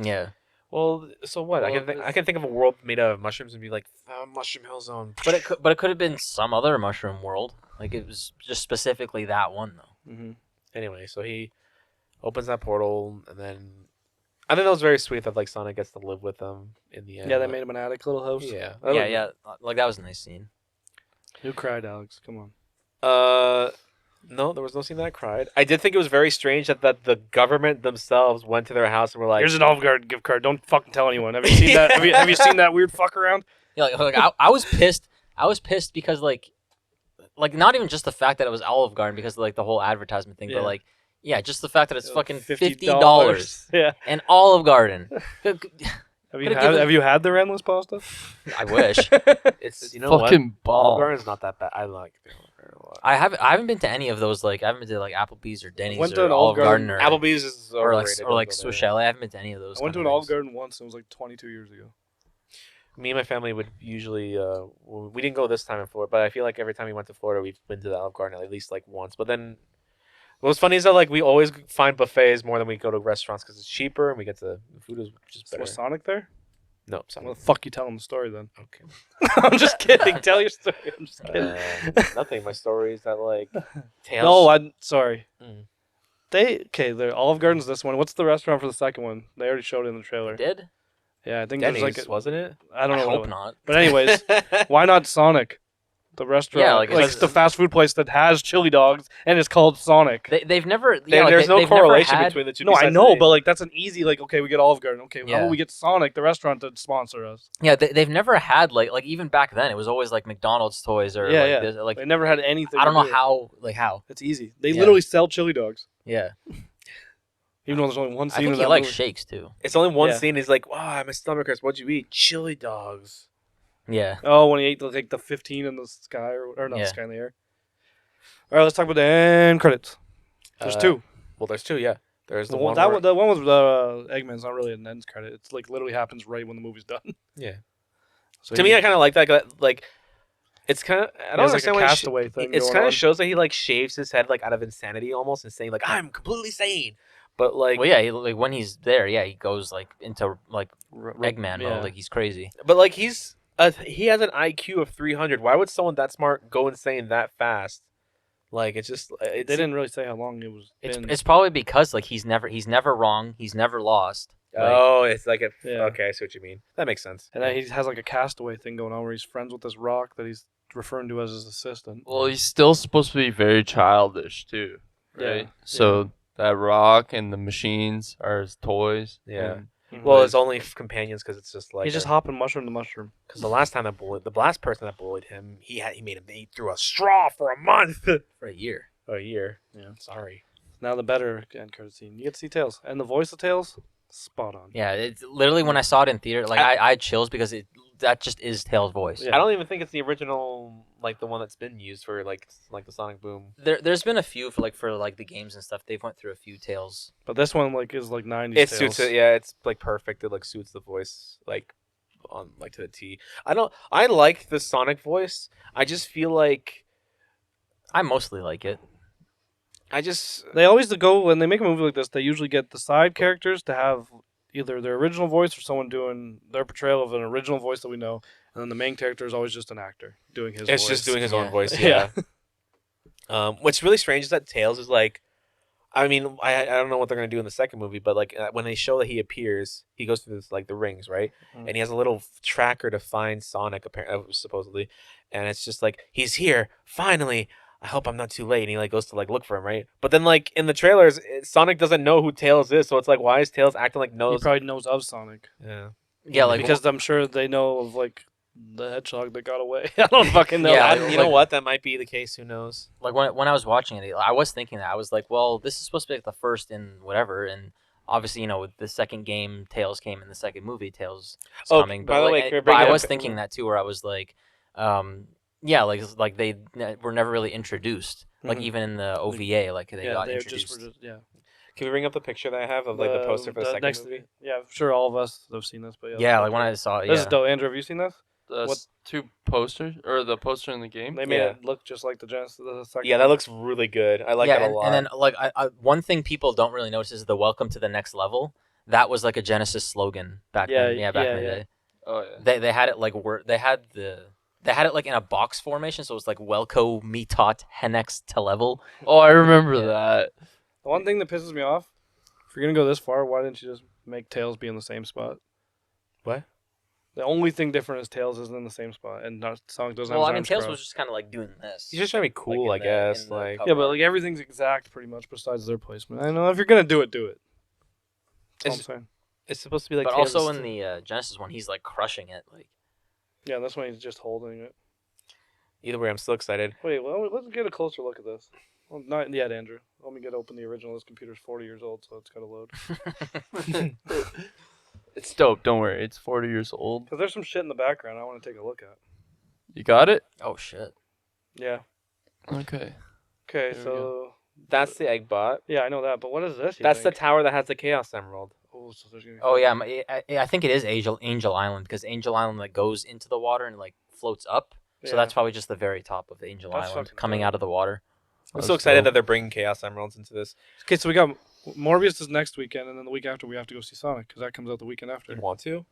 Yeah. Well, so what? Well, I can think of a world made out of mushrooms and be like Mushroom Hill Zone. But it could have been some other mushroom world. Like it was just specifically that one though. Mm-hmm. Anyway, so he opens that portal, and then I think that was very sweet that like Sonic gets to live with them in the end. Yeah, they made him an attic little house. Yeah. Yeah. Like that was a nice scene. Who cried, Alex? Come on. No, there was no scene that I cried. I did think it was very strange that the government themselves went to their house and were like, Here's an Olive Garden gift card. Don't fucking tell anyone. Have you seen that? Have you seen that weird fuck around? Yeah, I was pissed. I was pissed because like not even just the fact that it was Olive Garden because of, like the whole advertisement thing, Yeah. but like just the fact that it's fucking $50 Yeah. and Olive Garden. Have you had their endless pasta? I wish. it's you know Fucking what? Olive ball. Garden's not that bad. I like the Olive Garden a lot. I haven't been to any of those. Like I haven't been to like Applebee's or Denny's Went to or an Olive Olive Garden or Applebee's is or like overrated. or like Don't go Swiss there. Chalet. I haven't been to any of those. I went to kind an of Olive things. Garden once. It was like 22 years ago. Me and my family would usually we didn't go this time in Florida, but I feel like every time we went to Florida, we've been to the Olive Garden at least like once. But then what's funny is that like we always find buffets more than we go to restaurants because it's cheaper and we get the food is just better. Was Sonic there? No, sorry. Well, fuck you telling the story then. Okay. I'm just kidding. Tell your story. I'm just kidding. Nothing. My story is that like Tails. No, I'm sorry. Mm. The Olive Garden's this one. What's the restaurant for the second one? They already showed it in the trailer. Did? Yeah, I think Denny's, there's like wasn't it? I don't know. I what it hope was. not. But anyways, why not Sonic? The restaurant, Yeah, like, like it's- the fast food place that has chili dogs and it's called Sonic. They've never. There's no they've never correlation had- between the two. No, I besides know, the but name. like that's an easy like. Okay, we get Olive Garden. Okay, how Yeah. about we get Sonic, the restaurant, to sponsor us? Yeah, they've never had like even back then it was always like McDonald's toys or Yeah, like, yeah. this, like They never had anything. I don't to know do. how. It's easy. They Yeah. literally sell chili dogs, Yeah, even though there's only one I scene think of he that likes movie. shakes too. It's only one Yeah. scene. He's like, "Wow, my stomach hurts. What'd you eat? Chili dogs." Yeah, Oh, when he ate like the 15 in the sky or not Yeah. the sky in the air. All right, let's talk about the end credits. There's two. Well, there's two. Yeah, there's the, The one. one, where- the one with Eggman's not really an end credit. It's like literally happens right when the movie's done. Yeah. So To me, I kind of like that. Like, it's kind of. I don't has, like, a understand why. Castaway thing It's going kind on. of shows that he like shaves his head like out of insanity almost and saying like I'm completely sane, but like, well, yeah, like when he's there, yeah, he goes like into like R- Eggman yeah. mode, like he's crazy. but like he has an IQ of 300. Why would someone that smart go insane that fast? Like it's just They didn't really say how long it was. It's been. it's probably because like he's never wrong, he's never lost. Like, Oh, it's like a. Yeah. Okay, I see what you mean. That makes sense. And then he has like a Castaway thing going on where he's friends with this rock that he's referring to as his assistant. Well, he's still supposed to be very childish too, right? Yeah. So that rock and the machines are his toys. Yeah. and he Well, plays- his only companions because it's just like he's just hopping mushroom to mushroom. because the last person that bullied him, he made him eat through a straw for a month. for a year. A year. Yeah. Sorry. Now the better end credit scene. You get to see Tails. And the voice of Tails, spot on. Yeah, it's literally when I saw it in theater, like I had chills because that just is Tails' voice. Yeah. I don't even think it's the original, like the one that's been used for like the Sonic Boom. There's been a few for the games and stuff. They've went through a few Tails. But this one like is like 90s It Tails. suits it. Yeah, it's like perfect. It like suits the voice like on like to the T. I like the Sonic voice. I just feel like I mostly like it. They always go when they make a movie like this. They usually get the side characters to have either their original voice or someone doing their portrayal of an original voice that we know, and then the main character is always just an actor doing his. it's voice. just doing his own Yeah. voice. Yeah. Yeah. What's really strange is that Tails is like, I mean, I don't know what they're gonna do in the second movie, but like when they show that he appears, he goes through this like the rings, right? Mm. And he has a little tracker to find Sonic, apparently, supposedly, and it's just like he's here finally. I hope I'm not too late. And he like goes to like look for him, right? But then like in the trailers, Sonic doesn't know who Tails is, so it's like, why is Tails acting like He knows? probably knows of Sonic. Yeah. Yeah, like because I'm sure they know of like the hedgehog that got away. I don't fucking know. Yeah, You know what? That might be the case. Who knows? Like when I was watching it, I was thinking that I was like, well, this is supposed to be like the first in whatever, and obviously, with the second game, Tails came in the second movie, Tails is coming. But by the like, way, can we but bring I it was up? thinking that too, where I was like, yeah, like they were never really introduced, like Mhm. even in the OVA, like they got they introduced. just were just Can we bring up the picture that I have of like the poster for the second next movie? Yeah, I'm sure all of us have seen this, but Yeah, like when I saw it, This yeah. is dope. Andrew, have you seen this? The What- two posters or the poster in the game. They made Yeah. it look just like the Genesis. The second Yeah, that one. looks really good. I like yeah, that a lot. and then like one thing people don't really notice is the "Welcome to the next level." That was like a Genesis slogan back then. Yeah, back in the day. Oh yeah. They had it like they had it like in a box formation, so it was like "Welco me tot henex to level." Oh, I remember Yeah. that. The one thing that pisses me off, if you're gonna go this far, why didn't you just make Tails be in the same spot? What? The only thing different is Tails isn't in the same spot, and Sonic doesn't Well, have I mean, his Tails arms was just kind of like doing this. He's just trying to be cool, Like I in the- guess. in the Like, cover. Yeah, but like everything's exact pretty much besides their placement. I know if you're gonna do it, do it. That's all I'm saying. it's supposed to be like. but Tails also is- in the Genesis one, he's like crushing it. Like, Yeah, that's when he's just holding it. Either way, I'm still excited. Wait, well, let's get a closer look at this. Well, not yet, Andrew. Let me get open the original. This computer's 40 years old, so it's gotta load. It's dope. Don't worry. It's 40 years old. Because there's some shit in the background I want to take a look at. You got it? oh shit! Yeah. Okay. Okay, There we so That's the egg bot. yeah, I know that. But what is this? That's the tower that has the Chaos Emerald. Oh, so there's gonna be Oh yeah, I think it is Angel Island because Angel Island like goes into the water and like floats up. So Yeah. that's probably just the very top of the Angel That's Island fucking coming dope. out of the water. I'm That's so excited dope. that they're bringing Chaos Emeralds into this. Okay, so we got Morbius is next weekend, and then the week after we have to go see Sonic because that comes out the weekend after. You want to?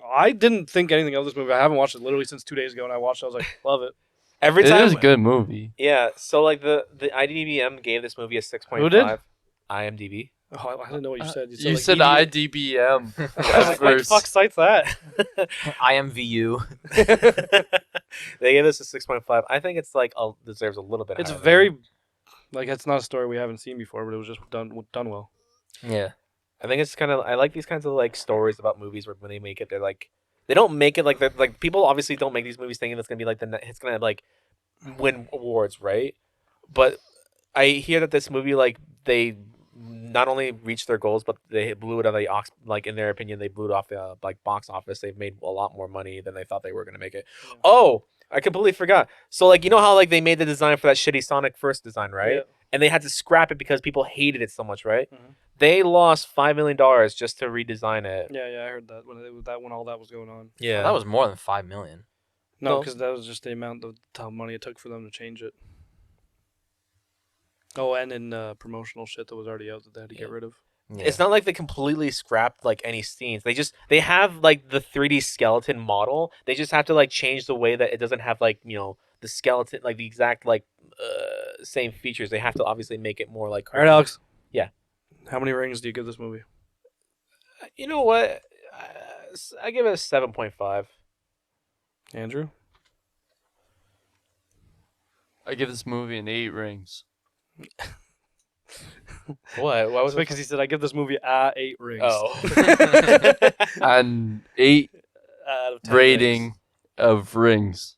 I didn't think anything of this movie. I haven't watched it literally since 2 days ago, and I watched it. I was like, love it. Every It time. is a good movie. Yeah. So like the IDBM gave this movie a 6.5. Who did? IMDb. Oh, I didn't know what you said. You like, said ED. IDBM. I was like, what the first. fuck site's that? IMVU. They gave this a 6.5. I think it's like deserves a little bit. It's higher than very that. like it's not a story we haven't seen before, but it was just done well. Yeah. I think it's kind of. I like these kinds of like stories about movies where when they make it, they're like they don't make it like they're like people obviously don't make these movies thinking it's gonna be like it's gonna like win awards, right? But I hear that this movie like they not only reached their goals, but they blew it out of the like in their opinion they blew it off the like box office. They've made a lot more money than they thought they were gonna make it. Yeah. Oh, I completely forgot. So like you know how like they made the design for that shitty Sonic first design, right? Yeah. And they had to scrap it because people hated it so much, right? Mhm. They lost $5 million just to redesign it. Yeah, I heard that when all that was going on. Yeah, That was more than 5 million. No, No. because that was just the amount of how money it took for them to change it. Oh, and in promotional shit that was already out that they had to get rid of. Yeah. It's not like they completely scrapped like any scenes. They have like the 3D skeleton model. They just have to like change the way that it doesn't have like the skeleton like the exact like same features. They have to obviously make it more like. All right, Alex. Yeah. How many rings do you give this movie? You know what? I give it a 7.5. Andrew? I give this movie an 8 rings. What? Why was it? Because he said I give this movie 8 rings. Oh. An 8 Out of 10 rating rings. of rings.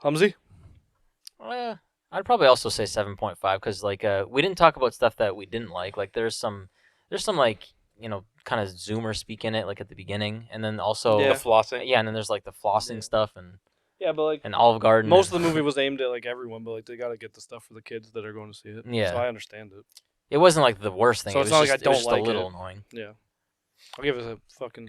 Humsey? I'd probably also say 7.5 because like we didn't talk about stuff that we didn't like. Like there's some like kind of Zoomer speak in it like at the beginning, and then also The flossing. yeah, and then there's like the flossing Yeah. stuff and Yeah, but like Olive Garden. most and- of the movie was aimed at like everyone, but like they got to get the stuff for the kids that are going to see it. Yeah. So I understand it. It wasn't like the worst thing. So it it's was not like just, I it was don't just like a little it. annoying. Yeah. I'll give it a fucking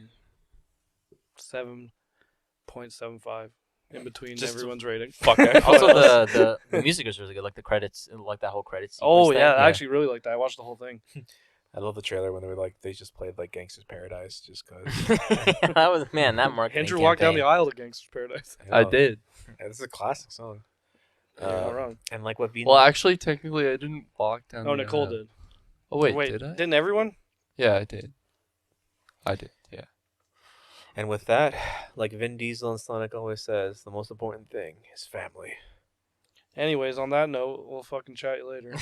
7.75 in between Just everyone's rating. Fuck it. Also, the music is really good. Like the credits, like that whole credits. Oh sequence yeah, thing. I actually really liked that. I watched the whole thing. I love the trailer when they were like they just played like Gangsta's Paradise just cause. that was that marketing. Andrew walked down the campaign. aisle to Gangster's Paradise. I know. did. Yeah, this is a classic song. You're not wrong. And like what Vina. Well, actually, technically, I didn't walk down. Oh, the Nicole aisle. did. Oh wait, Wait, did I? didn't everyone? Yeah, I did. I did. Yeah. And with that, like Vin Diesel and Sonic always says, the most important thing is family. Anyways, on that note, we'll fucking chat you later.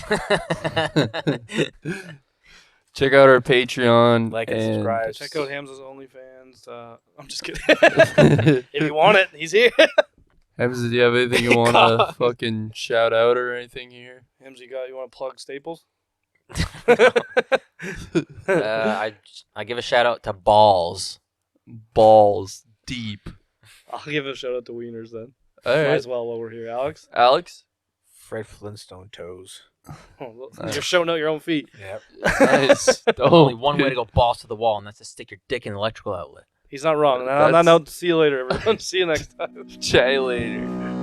Check out our Patreon. Like and subscribe. Check out Hamza's OnlyFans. I'm just kidding. If you want it, he's here. Hamza, do you have anything you want to fucking shout out or anything here? Hamza, you want to plug Staples? I give a shout out to Balls. Balls deep. I'll give a shout out to Wieners then. All Might right. as well while we're here. Alex? Fred Flintstone toes. Oh, you're showing out your own feet. Yep. Nice. Only one way to go balls to the wall, and that's to stick your dick in the electrical outlet. He's not wrong. On that note, see you later, everyone. See you next time. Chat you later.